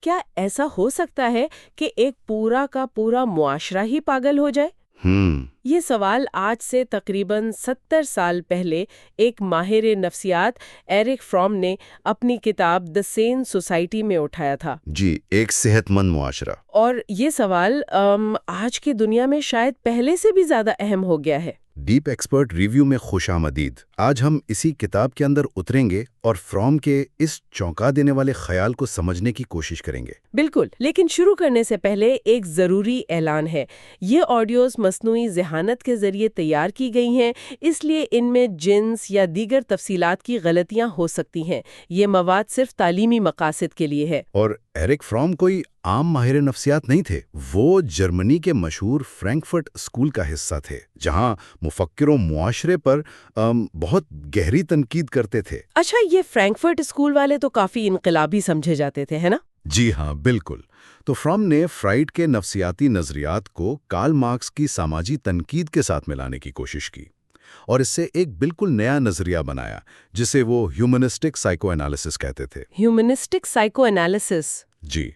کیا ایسا ہو سکتا ہے کہ ایک پورا کا پورا معاشرہ ہی پاگل ہو جائے؟ یہ سوال آج سے تقریباً 70 سال پہلے ایک ماہر نفسیات ایرک فرام نے اپنی کتاب دی سین سوسائٹی میں اٹھایا تھا۔ جی، ایک صحت مند معاشرہ۔ اور یہ سوال آج کی دنیا میں شاید پہلے سے بھی زیادہ اہم ہو گیا ہے۔ ڈیپ ایکسپرٹ ریویو میں خوش آمدید۔ آج ہم اسی کتاب کے اندر اتریں گے اور فرام کے اس چونکا دینے والے خیال کو سمجھنے کی کوشش کریں گے۔ بالکل، لیکن شروع کرنے سے پہلے ایک ضروری اعلان ہے۔ یہ آڈیوز مصنوعی ذہانت کے ذریعے تیار کی گئی ہیں، اس لیے ان میں جنس یا دیگر تفصیلات کی غلطیاں ہو سکتی ہیں۔ یہ مواد صرف تعلیمی مقاصد کے لیے ہے۔ اور ایرک فرام کوئی عام ماہر نفسیات نہیں تھے، وہ جرمنی کے مشہور فرینکفرٹ اسکول کا حصہ تھے، جہاں مفکروں معاشرے پر بہت گہری تنقید کرتے تھے۔ اچھا، یہ فرینکفرٹ اسکول والے تو کافی انقلابی سمجھے جاتے تھے، ہے نا؟ جی ہاں، بالکل۔ تو فرام نے فرائیڈ کے نفسیاتی نظریات کو کارل مارکس کی سماجی تنقید کے ساتھ ملانے کی کوشش کی اور اس سے ایک بالکل نیا نظریہ بنایا جسے وہ ہیومنسٹک سائیکو انالیسس کہتے تھے۔ Humanistic psycho analysis? جی،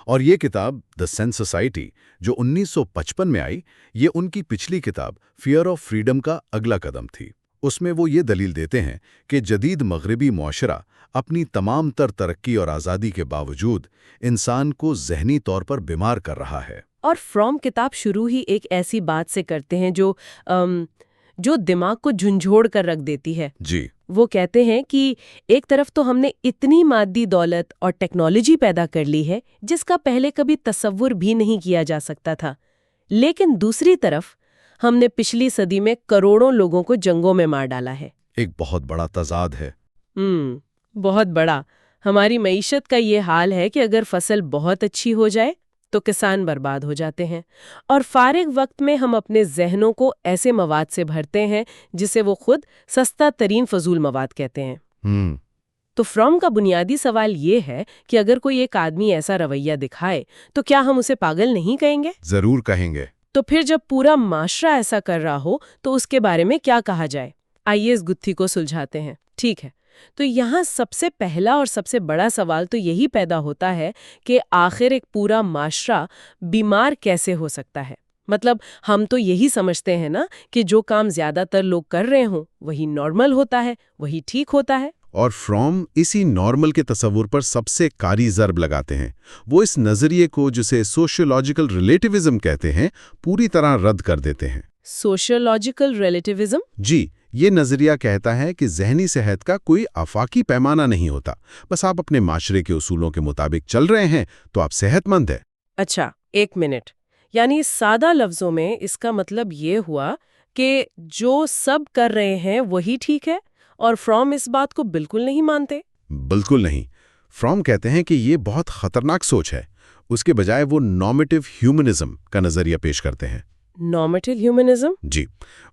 اور یہ کتاب دی سین سوسائٹی جو 1955 میں آئی، یہ ان کی پچھلی کتاب فیئر آف فریڈم کا اگلا قدم تھی۔ اس میں وہ یہ دلیل دیتے ہیں کہ جدید مغربی معاشرہ اپنی تمام تر ترقی اور آزادی کے باوجود انسان کو ذہنی طور پر بیمار کر رہا ہے۔ اور فرام کتاب شروع ہی ایک ایسی بات سے کرتے ہیں جو دماغ کو جھنجھوڑ کر رکھ دیتی ہے۔ جی، وہ کہتے ہیں کہ ایک طرف تو ہم نے اتنی مادی دولت اور ٹیکنالوجی پیدا کر لی ہے جس کا پہلے کبھی تصور بھی نہیں کیا جا سکتا تھا، لیکن دوسری طرف ہم نے پچھلی صدی میں کروڑوں لوگوں کو جنگوں میں مار ڈالا ہے۔ ایک بہت بڑا تضاد ہے۔ بہت بڑا۔ ہماری معیشت کا یہ حال ہے کہ اگر فصل بہت اچھی ہو جائے تو کسان برباد ہو جاتے ہیں، اور فارغ وقت میں ہم اپنے ذہنوں کو ایسے مواد سے بھرتے ہیں جسے وہ خود سستا ترین فضول مواد کہتے ہیں۔ تو فرام کا بنیادی سوال یہ ہے کہ اگر کوئی ایک آدمی ایسا رویہ دکھائے تو کیا ہم اسے پاگل نہیں کہیں گے؟ ضرور کہیں گے۔ تو پھر جب پورا معاشرہ ایسا کر رہا ہو تو اس کے بارے میں کیا کہا جائے؟ آئیے اس گتھی کو سلجھاتے ہیں۔ ٹھیک ہے، تو یہاں سب سے پہلا اور سب سے بڑا سوال تو یہی پیدا ہوتا ہے کہ آخر ایک پورا معاشرہ بیمار کیسے ہو سکتا ہے؟ مطلب ہم تو یہی سمجھتے ہیں نا کہ جو کام زیادہ تر لوگ کر رہے ہوں وہی نارمل ہوتا ہے، وہی ٹھیک ہوتا ہے۔ اور فرام اسی نارمل کے تصور پر سب سے کاری ضرب لگاتے ہیں۔ وہ اس نظریے کو جسے سوشیولوجیکل ریلیٹیوزم کہتے ہیں پوری طرح رد کر دیتے ہیں۔ Sociological relativism? جی، یہ نظریہ کہتا ہے کہ ذہنی صحت کا کوئی آفاقی پیمانہ نہیں ہوتا، بس آپ اپنے معاشرے کے اصولوں کے مطابق چل رہے ہیں تو آپ صحت مند ہیں۔ اچھا، ایک منٹ، یعنی سادہ لفظوں میں اس کا مطلب یہ ہوا کہ جو سب کر رہے ہیں وہی ٹھیک ہے، اور فرام اس بات کو بالکل نہیں مانتے؟ بالکل نہیں۔ فرام کہتے ہیں کہ یہ بہت خطرناک سوچ ہے۔ اس کے بجائے وہ نارمیٹو ہیومنزم کا نظریہ پیش کرتے ہیں۔ Normative humanism? جی،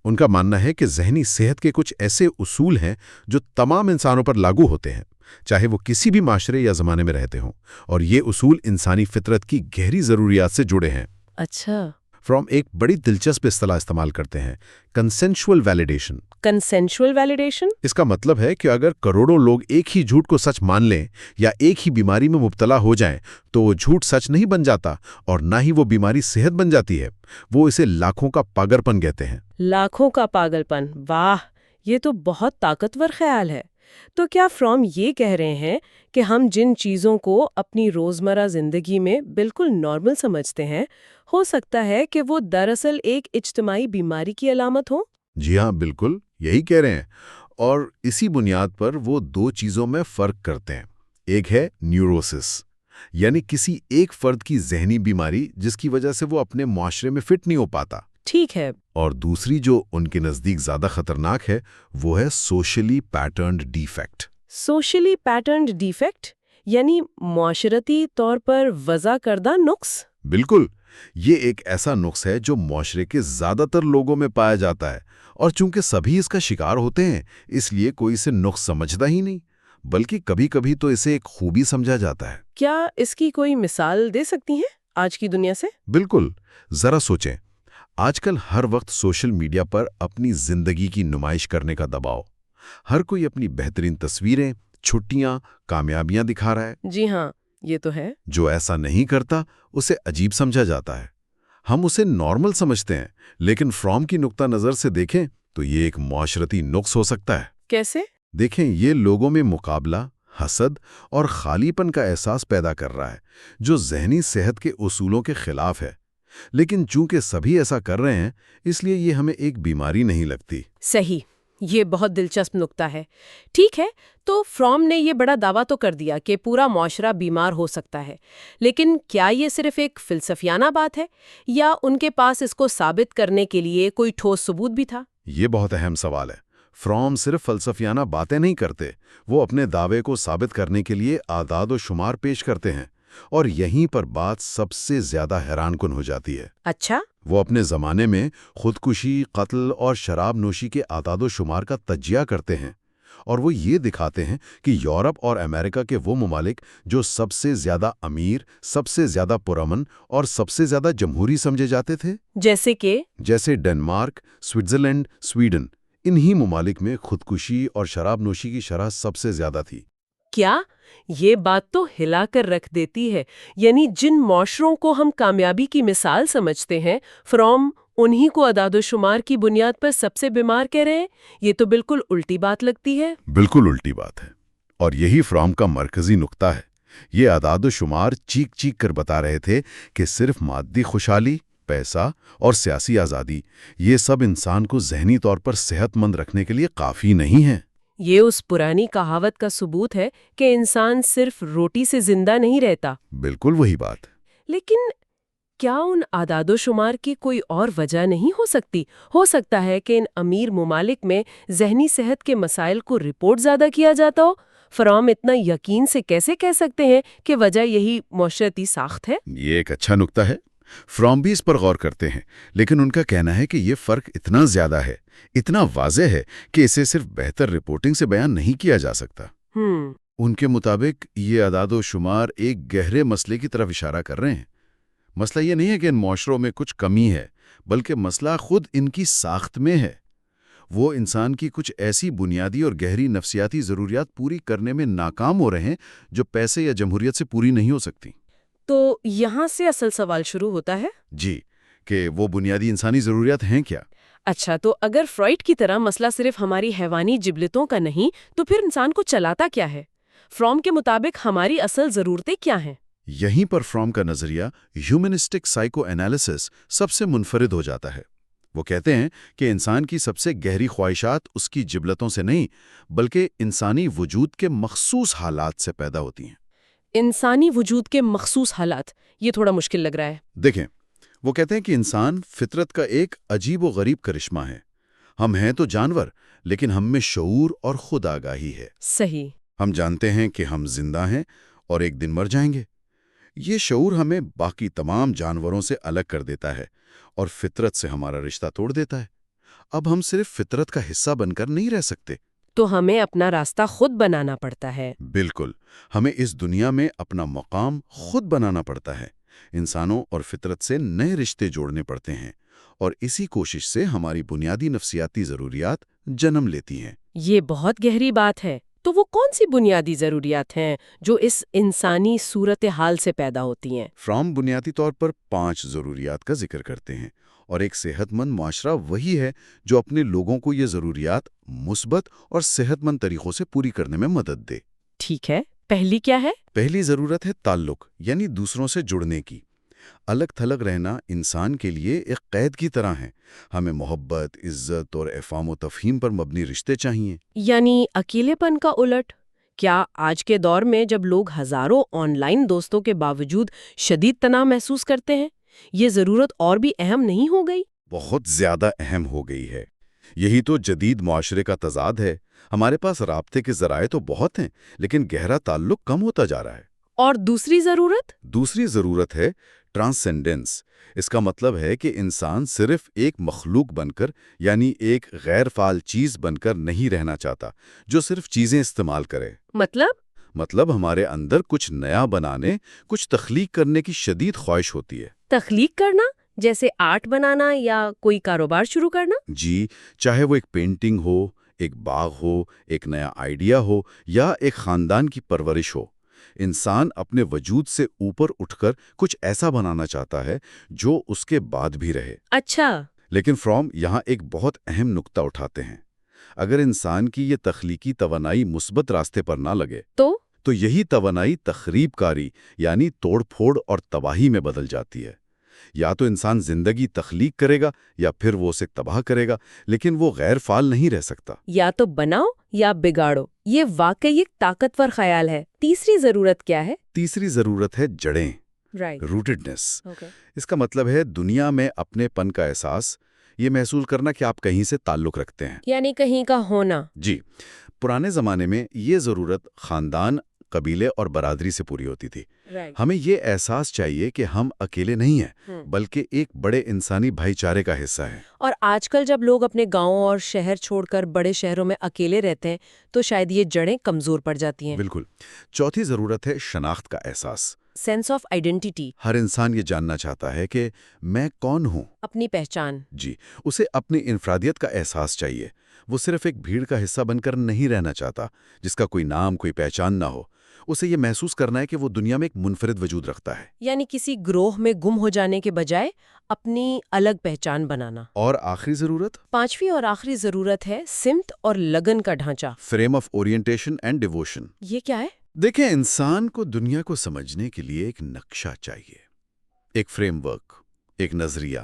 ان کا ماننا ہے کہ ذہنی صحت کے کچھ ایسے اصول ہیں جو تمام انسانوں پر لاگو ہوتے ہیں، چاہے وہ کسی بھی معاشرے یا زمانے میں رہتے ہوں، اور یہ اصول انسانی فطرت کی گہری ضروریات سے جڑے ہیں۔ اچھا۔ فرام ایک بڑی دلچسپ اصطلاح استعمال کرتے ہیں، کنسینشول ویلیڈیشن۔ کنسینشول ویلیڈیشن؟ اس کا مطلب ہے کہ اگر کروڑوں لوگ ایک ہی جھوٹ کو سچ مان لیں یا ایک ہی بیماری میں مبتلا ہو جائیں تو وہ جھوٹ سچ نہیں بن جاتا اور نہ ہی وہ بیماری صحت بن جاتی ہے۔ وہ اسے لاکھوں کا پاگل پن کہتے ہیں۔ لاکھوں کا پاگل پن؟ واہ، یہ تو بہت طاقتور خیال ہے۔ تو کیا فرام یہ کہہ رہے ہیں کہ ہم جن چیزوں کو اپنی روزمرہ زندگی میں بالکل نارمل سمجھتے ہیں، ہو سکتا ہے کہ وہ دراصل ایک اجتماعی بیماری کی علامت ہوں؟ جی ہاں، بالکل یہی کہہ رہے ہیں، اور اسی بنیاد پر وہ دو چیزوں میں فرق کرتے ہیں۔ ایک ہے نیوروسس، یعنی کسی ایک فرد کی ذہنی بیماری جس کی وجہ سے وہ اپنے معاشرے میں فٹ نہیں ہو پاتا۔ ٹھیک ہے۔ اور دوسری جو ان کے نزدیک زیادہ خطرناک ہے وہ ہے سوشلی پیٹرنڈ ڈیفیکٹ۔ سوشلی پیٹرنڈ ڈیفیکٹ یعنی معاشرتی طور پر وضع کردہ نقص؟ بالکل، یہ ایک ایسا نقص ہے جو معاشرے کے زیادہ تر لوگوں میں پایا جاتا ہے، اور چونکہ سبھی اس کا شکار ہوتے ہیں اس لیے کوئی اسے نقص سمجھتا ہی نہیں، بلکہ کبھی کبھی تو اسے ایک خوبی سمجھا جاتا ہے۔ کیا اس کی کوئی مثال دے سکتی ہیں آج کی دنیا سے؟ بالکل، ذرا سوچیں، آج کل ہر وقت سوشل میڈیا پر اپنی زندگی کی نمائش کرنے کا دباؤ، ہر کوئی اپنی بہترین تصویریں، چھٹیاں، کامیابیاں دکھا رہا ہے۔ جی ہاں، یہ تو ہے۔ جو ایسا نہیں کرتا اسے عجیب سمجھا جاتا ہے، ہم اسے نارمل سمجھتے ہیں، لیکن فرام کی نقطہ نظر سے دیکھیں تو یہ ایک معاشرتی نقص ہو سکتا ہے۔ کیسے؟ دیکھیں، یہ لوگوں میں مقابلہ، حسد اور خالی پن کا احساس پیدا کر رہا ہے، جو ذہنی صحت کے اصولوں کے خلاف ہے۔ لیکن چونکہ سبھی ایسا کر رہے ہیں، اس لیے یہ ہمیں ایک بیماری نہیں لگتی۔ صحیح، یہ بہت دلچسپ نکتہ ہے۔ ٹھیک ہے، تو فرام نے یہ بڑا دعویٰ تو کر دیا کہ پورا معاشرہ بیمار ہو سکتا ہے، لیکن کیا یہ صرف ایک فلسفیانہ بات ہے، یا ان کے پاس اس کو ثابت کرنے کے لیے کوئی ٹھوس ثبوت بھی تھا؟ یہ بہت اہم سوال ہے۔ فرام صرف فلسفیانہ باتیں نہیں کرتے، وہ اپنے دعوے کو ثابت کرنے کے لیے اعداد و شمار پیش کرتے ہیں، اور یہیں پر بات سب سے زیادہ حیران کن ہو جاتی ہے۔ اچھا؟ وہ اپنے زمانے میں خودکشی، قتل اور شراب نوشی کے اعداد و شمار کا تجزیہ کرتے ہیں، اور وہ یہ دکھاتے ہیں کہ یورپ اور امریکہ کے وہ ممالک جو سب سے زیادہ امیر، سب سے زیادہ پرامن اور سب سے زیادہ جمہوری سمجھے جاتے تھے، جیسے ڈنمارک، سوئٹزرلینڈ، سویڈن، انہی ممالک میں خودکشی اور شراب نوشی کی شرح سب سے زیادہ تھی۔ کیا؟ یہ بات تو ہلا کر رکھ دیتی ہے، یعنی جن معاشروں کو ہم کامیابی کی مثال سمجھتے ہیں، فرام انہی کو اعداد و شمار کی بنیاد پر سب سے بیمار کہہ رہے ہیں۔ یہ تو بالکل الٹی بات لگتی ہے۔ بالکل الٹی بات ہے، اور یہی فرام کا مرکزی نقطہ ہے۔ یہ اعداد و شمار چیک چیک کر بتا رہے تھے کہ صرف مادی خوشحالی، پیسہ اور سیاسی آزادی، یہ سب انسان کو ذہنی طور پر صحت مند رکھنے کے لیے کافی نہیں ہے۔ یہ اس پرانی کہاوت کا ثبوت ہے کہ انسان صرف روٹی سے زندہ نہیں رہتا۔ بالکل وہی بات۔ لیکن کیا ان اعداد و شمار کی کوئی اور وجہ نہیں ہو سکتی؟ ہو سکتا ہے کہ ان امیر ممالک میں ذہنی صحت کے مسائل کو رپورٹ زیادہ کیا جاتا ہو۔ فرام اتنا یقین سے کیسے کہہ سکتے ہیں کہ وجہ یہی معاشرتی ساخت ہے؟ یہ ایک اچھا نکتہ ہے۔ فرام بھی اس پر غور کرتے ہیں، لیکن ان کا کہنا ہے کہ یہ فرق اتنا زیادہ ہے، اتنا واضح ہے کہ اسے صرف بہتر رپورٹنگ سے بیان نہیں کیا جا سکتا۔ ان کے مطابق یہ اعداد و شمار ایک گہرے مسئلے کی طرف اشارہ کر رہے ہیں۔ مسئلہ یہ نہیں ہے کہ ان معاشروں میں کچھ کمی ہے، بلکہ مسئلہ خود ان کی ساخت میں ہے۔ وہ انسان کی کچھ ایسی بنیادی اور گہری نفسیاتی ضروریات پوری کرنے میں ناکام ہو رہے ہیں جو پیسے یا جمہوریت سے پوری نہیں ہو سکتی۔ تو یہاں سے اصل سوال شروع ہوتا ہے۔ جی، کہ وہ بنیادی انسانی ضروریات ہیں کیا؟ اچھا، تو اگر فرائڈ کی طرح مسئلہ صرف ہماری حیوانی جبلتوں کا نہیں، تو پھر انسان کو چلاتا کیا ہے؟ فرام کے مطابق ہماری اصل ضرورتیں کیا ہیں؟ یہیں پر فرام کا نظریہ ہیومنسٹک سائیکو انالیسس سب سے منفرد ہو جاتا ہے۔ وہ کہتے ہیں کہ انسان کی سب سے گہری خواہشات اس کی جبلتوں سے نہیں، بلکہ انسانی وجود کے مخصوص حالات سے پیدا ہوتی ہیں۔ انسانی وجود کے مخصوص حالات، یہ تھوڑا مشکل لگ رہا ہے۔ دیکھیں، وہ کہتے ہیں کہ انسان فطرت کا ایک عجیب و غریب کرشمہ ہے۔ ہم ہیں تو جانور، لیکن ہم میں شعور اور خود آگاہی ہے۔ صحیح۔ ہم جانتے ہیں کہ ہم زندہ ہیں اور ایک دن مر جائیں گے۔ یہ شعور ہمیں باقی تمام جانوروں سے الگ کر دیتا ہے اور فطرت سے ہمارا رشتہ توڑ دیتا ہے۔ اب ہم صرف فطرت کا حصہ بن کر نہیں رہ سکتے۔ تو ہمیں اپنا راستہ خود بنانا پڑتا ہے۔ بالکل، ہمیں اس دنیا میں اپنا مقام خود بنانا پڑتا ہے۔ انسانوں اور فطرت سے نئے رشتے جوڑنے پڑتے ہیں، اور اسی کوشش سے ہماری بنیادی نفسیاتی ضروریات جنم لیتی ہیں۔ یہ بہت گہری بات ہے۔ تو وہ کون سی بنیادی ضروریات ہیں جو اس انسانی صورتحال سے پیدا ہوتی ہیں؟ فرام بنیادی طور پر 5 ضروریات کا ذکر کرتے ہیں، اور ایک صحت مند معاشرہ وہی ہے جو اپنے لوگوں کو یہ ضروریات مثبت اور صحت مند طریقوں سے پوری کرنے میں مدد دے۔ ٹھیک ہے، پہلی کیا ہے؟ پہلی ضرورت ہے تعلق، یعنی دوسروں سے جڑنے کی۔ الگ تھلگ رہنا انسان کے لیے ایک قید کی طرح ہے۔ ہمیں محبت، عزت اور افہام و تفہیم پر مبنی رشتے چاہیے۔ یعنی اکیلے پن کا الٹ؟ کیا آج کے دور میں جب لوگ ہزاروں آن لائن دوستوں کے باوجود شدید تناؤ محسوس کرتے ہیں، یہ ضرورت اور بھی اہم نہیں ہو گئی؟ بہت زیادہ اہم ہو گئی ہے۔ یہی تو جدید معاشرے کا تضاد ہے۔ ہمارے پاس رابطے کے ذرائع تو بہت ہیں، لیکن گہرا تعلق کم ہوتا جا رہا ہے۔ اور دوسری ضرورت؟ دوسری ضرورت ہے ٹرانسینڈنس۔ اس کا مطلب ہے کہ انسان صرف ایک مخلوق بن کر، یعنی ایک غیر فعال چیز بن کر نہیں رہنا چاہتا جو صرف چیزیں استعمال کرے۔ مطلب ہمارے اندر کچھ نیا بنانے، کچھ تخلیق کرنے کی شدید خواہش ہوتی ہے۔ تخلیق کرنا؟ جیسے آرٹ بنانا یا کوئی کاروبار شروع کرنا؟ جی، چاہے وہ ایک پینٹنگ ہو، ایک باغ ہو، ایک نیا آئیڈیا ہو، یا ایک خاندان کی پرورش ہو۔ انسان اپنے وجود سے اوپر اٹھ کر کچھ ایسا بنانا چاہتا ہے جو اس کے بعد بھی رہے۔ اچھا۔ لیکن فروم یہاں ایک بہت اہم نقطہ اٹھاتے ہیں۔ اگر انسان کی یہ تخلیقی توانائی مثبت راستے پر نہ لگے تو یہی توانائی تخریب کاری یعنی توڑ پھوڑ اور تباہی میں بدل جاتی ہے۔ یا تو انسان زندگی تخلیق کرے گا یا پھر وہ اسے تباہ کرے گا، لیکن وہ غیر فعال نہیں رہ سکتا۔ یا تو بناؤ یا بگاڑو، یہ واقعی ایک طاقتور خیال ہے۔ تیسری ضرورت کیا ہے؟ تیسری ضرورت ہے جڑیں، روٹڈنس۔ اس کا مطلب ہے دنیا میں اپنے پن کا احساس، یہ محسوس کرنا کہ آپ کہیں سے تعلق رکھتے ہیں، یعنی کہیں کا ہونا۔ جی، پرانے زمانے میں یہ ضرورت خاندان، قبیلے اور برادری سے پوری ہوتی تھی۔ ہمیں یہ احساس چاہیے کہ ہم اکیلے نہیں ہیں بلکہ ایک بڑے انسانی بھائی چارے کا حصہ ہیں۔ اور آج کل جب لوگ اپنے گاؤں اور شہر چھوڑ کر بڑے شہروں میں اکیلے رہتے ہیں تو شاید یہ جڑیں کمزور پڑ جاتی ہیں۔ بالکل۔ چوتھی ضرورت ہے شناخت کا احساس، سینس آف آئیڈینٹی۔ ہر انسان یہ جاننا چاہتا ہے کہ میں کون ہوں، اپنی پہچان۔ جی، اسے اپنی انفرادیت کا احساس چاہیے۔ وہ صرف ایک بھیڑ کا حصہ بن کر نہیں رہنا چاہتا جس کا کوئی نام، کوئی پہچان نہ ہو۔ اسے یہ محسوس کرنا ہے کہ وہ دنیا میں ایک منفرد وجود رکھتا ہے، یعنی کسی گروہ میں گم ہو جانے کے بجائے اپنی الگ پہچان بنانا۔ اور آخری ضرورت؟ پانچویں اور آخری ضرورت ہے سمت اور لگن کا ڈھانچہ، frame of orientation and devotion. یہ کیا ہے؟ دیکھیں، انسان کو دنیا کو سمجھنے کے لیے ایک نقشہ چاہیے، ایک فریم ورک، ایک نظریہ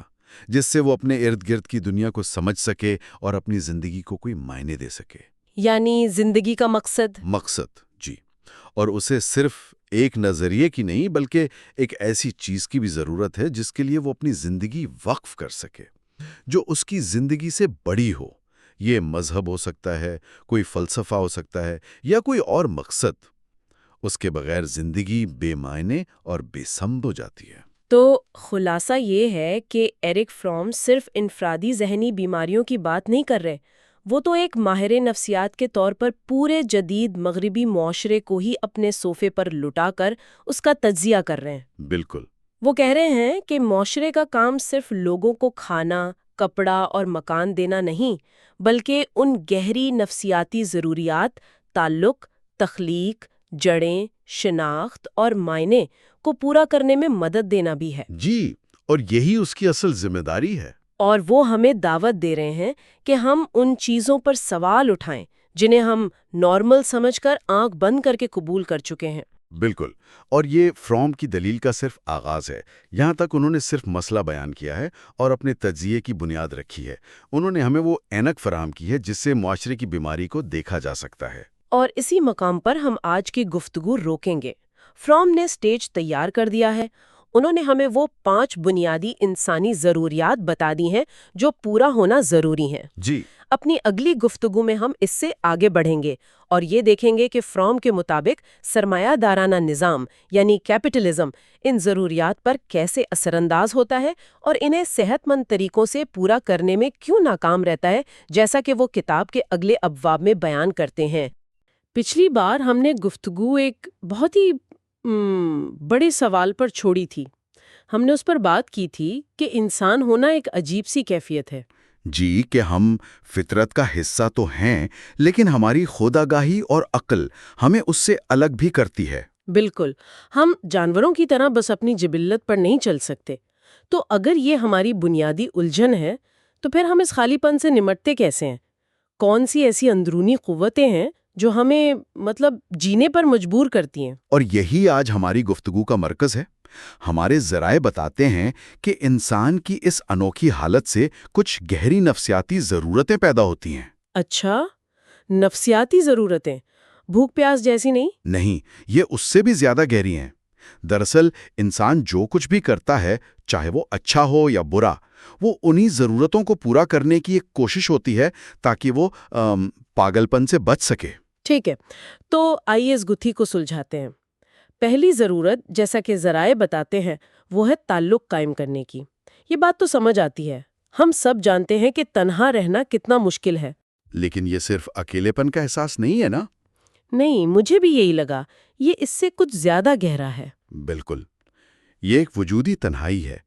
جس سے وہ اپنے ارد گرد کی دنیا کو سمجھ سکے اور اپنی زندگی کو کوئی معنی دے سکے۔ یعنی زندگی کا مقصد، جی۔ اور اسے صرف ایک نظریے کی نہیں بلکہ ایک ایسی چیز کی بھی ضرورت ہے جس کے لیے وہ اپنی زندگی وقف کر سکے، جو اس کی زندگی سے بڑی ہو۔ یہ مذہب ہو سکتا ہے، کوئی فلسفہ ہو سکتا ہے یا کوئی اور مقصد۔ اس کے بغیر زندگی بے معنی اور بے سمت ہو جاتی ہے۔ تو خلاصہ یہ ہے کہ ایرک فروم صرف انفرادی ذہنی بیماریوں کی بات نہیں کر رہے، وہ تو ایک ماہر نفسیات کے طور پر پورے جدید مغربی معاشرے کو ہی اپنے صوفے پر لٹا کر اس کا تجزیہ کر رہے ہیں۔ بالکل۔ وہ کہہ رہے ہیں کہ معاشرے کا کام صرف لوگوں کو کھانا، کپڑا اور مکان دینا نہیں، بلکہ ان گہری نفسیاتی ضروریات، تعلق، تخلیق، جڑیں، شناخت اور معنی کو پورا کرنے میں مدد دینا بھی ہے۔ جی، اور یہی اس کی اصل ذمہ داری ہے۔ اور وہ ہمیں دعوت دے رہے ہیں کہ ہم ان چیزوں پر سوال اٹھائیں جنہیں ہم نارمل سمجھ کر آنکھ بند کر کے قبول کر چکے ہیں۔ بالکل، اور یہ فروم کی دلیل کا صرف آغاز ہے۔ یہاں تک انہوں نے صرف مسئلہ بیان کیا ہے اور اپنے تجزیے کی بنیاد رکھی ہے۔ انہوں نے ہمیں وہ اینک فراہم کی ہے جس سے معاشرے کی بیماری کو دیکھا جا سکتا ہے۔ اور اسی مقام پر ہم آج کی گفتگو روکیں گے۔ فروم نے سٹیج تیار کر دیا ہے۔ انہوں نے ہمیں وہ 5 بنیادی انسانی ضروریات بتا دی ہیں جو پورا ہونا ضروری ہیں۔ جی۔ اپنی اگلی گفتگو میں ہم اس سے آگے بڑھیں گے اور یہ دیکھیں گے کہ فروم کے مطابق سرمایہ دارانہ نظام یعنی کیپٹلزم ان ضروریات پر کیسے اثر انداز ہوتا ہے اور انہیں صحت مند طریقوں سے پورا کرنے میں کیوں ناکام رہتا ہے، جیسا کہ وہ کتاب کے اگلے ابواب میں بیان کرتے ہیں۔ پچھلی بار ہم نے گفتگو ایک بہت ہی بڑے سوال پر چھوڑی تھی۔ ہم نے اس پر بات کی تھی کہ انسان ہونا ایک عجیب سی کیفیت ہے۔ جی، کہ ہم فطرت کا حصہ تو ہیں لیکن ہماری خودآگاہی اور عقل ہمیں اس سے الگ بھی کرتی ہے۔ بالکل، ہم جانوروں کی طرح بس اپنی جبلت پر نہیں چل سکتے۔ تو اگر یہ ہماری بنیادی الجھن ہے تو پھر ہم اس خالی پن سے نمٹتے کیسے ہیں؟ کون سی ایسی اندرونی قوتیں ہیں جو ہمیں جینے پر مجبور کرتی ہیں؟ اور یہی آج ہماری گفتگو کا مرکز ہے۔ ہمارے ذرائع بتاتے ہیں کہ انسان کی اس انوکھی حالت سے کچھ گہری نفسیاتی ضرورتیں پیدا ہوتی ہیں۔ اچھا، نفسیاتی ضرورتیں؟ بھوک پیاس جیسی نہیں؟ نہیں، یہ اس سے بھی زیادہ گہری ہیں۔ دراصل انسان جو کچھ بھی کرتا ہے، چاہے وہ اچھا ہو یا برا، وہ انہی ضرورتوں کو پورا کرنے کی ایک کوشش ہوتی ہے تاکہ وہ پاگل پن سے بچ سکے۔ ٹھیک ہے، تو آئیے اس گتھی کو سلجھاتے ہیں۔ پہلی ضرورت، جیسا کہ ذرائع بتاتے ہیں، وہ ہے تعلق قائم کرنے کی۔ یہ بات تو سمجھ آتی ہے، ہم سب جانتے ہیں کہ تنہا رہنا کتنا مشکل ہے۔ لیکن یہ صرف اکیلے پن کا احساس نہیں ہے نا؟ نہیں، مجھے بھی یہی لگا، یہ اس سے کچھ زیادہ گہرا ہے۔ بالکل، یہ ایک وجودی تنہائی ہے۔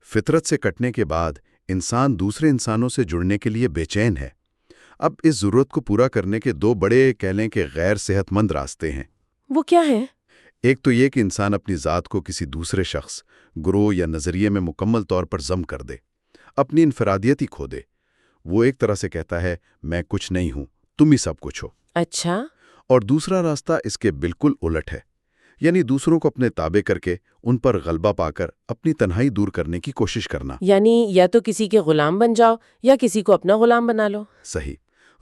فطرت سے کٹنے کے بعد انسان دوسرے انسانوں سے جڑنے کے لیے بے چین ہے۔ اب اس ضرورت کو پورا کرنے کے 2 بڑے کہہ لیں کہ غیر صحت مند راستے ہیں۔ وہ کیا ہے؟ ایک تو یہ کہ انسان اپنی ذات کو کسی دوسرے شخص، گروہ یا نظریے میں مکمل طور پر ضم کر دے، اپنی انفرادیت ہی کھو دے۔ وہ ایک طرح سے کہتا ہے میں کچھ نہیں ہوں، تم ہی سب کچھ ہو۔ اچھا، اور دوسرا راستہ اس کے بالکل الٹ ہے، یعنی دوسروں کو اپنے تابع کر کے ان پر غلبہ پا کر اپنی تنہائی دور کرنے کی کوشش کرنا۔ یعنی یا تو کسی کے غلام بن جاؤ یا کسی کو اپنا غلام بنا لو۔ صحیح۔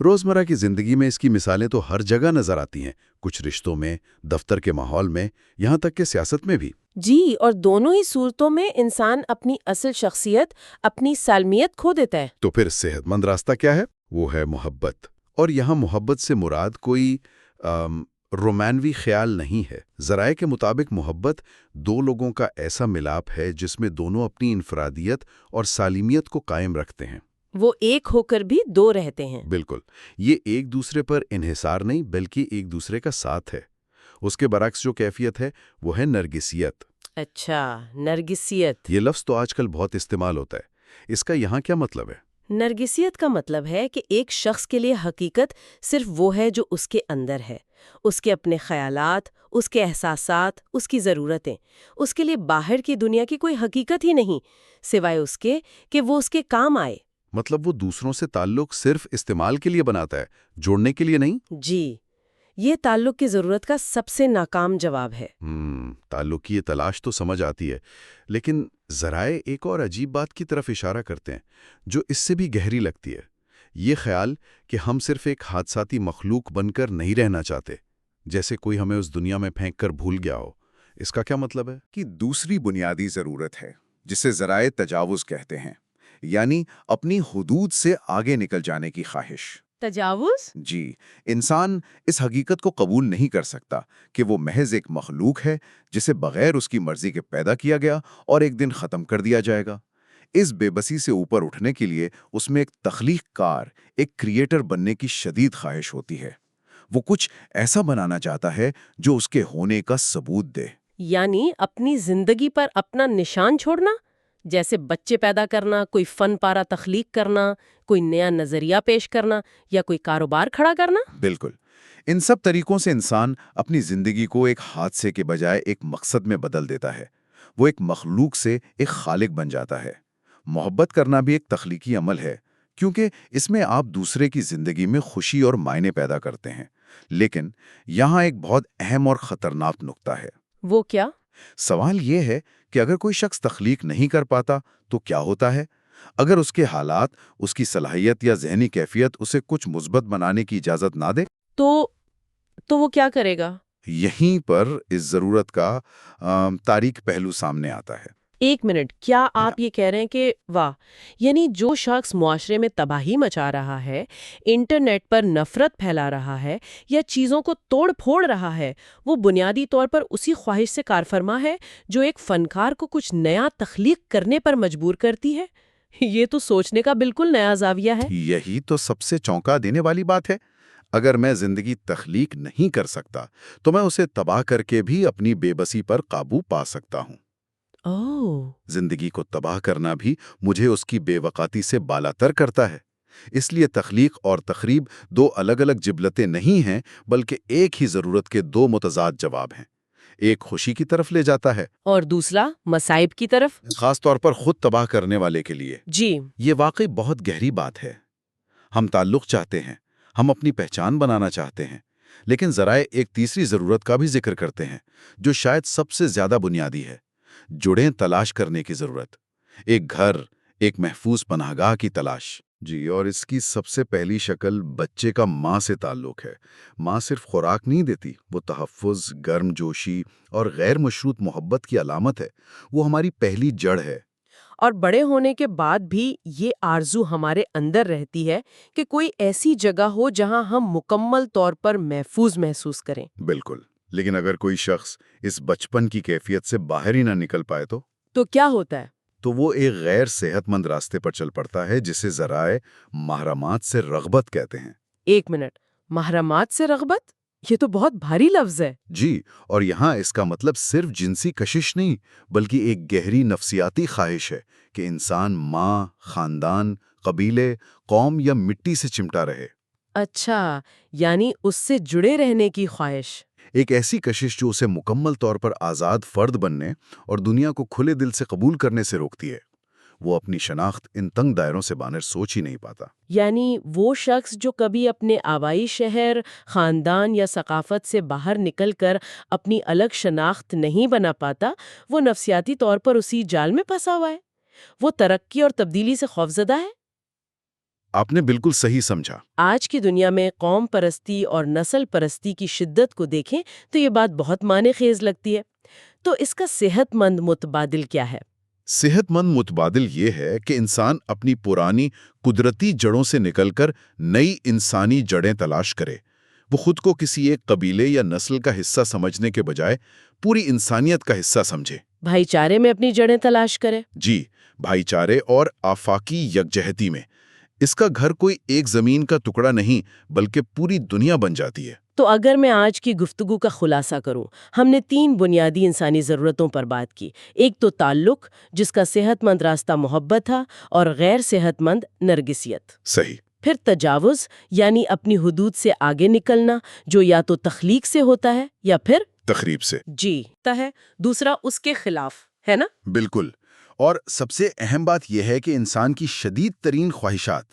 روزمرہ کی زندگی میں اس کی مثالیں تو ہر جگہ نظر آتی ہیں، کچھ رشتوں میں، دفتر کے ماحول میں، یہاں تک کہ سیاست میں بھی۔ جی، اور دونوں ہی صورتوں میں انسان اپنی اصل شخصیت، اپنی سالمیت کھو دیتا ہے۔ تو پھر صحت مند راستہ کیا ہے؟ وہ ہے محبت۔ اور یہاں محبت سے مراد کوئی رومانوی خیال نہیں ہے۔ ذرائع کے مطابق محبت دو لوگوں کا ایسا ملاپ ہے جس میں دونوں اپنی انفرادیت اور سالمیت کو قائم رکھتے ہیں۔ وہ ایک ہو کر بھی دو رہتے ہیں۔ بالکل، یہ ایک دوسرے پر انحصار نہیں بلکہ ایک دوسرے کا ساتھ ہے۔ اس کے برعکس جو کیفیت ہے وہ ہے نرگسیت۔ اچھا، نرگسیت۔ یہ لفظ تو آج کل بہت استعمال ہوتا ہے، اس کا یہاں کیا مطلب ہے؟ نرگسیت کا مطلب ہے کہ ایک شخص کے لیے حقیقت صرف وہ ہے جو اس کے اندر ہے، اس کے اپنے خیالات، اس کے احساسات، اس کی ضرورتیں۔ اس کے لیے باہر کی دنیا کی کوئی حقیقت ہی نہیں، سوائے اس کے کہ وہ اس کے کام آئے۔ مطلب وہ دوسروں سے تعلق صرف استعمال کے لیے بناتا ہے، جوڑنے کے لیے نہیں؟ جی، یہ تعلق کی ضرورت کا سب سے ناکام جواب ہے۔ تعلق کی یہ تلاش تو سمجھ آتی ہے، لیکن ذرائع ایک اور عجیب بات کی طرف اشارہ کرتے ہیں جو اس سے بھی گہری لگتی ہے۔ یہ خیال کہ ہم صرف ایک حادثاتی مخلوق بن کر نہیں رہنا چاہتے، جیسے کوئی ہمیں اس دنیا میں پھینک کر بھول گیا ہو۔ اس کا کیا مطلب ہے؟ کی دوسری بنیادی ضرورت ہے جسے ذرائع تجاوز کہتے ہیں، یعنی اپنی حدود سے آگے نکل جانے کی خواہش۔ تجاوز؟ جی، انسان اس حقیقت کو قبول نہیں کر سکتا کہ وہ محض ایک مخلوق ہے جسے بغیر اس کی مرضی کے پیدا کیا گیا اور ایک دن ختم کر دیا جائے گا۔ اس بے بسی سے اوپر اٹھنے کے لیے اس میں ایک تخلیق کار، ایک کریٹر بننے کی شدید خواہش ہوتی ہے۔ وہ کچھ ایسا بنانا چاہتا ہے جو اس کے ہونے کا ثبوت دے۔ یعنی اپنی زندگی پر اپنا نشان چھوڑنا، جیسے بچے پیدا کرنا، کوئی فن پارہ تخلیق کرنا، کوئی نیا نظریہ پیش کرنا یا کوئی کاروبار کھڑا کرنا۔ بالکل، ان سب طریقوں سے انسان اپنی زندگی کو ایک حادثے کے بجائے ایک مقصد میں بدل دیتا ہے۔ وہ ایک مخلوق سے ایک خالق بن جاتا ہے۔ محبت کرنا بھی ایک تخلیقی عمل ہے، کیونکہ اس میں آپ دوسرے کی زندگی میں خوشی اور معنی پیدا کرتے ہیں۔ لیکن یہاں ایک بہت اہم اور خطرناک نقطہ ہے۔ وہ کیا؟ سوال یہ ہے کہ اگر کوئی شخص تخلیق نہیں کر پاتا تو کیا ہوتا ہے؟ اگر اس کے حالات، اس کی صلاحیت یا ذہنی کیفیت اسے کچھ مثبت بنانے کی اجازت نہ دے تو وہ کیا کرے گا؟ یہیں پر اس ضرورت کا تاریک پہلو سامنے آتا ہے۔ ایک منٹ، کیا آپ یہ کہہ رہے ہیں کہ واہ، یعنی جو شخص معاشرے میں تباہی مچا رہا ہے، انٹرنیٹ پر نفرت پھیلا رہا ہے یا چیزوں کو توڑ پھوڑ رہا ہے، وہ بنیادی طور پر اسی خواہش سے کارفرما ہے جو ایک فنکار کو کچھ نیا تخلیق کرنے پر مجبور کرتی ہے؟ یہ تو سوچنے کا بالکل نیا زاویہ ہے۔ یہی تو سب سے چونکا دینے والی بات ہے۔ اگر میں زندگی تخلیق نہیں کر سکتا تو میں اسے تباہ کر کے بھی اپنی بے بسی پر قابو پا سکتا ہوں۔ زندگی کو تباہ کرنا بھی مجھے اس کی بے وقاتی سے بالاتر کرتا ہے۔ اس لیے تخلیق اور تخریب دو الگ الگ جبلتیں نہیں ہیں، بلکہ ایک ہی ضرورت کے دو متضاد جواب ہیں۔ ایک خوشی کی طرف لے جاتا ہے اور دوسرا مصائب کی طرف، خاص طور پر خود تباہ کرنے والے کے لیے۔ جی، یہ واقعی بہت گہری بات ہے۔ ہم تعلق چاہتے ہیں، ہم اپنی پہچان بنانا چاہتے ہیں، لیکن ذرائع ایک تیسری ضرورت کا بھی ذکر کرتے ہیں جو شاید سب سے زیادہ بنیادی ہے، جڑیں تلاش کرنے کی ضرورت۔ ایک گھر، ایک محفوظ پناہ گاہ کی تلاش۔ جی، اور اس کی سب سے پہلی شکل بچے کا ماں سے تعلق ہے۔ ماں صرف خوراک نہیں دیتی، وہ تحفظ، گرم جوشی اور غیر مشروط محبت کی علامت ہے۔ وہ ہماری پہلی جڑ ہے۔ اور بڑے ہونے کے بعد بھی یہ آرزو ہمارے اندر رہتی ہے کہ کوئی ایسی جگہ ہو جہاں ہم مکمل طور پر محفوظ محسوس کریں۔ بالکل، لیکن اگر کوئی شخص اس بچپن کی کیفیت سے باہر ہی نہ نکل پائے تو کیا ہوتا ہے؟ تو وہ ایک غیر صحت مند راستے پر چل پڑتا ہے جسے ذرائع محرمات سے رغبت کہتے ہیں۔ ایک منٹ، محرمات سے رغبت؟ یہ تو بہت بھاری لفظ ہے۔ جی، اور یہاں اس کا مطلب صرف جنسی کشش نہیں، بلکہ ایک گہری نفسیاتی خواہش ہے کہ انسان ماں، خاندان، قبیلے، قوم یا مٹی سے چمٹا رہے۔ اچھا، یعنی اس سے جڑے رہنے کی خواہش۔ ایک ایسی کشش جو اسے مکمل طور پر آزاد فرد بننے اور دنیا کو کھلے دل سے قبول کرنے سے روکتی ہے۔ وہ اپنی شناخت ان تنگ دائروں سے باہر سوچ ہی نہیں پاتا۔ یعنی وہ شخص جو کبھی اپنے آبائی شہر، خاندان یا ثقافت سے باہر نکل کر اپنی الگ شناخت نہیں بنا پاتا، وہ نفسیاتی طور پر اسی جال میں پھنسا ہوا ہے۔ وہ ترقی اور تبدیلی سے خوفزدہ ہے۔ آپ نے بالکل صحیح سمجھا۔ آج کی دنیا میں قوم پرستی اور نسل پرستی کی شدت کو دیکھیں تو یہ بات بہت معنی خیز لگتی ہے۔ تو اس کا صحت مند متبادل کیا ہے؟ صحت مند متبادل یہ ہے کہ انسان اپنی پرانی قدرتی جڑوں سے نکل کر نئی انسانی جڑیں تلاش کرے۔ وہ خود کو کسی ایک قبیلے یا نسل کا حصہ سمجھنے کے بجائے پوری انسانیت کا حصہ سمجھے۔ بھائی چارے میں اپنی جڑیں تلاش کرے۔ جی، بھائی چارے اور آفاقی یکجہتی میں۔ اس کا گھر کوئی ایک زمین کا ٹکڑا نہیں بلکہ پوری دنیا بن جاتی ہے۔ تو اگر میں آج کی گفتگو کا خلاصہ کروں، ہم نے 3 بنیادی انسانی ضرورتوں پر بات کی۔ ایک تو تعلق، جس کا صحت مند راستہ محبت تھا، اور غیر صحت مند نرگسیت۔ صحیح۔ پھر تجاوز، یعنی اپنی حدود سے آگے نکلنا، جو یا تو تخلیق سے ہوتا ہے یا پھر تخریب سے۔ جی ہے دوسرا اس کے خلاف، ہے نا؟ بالکل۔ اور سب سے اہم بات یہ ہے کہ انسان کی شدید ترین خواہشات،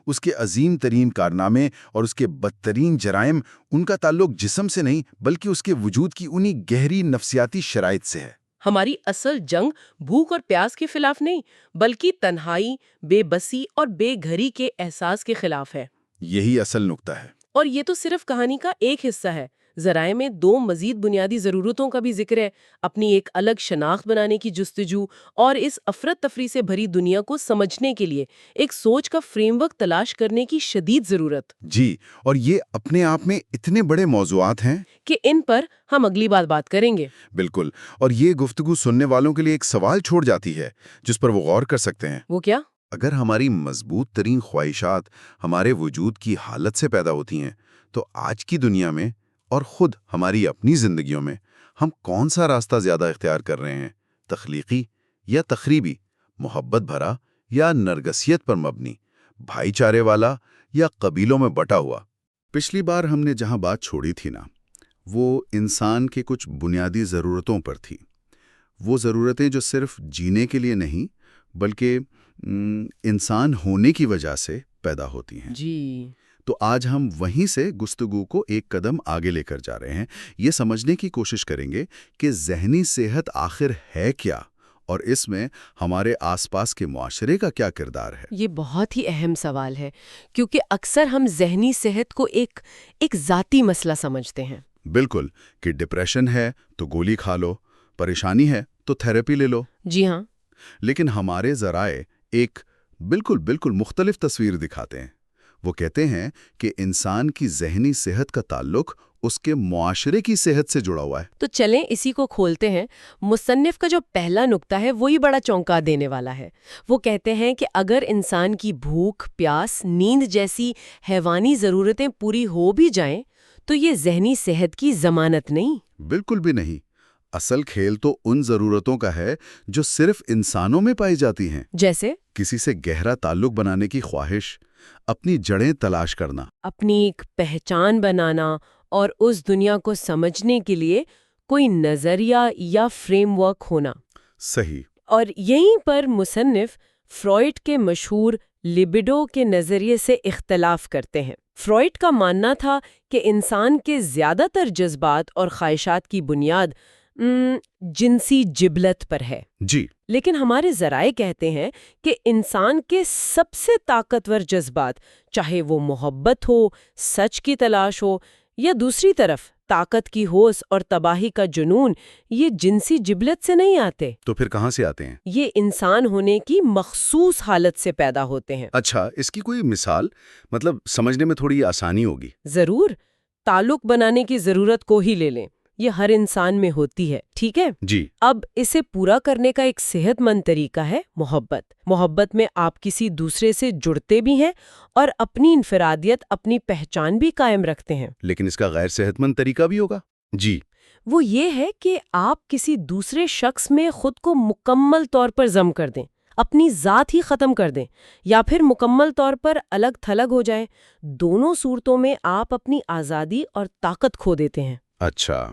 اس کے عظیم ترین کارنامے اور اس کے بدترین جرائم، ان کا تعلق جسم سے نہیں بلکہ اس کے وجود کی انہی گہری نفسیاتی شرائط سے ہے۔ ہماری اصل جنگ بھوک اور پیاس کے خلاف نہیں، بلکہ تنہائی، بے بسی اور بے گھری کے احساس کے خلاف ہے۔ یہی اصل نقطہ ہے۔ اور یہ تو صرف کہانی کا ایک حصہ ہے۔ ذرائع میں 2 مزید بنیادی ضرورتوں کا بھی ذکر ہے، اپنی ایک الگ شناخت بنانے کی جستجو اور اس افراتفری سے بھری دنیا کو سمجھنے کے لیے ایک سوچ کا فریم ورک تلاش کرنے کی شدید ضرورت۔ جی، اور یہ اپنے آپ میں اتنے بڑے موضوعات ہیں کہ ان پر ہم اگلی بات کریں گے۔ بالکل۔ اور یہ گفتگو سننے والوں کے لیے ایک سوال چھوڑ جاتی ہے جس پر وہ غور کر سکتے ہیں۔ وہ کیا؟ اگر ہماری مضبوط ترین خواہشات ہمارے وجود کی حالت سے پیدا ہوتی ہیں تو آج کی دنیا میں اور خود ہماری اپنی زندگیوں میں ہم کون سا راستہ زیادہ اختیار کر رہے ہیں؟ تخلیقی یا تخریبی؟ محبت بھرا یا نرگسیت پر مبنی؟ بھائی چارے والا یا قبیلوں میں بٹا ہوا؟ پچھلی بار ہم نے جہاں بات چھوڑی تھی نا، وہ انسان کے کچھ بنیادی ضرورتوں پر تھی۔ وہ ضرورتیں جو صرف جینے کے لیے نہیں بلکہ انسان ہونے کی وجہ سے پیدا ہوتی ہیں۔ جی، تو آج ہم وہیں سے گفتگو کو ایک قدم آگے لے کر جا رہے ہیں۔ یہ سمجھنے کی کوشش کریں گے کہ ذہنی صحت آخر ہے کیا اور اس میں ہمارے آس پاس کے معاشرے کا کیا کردار ہے۔ یہ بہت ہی اہم سوال ہے، کیونکہ اکثر ہم ذہنی صحت کو ایک ذاتی مسئلہ سمجھتے ہیں۔ بالکل، کہ ڈپریشن ہے تو گولی کھا لو، پریشانی ہے تو تھیراپی لے لو۔ جی ہاں، لیکن ہمارے ذرائع ایک بالکل مختلف تصویر دکھاتے ہیں۔ وہ کہتے ہیں کہ انسان کی ذہنی صحت کا تعلق اس کے معاشرے کی صحت سے جڑا ہوا ہے۔ تو چلیں اسی کو کھولتے ہیں۔ مصنف کا جو پہلا نقطہ ہے وہی بڑا چونکا دینے والا ہے۔ وہ کہتے ہیں کہ اگر انسان کی بھوک، پیاس، نیند جیسی حیوانی ضرورتیں پوری ہو بھی جائیں تو یہ ذہنی صحت کی ضمانت نہیں۔ بالکل بھی نہیں۔ اصل کھیل تو ان ضرورتوں کا ہے جو صرف انسانوں میں پائی جاتی ہیں، جیسے کسی سے گہرا تعلق بنانے کی خواہش، اپنی جڑیں تلاش کرنا، اپنی ایک پہچان بنانا اور اس دنیا کو سمجھنے کے لیے کوئی نظریہ یا فریم ورک ہونا۔ صحیح۔ اور یہیں پر مصنف فروئڈ کے مشہور لیبیڈو کے نظریے سے اختلاف کرتے ہیں۔ فروئڈ کا ماننا تھا کہ انسان کے زیادہ تر جذبات اور خواہشات کی بنیاد جنسی جبلت پر ہے۔ جی، لیکن ہمارے ذرائع کہتے ہیں کہ انسان کے سب سے طاقتور جذبات، چاہے وہ محبت ہو، سچ کی تلاش ہو، یا دوسری طرف طاقت کی ہوس اور تباہی کا جنون، یہ جنسی جبلت سے نہیں آتے۔ تو پھر کہاں سے آتے ہیں؟ یہ انسان ہونے کی مخصوص حالت سے پیدا ہوتے ہیں۔ اچھا، اس کی کوئی مثال؟ مطلب سمجھنے میں تھوڑی آسانی ہوگی۔ ضرور، تعلق بنانے کی ضرورت کو ہی لے لیں، یہ ہر انسان میں ہوتی ہے، ٹھیک ہے؟ جی۔ اب اسے پورا کرنے کا ایک صحت مند طریقہ ہے محبت۔ محبت میں آپ کسی دوسرے سے جڑتے بھی ہیں اور اپنی انفرادیت، اپنی پہچان بھی قائم رکھتے ہیں۔ لیکن اس کا غیر صحت مند طریقہ بھی ہوگا؟ جی۔ وہ یہ ہے کہ آپ کسی دوسرے شخص میں خود کو مکمل طور پر ضم کر دیں، اپنی ذات ہی ختم کر دیں، یا پھر مکمل طور پر الگ تھلگ ہو جائیں۔ دونوں صورتوں میں آپ اپنی آزادی اور طاقت کھو دیتے ہیں۔ اچھا،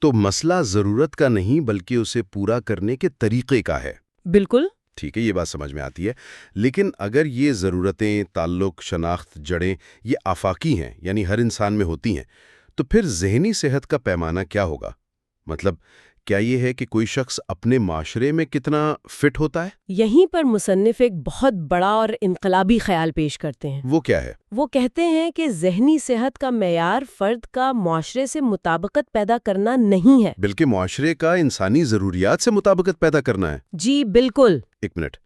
تو مسئلہ ضرورت کا نہیں بلکہ اسے پورا کرنے کے طریقے کا ہے۔ بالکل۔ ٹھیک ہے، یہ بات سمجھ میں آتی ہے، لیکن اگر یہ ضرورتیں، تعلق، شناخت، جڑیں یہ آفاقی ہیں، یعنی ہر انسان میں ہوتی ہیں، تو پھر ذہنی صحت کا پیمانہ کیا ہوگا؟ مطلب کیا یہ ہے کہ کوئی شخص اپنے معاشرے میں کتنا فٹ ہوتا ہے؟ یہیں پر مصنف ایک بہت بڑا اور انقلابی خیال پیش کرتے ہیں۔ وہ کیا ہے؟ وہ کہتے ہیں کہ ذہنی صحت کا معیار فرد کا معاشرے سے مطابقت پیدا کرنا نہیں ہے، بلکہ معاشرے کا انسانی ضروریات سے مطابقت پیدا کرنا ہے۔ جی بالکل۔ ایک منٹ،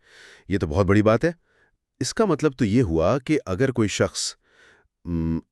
یہ تو بہت بڑی بات ہے۔ اس کا مطلب تو یہ ہوا کہ اگر کوئی شخص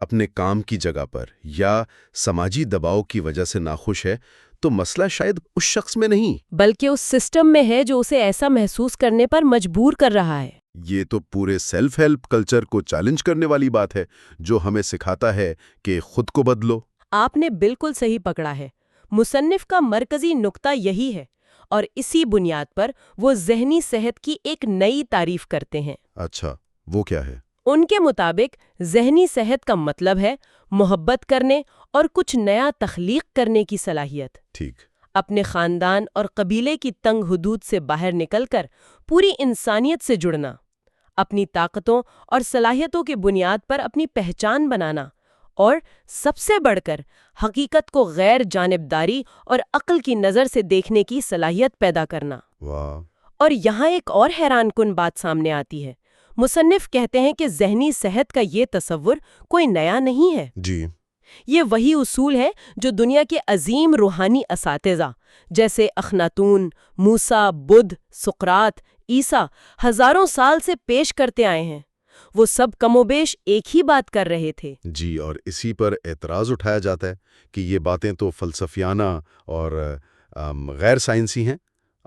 اپنے کام کی جگہ پر یا سماجی دباؤ کی وجہ سے ناخوش ہے تو مسئلہ شاید اس شخص میں نہیں، بلکہ اس سسٹم میں ہے جو اسے ایسا محسوس کرنے پر مجبور کر رہا ہے۔ یہ تو پورے سیلف ہیلپ کلچر کو چیلنج کرنے والی بات ہے، جو ہمیں سکھاتا ہے کہ خود کو بدلو۔ آپ نے بالکل صحیح پکڑا ہے۔ مصنف کا مرکزی نقطہ یہی ہے، اور اسی بنیاد پر وہ ذہنی صحت کی ایک نئی تعریف کرتے ہیں۔ اچھا، وہ کیا ہے؟ ان کے مطابق ذہنی صحت کا مطلب ہے محبت کرنے اور کچھ نیا تخلیق کرنے کی صلاحیت۔ ٹھیک۔ اپنے خاندان اور قبیلے کی تنگ حدود سے باہر نکل کر پوری انسانیت سے جڑنا، اپنی طاقتوں اور صلاحیتوں کی بنیاد پر اپنی پہچان بنانا، اور سب سے بڑھ کر حقیقت کو غیر جانبداری اور عقل کی نظر سے دیکھنے کی صلاحیت پیدا کرنا۔ واہ! اور یہاں ایک اور حیران کن بات سامنے آتی ہے۔ مصنف کہتے ہیں کہ ذہنی صحت کا یہ تصور کوئی نیا نہیں ہے۔ جی۔ یہ وہی اصول ہے جو دنیا کے عظیم روحانی اساتذہ جیسے اخناتون، موسیٰ، بدھ، سقراط، عیسیٰ ہزاروں سال سے پیش کرتے آئے ہیں۔ وہ سب کم و بیش ایک ہی بات کر رہے تھے۔ جی، اور اسی پر اعتراض اٹھایا جاتا ہے کہ یہ باتیں تو فلسفیانہ اور غیر سائنسی ہیں۔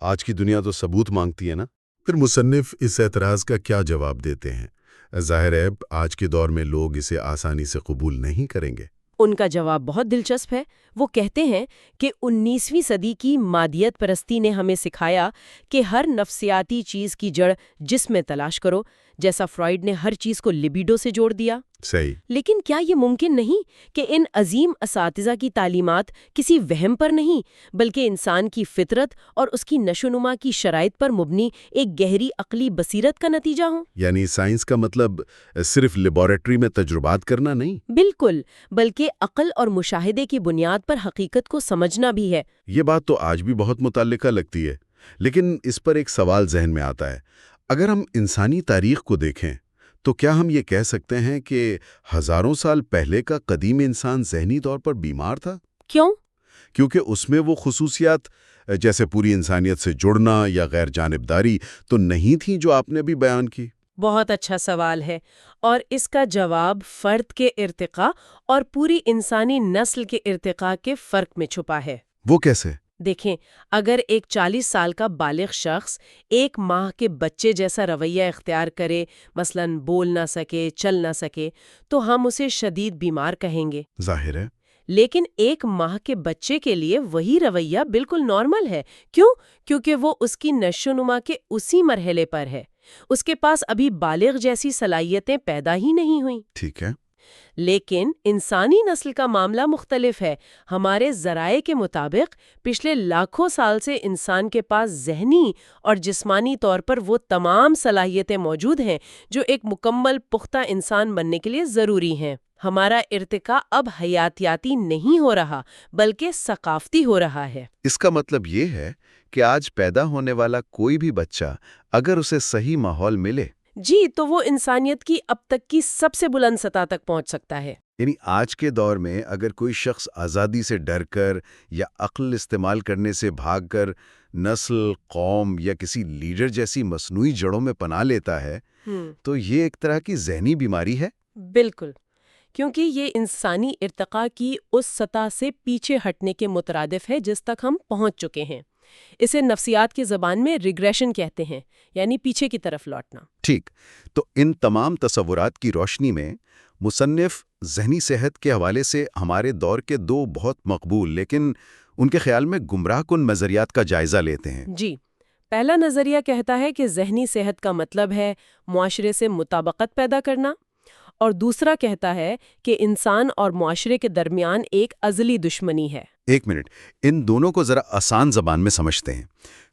آج کی دنیا تو ثبوت مانگتی ہے نا۔ پھر مصنف اس اعتراض کا کیا جواب دیتے ہیں؟ ظاہر ہے آج کے دور میں لوگ اسے آسانی سے قبول نہیں کریں گے۔ ان کا جواب بہت دلچسپ ہے۔ وہ کہتے ہیں کہ 19ویں صدی کی مادیت پرستی نے ہمیں سکھایا کہ ہر نفسیاتی چیز کی جڑ جسم میں تلاش کرو، جیسا فرائیڈ نے ہر چیز کو لیبیڈو سے جوڑ دیا۔ صحیح۔ لیکن کیا یہ ممکن نہیں کہ ان عظیم اساتذہ کی تعلیمات کسی وہم پر نہیں بلکہ انسان کی فطرت اور اس کی نشوونما کی شرائط پر مبنی ایک گہری عقلی بصیرت کا نتیجہ ہوں؟ یعنی سائنس کا مطلب صرف لیبارٹری میں تجربات کرنا نہیں؟ بالکل، بلکہ عقل اور مشاہدے کی بنیاد پر حقیقت کو سمجھنا بھی ہے۔ یہ بات تو آج بھی بہت متعلقہ لگتی ہے، لیکن اس پر ایک سوال ذہن میں آتا ہے۔ اگر ہم انسانی تاریخ کو دیکھیں تو کیا ہم یہ کہہ سکتے ہیں کہ ہزاروں سال پہلے کا قدیم انسان ذہنی طور پر بیمار تھا؟ کیوں؟ کیونکہ اس میں وہ خصوصیات جیسے پوری انسانیت سے جڑنا یا غیر جانبداری تو نہیں تھیں جو آپ نے بھی بیان کی۔ بہت اچھا سوال ہے، اور اس کا جواب فرد کے ارتقاء اور پوری انسانی نسل کے ارتقاء کے فرق میں چھپا ہے۔ وہ کیسے؟ دیکھیں، اگر ایک 40 سال کا بالغ شخص 1 ماہ کے بچے جیسا رویہ اختیار کرے، مثلاً بول نہ سکے، چل نہ سکے، تو ہم اسے شدید بیمار کہیں گے۔ ظاہر ہے۔ لیکن 1 ماہ کے بچے کے لیے وہی رویہ بالکل نارمل ہے۔ کیوں؟ کیونکہ وہ اس کی نشوونما کے اسی مرحلے پر ہے۔ اس کے پاس ابھی بالغ جیسی صلاحیتیں پیدا ہی نہیں ہوئیں۔ ٹھیک ہے۔ لیکن انسانی نسل کا معاملہ مختلف ہے۔ ہمارے ذرائع کے مطابق پچھلے لاکھوں سال سے انسان کے پاس ذہنی اور جسمانی طور پر وہ تمام صلاحیتیں موجود ہیں جو ایک مکمل پختہ انسان بننے کے لیے ضروری ہیں۔ ہمارا ارتقاء اب حیاتیاتی نہیں ہو رہا بلکہ ثقافتی ہو رہا ہے۔ اس کا مطلب یہ ہے کہ آج پیدا ہونے والا کوئی بھی بچہ اگر اسے صحیح ماحول ملے، جی، تو وہ انسانیت کی اب تک کی سب سے بلند سطح تک پہنچ سکتا ہے۔ یعنی آج کے دور میں اگر کوئی شخص آزادی سے ڈر کر یا عقل استعمال کرنے سے بھاگ کر نسل، قوم یا کسی لیڈر جیسی مصنوعی جڑوں میں پناہ لیتا ہے تو یہ ایک طرح کی ذہنی بیماری ہے۔ بالکل، کیونکہ یہ انسانی ارتقاء کی اس سطح سے پیچھے ہٹنے کے مترادف ہے جس تک ہم پہنچ چکے ہیں۔ اسے نفسیات کی زبان میں ریگریشن کہتے ہیں، یعنی پیچھے کی طرف لوٹنا۔ ٹھیک، تو ان تمام تصورات کی روشنی میں مصنف ذہنی صحت کے حوالے سے ہمارے دور کے 2 بہت مقبول لیکن ان کے خیال میں گمراہ کن نظریات کا جائزہ لیتے ہیں۔ جی، پہلا نظریہ کہتا ہے کہ ذہنی صحت کا مطلب ہے معاشرے سے مطابقت پیدا کرنا، اور دوسرا کہتا ہے کہ انسان اور معاشرے کے درمیان ایک ازلی دشمنی ہے۔ ایک منٹ، ان دونوں کو ذرا آسان زبان میں سمجھتے ہیں۔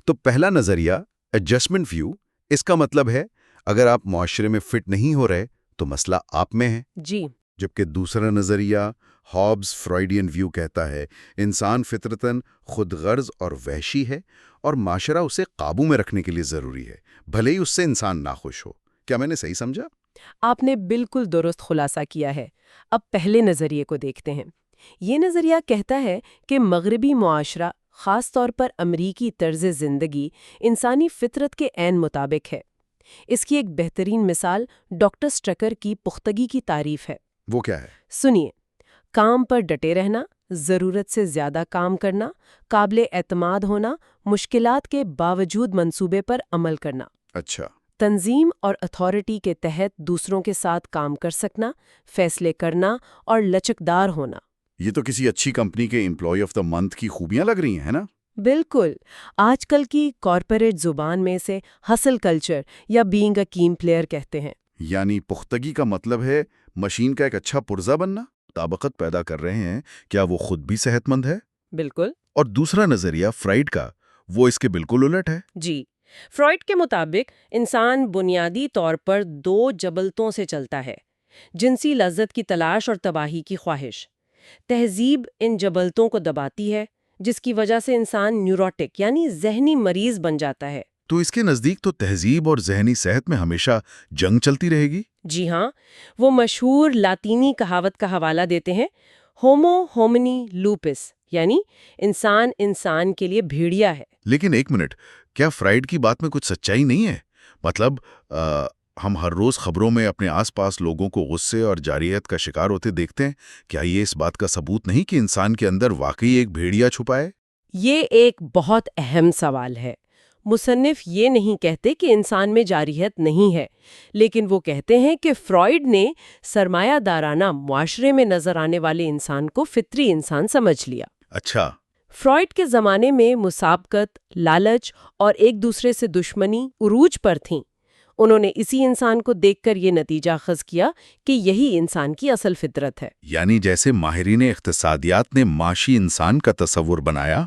تو پہلا نظریہ ایڈجسٹمنٹ ویو، اس کا مطلب ہے اگر آپ معاشرے میں فٹ نہیں ہو رہے تو مسئلہ آپ میں ہے۔ جی، جبکہ دوسرا نظریہ ہابز فرائیڈین ویو کہتا ہے انسان فطرتاً خود غرض اور وحشی ہے اور معاشرہ اسے قابو میں رکھنے کے لیے ضروری ہے، بھلے ہی اس سے انسان ناخوش ہو۔ کیا میں نے صحیح سمجھا؟ آپ نے بالکل درست خلاصہ کیا ہے۔ اب پہلے نظریے کو دیکھتے ہیں۔ یہ نظریہ کہتا ہے کہ مغربی معاشرہ، خاص طور پر امریکی طرز زندگی، انسانی فطرت کے عین مطابق ہے۔ اس کی ایک بہترین مثال ڈاکٹر اسٹرکر کی پختگی کی تعریف ہے۔ وہ کیا ہے؟ سنیے، کام پر ڈٹے رہنا، ضرورت سے زیادہ کام کرنا، قابل اعتماد ہونا، مشکلات کے باوجود منصوبے پر عمل کرنا، اچھا، تنظیم اور اتھارٹی کے تحت دوسروں کے ساتھ کام کر سکنا، فیصلے کرنا اور لچکدار ہونا۔ یہ تو کسی اچھی کمپنی کے امپلائی آف دا منتھ کی خوبیاں لگ رہی ہیں نا؟ بالکل، آج کل کی کارپوریٹ زبان میں سے ہسل کلچر یا بینگ اے ٹیم پلیئر کہتے ہیں۔ یعنی پختگی کا مطلب ہے مشین کا ایک اچھا پرزا بننا، طابقت پیدا کر رہے ہیں۔ کیا وہ خود بھی صحت مند ہے؟ بالکل اور دوسرا نظریہ فرائیڈ کا، وہ اس کے بالکل الٹ ہے۔ جی، فرائیڈ کے مطابق انسان بنیادی طور پر دو جبلتوں سے چلتا ہے: جنسی لذت کی تلاش اور تباہی کی خواہش۔ تہذیب ان جبلتوں کو دباتی ہے، جس کی وجہ سے انسان نیوروٹک یعنی ذہنی مریض بن جاتا ہے۔ تو اس کے نزدیک تو تہذیب اور ذہنی صحت میں ہمیشہ جنگ چلتی رہے گی؟ جی ہاں، وہ مشہور لاطینی کہاوت کا حوالہ دیتے ہیں، ہومو ہومنی لوپس، یعنی انسان انسان کے لیے بھیڑیا ہے۔ لیکن ایک منٹ، کیا فرائیڈ کی بات میں کچھ سچائی نہیں ہے؟ مطلب ہم ہر روز خبروں میں اپنے آس پاس لوگوں کو غصے اور جارحیت کا شکار ہوتے دیکھتے ہیں۔ کیا یہ اس بات کا ثبوت نہیں کہ انسان کے اندر واقعی ایک بھیڑیا چھپا ہے؟ یہ ایک بہت اہم سوال ہے۔ مصنف یہ نہیں کہتے کہ انسان میں جارحیت نہیں ہے، لیکن وہ کہتے ہیں کہ فرائیڈ نے سرمایہ دارانہ معاشرے میں نظر آنے والے انسان کو فطری انسان سمجھ لیا۔ اچھا، فرائیڈ کے زمانے میں مسابقت، لالچ اور ایک دوسرے سے دشمنی عروج پر تھیں۔ انہوں نے اسی انسان کو دیکھ کر یہ نتیجہ اخذ کیا کہ یہی انسان کی اصل فطرت ہے۔ یعنی جیسے ماہرین اقتصادیات نے معاشی انسان کا تصور بنایا،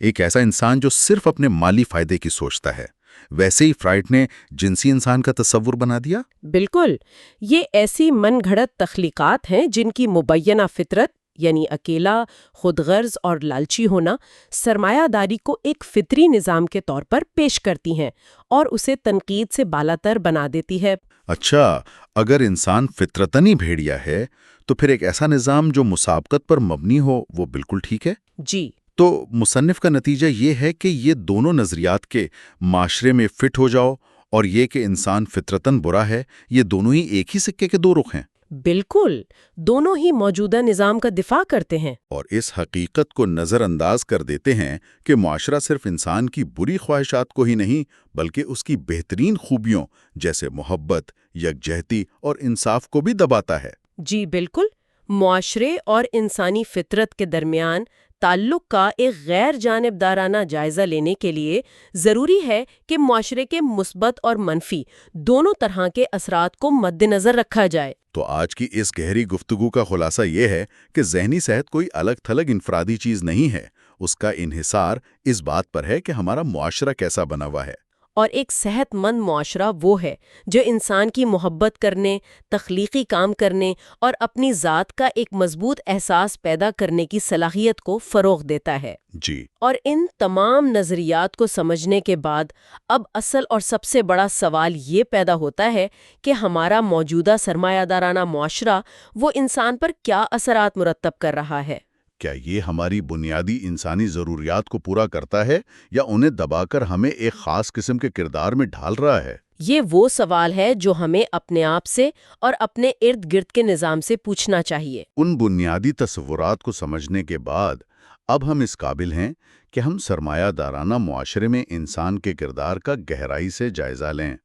ایک ایسا انسان جو صرف اپنے مالی فائدے کی سوچتا ہے، ویسے ہی فرائیڈ نے جنسی انسان کا تصور بنا دیا۔ بالکل، یہ ایسی من گھڑت تخلیقات ہیں جن کی مبینہ فطرت یعنی اکیلا، خود غرض اور لالچی ہونا سرمایہ داری کو ایک فطری نظام کے طور پر پیش کرتی ہیں اور اسے تنقید سے بالاتر بنا دیتی ہے۔ اچھا، اگر انسان فطرتاً ہی بھیڑیا ہے تو پھر ایک ایسا نظام جو مسابقت پر مبنی ہو وہ بالکل ٹھیک ہے؟ جی، تو مصنف کا نتیجہ یہ ہے کہ یہ دونوں نظریات کے معاشرے میں فٹ ہو جاؤ اور یہ کہ انسان فطرتاً برا ہے، یہ دونوں ہی ایک ہی سکے کے دو رخ ہیں۔ بالکل، دونوں ہی موجودہ نظام کا دفاع کرتے ہیں اور اس حقیقت کو نظر انداز کر دیتے ہیں کہ معاشرہ صرف انسان کی بری خواہشات کو ہی نہیں بلکہ اس کی بہترین خوبیوں جیسے محبت، یکجہتی اور انصاف کو بھی دباتا ہے۔ جی بالکل، معاشرے اور انسانی فطرت کے درمیان تعلق کا ایک غیر جانبدارانہ جائزہ لینے کے لیے ضروری ہے کہ معاشرے کے مثبت اور منفی دونوں طرح کے اثرات کو مد نظر رکھا جائے۔ تو آج کی اس گہری گفتگو کا خلاصہ یہ ہے کہ ذہنی صحت کوئی الگ تھلگ انفرادی چیز نہیں ہے، اس کا انحصار اس بات پر ہے کہ ہمارا معاشرہ کیسا بنا ہوا ہے۔ اور ایک صحت مند معاشرہ وہ ہے جو انسان کی محبت کرنے، تخلیقی کام کرنے اور اپنی ذات کا ایک مضبوط احساس پیدا کرنے کی صلاحیت کو فروغ دیتا ہے۔ جی، اور ان تمام نظریات کو سمجھنے کے بعد اب اصل اور سب سے بڑا سوال یہ پیدا ہوتا ہے کہ ہمارا موجودہ سرمایہ دارانہ معاشرہ وہ انسان پر کیا اثرات مرتب کر رہا ہے؟ کیا یہ ہماری بنیادی انسانی ضروریات کو پورا کرتا ہے یا انہیں دبا کر ہمیں ایک خاص قسم کے کردار میں ڈھال رہا ہے؟ یہ وہ سوال ہے جو ہمیں اپنے آپ سے اور اپنے ارد گرد کے نظام سے پوچھنا چاہیے۔ ان بنیادی تصورات کو سمجھنے کے بعد اب ہم اس قابل ہیں کہ ہم سرمایہ دارانہ معاشرے میں انسان کے کردار کا گہرائی سے جائزہ لیں۔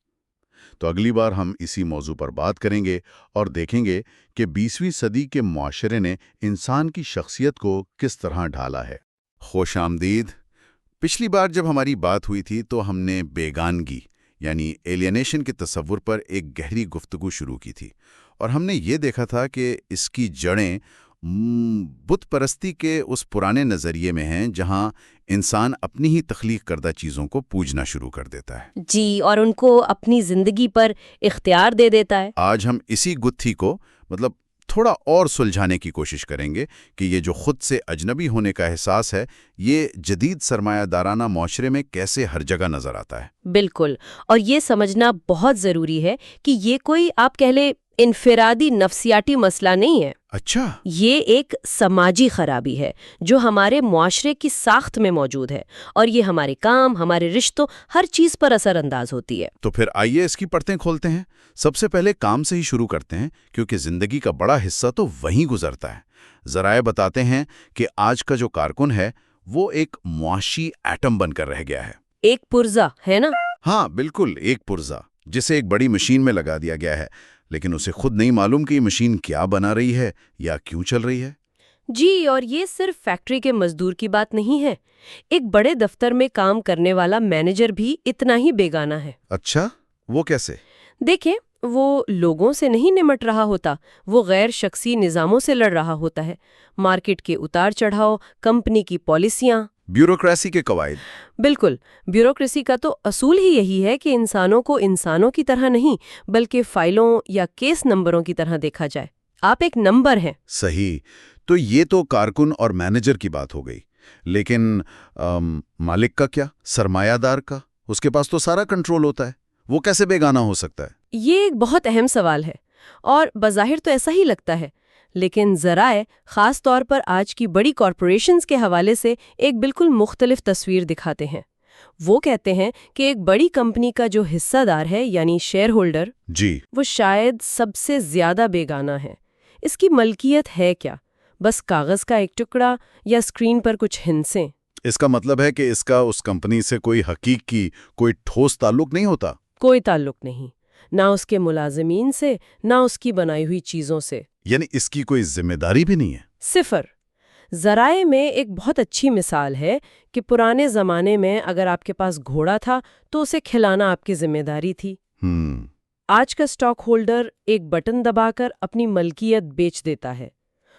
تو اگلی بار ہم اسی موضوع پر بات کریں گے اور دیکھیں گے کہ 20ویں صدی کے معاشرے نے انسان کی شخصیت کو کس طرح ڈھالا ہے۔ خوش آمدید۔ پچھلی بار جب ہماری بات ہوئی تھی تو ہم نے بیگانگی یعنی ایلینیشن کے تصور پر ایک گہری گفتگو شروع کی تھی، اور ہم نے یہ دیکھا تھا کہ اس کی جڑیں بت پرستی کے اس پرانے نظریے میں ہیں جہاں انسان اپنی ہی تخلیق کردہ چیزوں کو پوجنا شروع کر دیتا ہے جی، اور ان کو اپنی زندگی پر اختیار دے دیتا ہے۔ آج ہم اسی گتھی کو تھوڑا اور سلجھانے کی کوشش کریں گے کہ یہ جو خود سے اجنبی ہونے کا احساس ہے، یہ جدید سرمایہ دارانہ معاشرے میں کیسے ہر جگہ نظر آتا ہے۔ بالکل، اور یہ سمجھنا بہت ضروری ہے کہ یہ کوئی آپ کہہ لیں انفرادی نفسیاتی مسئلہ نہیں ہے۔ اچھا، یہ ایک سماجی خرابی ہے جو ہمارے معاشرے کی ساخت میں موجود ہے، اور یہ ہمارے کام، ہمارے رشتوں، ہر چیز پر اثر انداز ہوتی ہے۔ تو پھر آئیے اس کی پرتیں کھولتے ہیں۔ سب سے پہلے کام سے ہی شروع کرتے ہیں، کیونکہ زندگی کا بڑا حصہ تو وہیں گزرتا ہے۔ ذرائع بتاتے ہیں کہ آج کا جو کارکن ہے وہ ایک معاشی ایٹم بن کر رہ گیا ہے۔ ایک پرزہ ہے نا؟ ہاں بالکل، ایک پرزہ جسے ایک بڑی مشین میں لگا دیا گیا ہے، لیکن اسے خود نہیں معلوم کہ یہ مشین کیا بنا رہی ہے یا کیوں چل رہی ہے۔ جی، اور یہ صرف فیکٹری کے مزدور کی بات نہیں ہے۔ ایک بڑے دفتر میں کام کرنے والا مینیجر بھی اتنا ہی بیگانہ ہے۔ اچھا، وہ کیسے؟ دیکھیں، وہ لوگوں سے نہیں نمٹ رہا ہوتا، وہ غیر شخصی نظاموں سے لڑ رہا ہوتا ہے۔ مارکیٹ کے اتار چڑھاؤ، کمپنی کی پالیسیاں، بیوروکریسی کے قواعد۔ بالکل، بیوروکریسی کا تو اصول ہی یہی ہے کہ انسانوں کو انسانوں کی طرح نہیں بلکہ فائلوں یا کیس نمبروں کی طرح دیکھا جائے۔ آپ ایک نمبر ہیں۔ صحیح، تو یہ تو کارکن اور مینیجر کی بات ہو گئی، لیکن مالک کا کیا؟ سرمایہ دار کا؟ اس کے پاس تو سارا کنٹرول ہوتا ہے، وہ کیسے بیگانہ ہو سکتا ہے؟ یہ ایک بہت اہم سوال ہے، اور بظاہر تو ایسا ہی لگتا ہے، لیکن ذرائع خاص طور پر آج کی بڑی کارپوریشنز کے حوالے سے ایک بالکل مختلف تصویر دکھاتے ہیں۔ وہ کہتے ہیں کہ ایک بڑی کمپنی کا جو حصہ دار ہے، یعنی شیئر ہولڈر، جی، وہ شاید سب سے زیادہ بیگانہ ہے۔ اس کی ملکیت ہے کیا؟ بس کاغذ کا ایک ٹکڑا یا اسکرین پر کچھ ہندسیں؟ اس کا مطلب ہے کہ اس کا اس کمپنی سے کوئی حقیقی، کوئی ٹھوس تعلق نہیں ہوتا؟ کوئی تعلق نہیں، نہ اس کے ملازمین سے، نہ اس کی بنائی ہوئی چیزوں سے۔ یعنی اس کی کوئی ذمہ داری بھی نہیں ہے؟ صفر۔ ذرائع میں ایک بہت اچھی مثال ہے کہ پرانے زمانے میں اگر آپ کے پاس گھوڑا تھا تو اسے کھلانا آپ کی ذمہ داری تھی۔ آج کا اسٹاک ہولڈر ایک بٹن دبا کر اپنی ملکیت بیچ دیتا ہے۔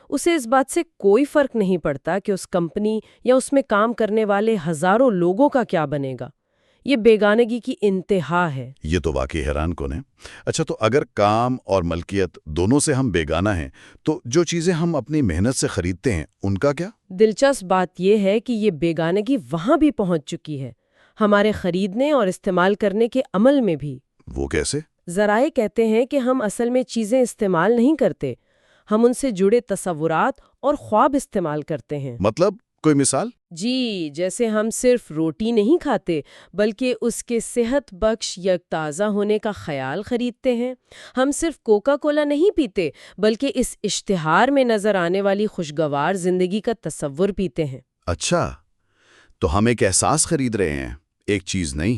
اسے اس بات سے کوئی فرق نہیں پڑتا کہ اس کمپنی یا اس میں کام کرنے والے ہزاروں لوگوں کا کیا بنے گا۔ یہ بیگانگی کی انتہا ہے۔ یہ تو واقعی حیران کن ہے۔ اچھا، تو اگر کام اور ملکیت دونوں سے ہم بیگانہ ہیں تو جو چیزیں ہم اپنی محنت سے خریدتے ہیں ان کا کیا؟ دلچسپ بات یہ ہے کہ یہ بیگانگی وہاں بھی پہنچ چکی ہے، ہمارے خریدنے اور استعمال کرنے کے عمل میں بھی۔ وہ کیسے؟ ذرائع کہتے ہیں کہ ہم اصل میں چیزیں استعمال نہیں کرتے، ہم ان سے جڑے تصورات اور خواب استعمال کرتے ہیں۔ مطلب کوئی مثال؟ جی، جیسے ہم صرف روٹی نہیں کھاتے بلکہ اس کے صحت بخش یا تازہ ہونے کا خیال خریدتے ہیں۔ ہم صرف کوکا کولا نہیں پیتے بلکہ اس اشتہار میں نظر آنے والی خوشگوار زندگی کا تصور پیتے ہیں۔ اچھا، تو ہم ایک احساس خرید رہے ہیں، ایک چیز نہیں،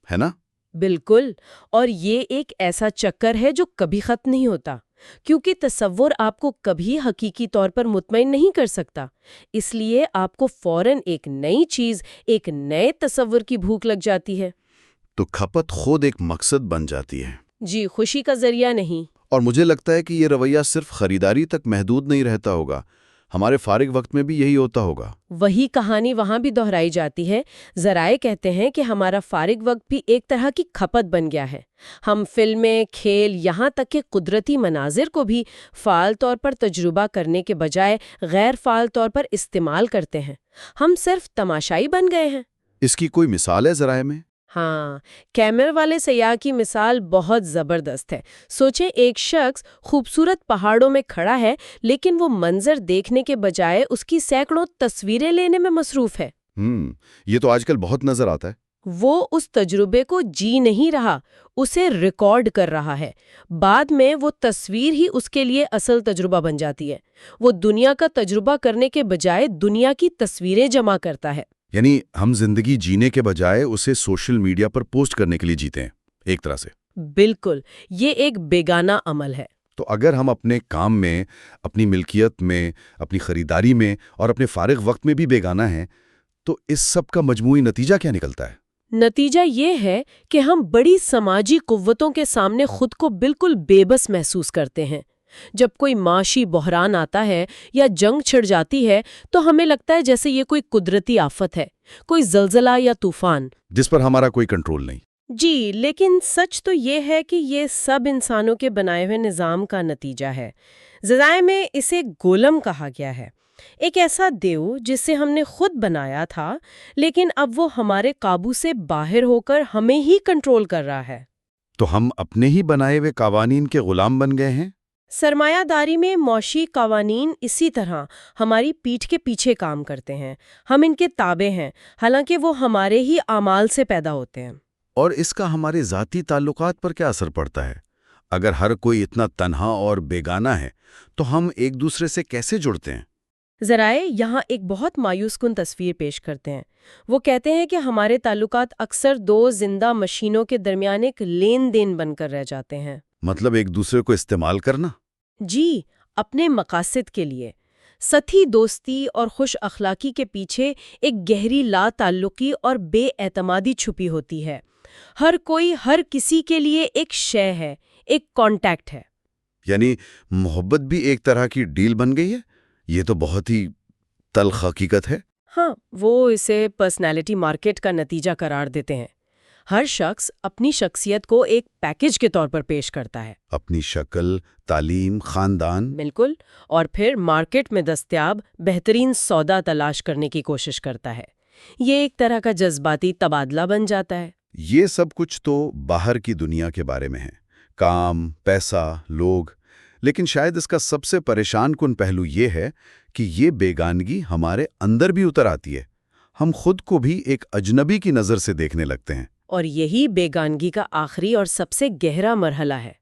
ہے نا؟ بالکل، اور یہ ایک ایسا چکر ہے جو کبھی ختم نہیں ہوتا، کیونکہ تصور آپ کو کبھی حقیقی طور پر مطمئن نہیں کر سکتا۔ اس لیے آپ کو فوراً ایک نئی چیز، ایک نئے تصور کی بھوک لگ جاتی ہے۔ تو کھپت خود ایک مقصد بن جاتی ہے۔ جی، خوشی کا ذریعہ نہیں۔ اور مجھے لگتا ہے کہ یہ رویہ صرف خریداری تک محدود نہیں رہتا ہوگا، ہمارے فارغ وقت میں بھی یہی ہوتا ہوگا۔ وہی کہانی وہاں بھی دہرائی جاتی ہے۔ ذرائع کہتے ہیں کہ ہمارا فارغ وقت بھی ایک طرح کی کھپت بن گیا ہے۔ ہم فلمیں، کھیل، یہاں تک کہ قدرتی مناظر کو بھی فعال طور پر تجربہ کرنے کے بجائے غیر فعال طور پر استعمال کرتے ہیں۔ ہم صرف تماشائی بن گئے ہیں۔ اس کی کوئی مثال ہے ذرائع میں؟ ہاں، کیمر والے سیاح کی مثال بہت زبردست ہے۔ سوچیں، ایک شخص خوبصورت پہاڑوں میں کھڑا ہے لیکن وہ منظر دیکھنے کے بجائے اس کی سینکڑوں تصویریں لینے میں مصروف ہے۔ یہ تو آج کل بہت نظر آتا ہے۔ وہ اس تجربے کو جی نہیں رہا، اسے ریکارڈ کر رہا ہے۔ بعد میں وہ تصویر ہی اس کے لیے اصل تجربہ بن جاتی ہے۔ وہ دنیا کا تجربہ کرنے کے بجائے دنیا کی تصویریں جمع کرتا ہے۔ یعنی ہم زندگی جینے کے بجائے اسے سوشل میڈیا پر پوسٹ کرنے کے لیے جیتے ہیں، ایک طرح سے۔ بالکل، یہ ایک بیگانہ عمل ہے۔ تو اگر ہم اپنے کام میں، اپنی ملکیت میں، اپنی خریداری میں اور اپنے فارغ وقت میں بھی بیگانہ ہیں تو اس سب کا مجموعی نتیجہ کیا نکلتا ہے؟ نتیجہ یہ ہے کہ ہم بڑی سماجی قوتوں کے سامنے خود کو بالکل بے بس محسوس کرتے ہیں۔ جب کوئی معاشی بحران آتا ہے یا جنگ چھڑ جاتی ہے تو ہمیں لگتا ہے جیسے یہ کوئی قدرتی آفت ہے، کوئی زلزلہ یا طوفان جس پر ہمارا کوئی کنٹرول نہیں۔ جی، لیکن سچ تو یہ ہے کہ یہ سب انسانوں کے بنائے ہوئے نظام کا نتیجہ ہے۔ ذرائع میں اسے گولم کہا گیا ہے، ایک ایسا دیو جسے ہم نے خود بنایا تھا لیکن اب وہ ہمارے قابو سے باہر ہو کر ہمیں ہی کنٹرول کر رہا ہے۔ تو ہم اپنے ہی بنائے ہوئے قوانین کے غلام بن گئے ہیں؟ سرمایہ داری میں معاشی قوانین اسی طرح ہماری پیٹھ کے پیچھے کام کرتے ہیں، ہم ان کے تابع ہیں، حالانکہ وہ ہمارے ہی اعمال سے پیدا ہوتے ہیں۔ اور اس کا ہمارے ذاتی تعلقات پر کیا اثر پڑتا ہے؟ اگر ہر کوئی اتنا تنہا اور بیگانہ ہے تو ہم ایک دوسرے سے کیسے جڑتے ہیں؟ ذرائع یہاں ایک بہت مایوس کن تصویر پیش کرتے ہیں۔ وہ کہتے ہیں کہ ہمارے تعلقات اکثر دو زندہ مشینوں کے درمیان ایک لین دین بن کر رہ جاتے ہیں۔ مطلب ایک دوسرے کو استعمال کرنا؟ جی، اپنے مقاصد کے لیے۔ سطحی دوستی اور خوش اخلاقی کے پیچھے ایک گہری لا تعلقی اور بے اعتمادی چھپی ہوتی ہے۔ ہر کوئی ہر کسی کے لیے ایک شے ہے، ایک کانٹیکٹ ہے۔ یعنی محبت بھی ایک طرح کی ڈیل بن گئی ہے؟ یہ تو بہت ہی تلخ حقیقت ہے۔ ہاں، وہ اسے پرسنالٹی مارکیٹ کا نتیجہ قرار دیتے ہیں۔ ہر شخص اپنی شخصیت کو ایک پیکج کے طور پر پیش کرتا ہے، اپنی شکل، تعلیم، خاندان۔ بالکل، اور پھر مارکیٹ میں دستیاب بہترین سودا تلاش کرنے کی کوشش کرتا ہے۔ یہ ایک طرح کا جذباتی تبادلہ بن جاتا ہے۔ یہ سب کچھ تو باہر کی دنیا کے بارے میں ہے، کام، پیسہ، لوگ۔ لیکن شاید اس کا سب سے پریشان کن پہلو یہ ہے کہ یہ بیگانگی ہمارے اندر بھی اتر آتی ہے۔ ہم خود کو بھی ایک اجنبی کی نظر سے دیکھنے لگتے ہیں۔ اور یہی بیگانگی کا آخری اور سب سے گہرا مرحلہ ہے۔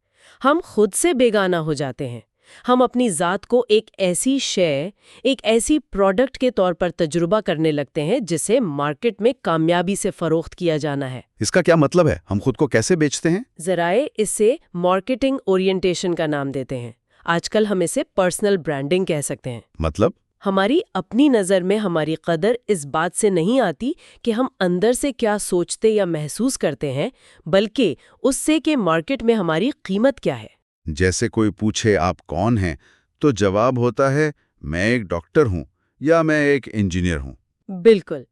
ہم خود سے بیگانہ ہو جاتے ہیں۔ ہم اپنی ذات کو ایک ایسی شے، ایک ایسی پروڈکٹ کے طور پر تجربہ کرنے لگتے ہیں جسے مارکیٹ میں کامیابی سے فروخت کیا جانا ہے۔ اس کا کیا مطلب ہے؟ ہم خود کو کیسے بیچتے ہیں؟ ذرائع اسے مارکیٹنگ اورینٹیشن کا نام دیتے ہیں۔ آج کل ہم اسے پرسنل برانڈنگ کہہ سکتے ہیں۔ مطلب ہماری اپنی نظر میں ہماری قدر اس بات سے نہیں آتی کہ ہم اندر سے کیا سوچتے یا محسوس کرتے ہیں، بلکہ اس سے کہ مارکیٹ میں ہماری قیمت کیا ہے۔ جیسے کوئی پوچھے آپ کون ہیں تو جواب ہوتا ہے میں ایک ڈاکٹر ہوں یا میں ایک انجینئر ہوں۔ بالکل،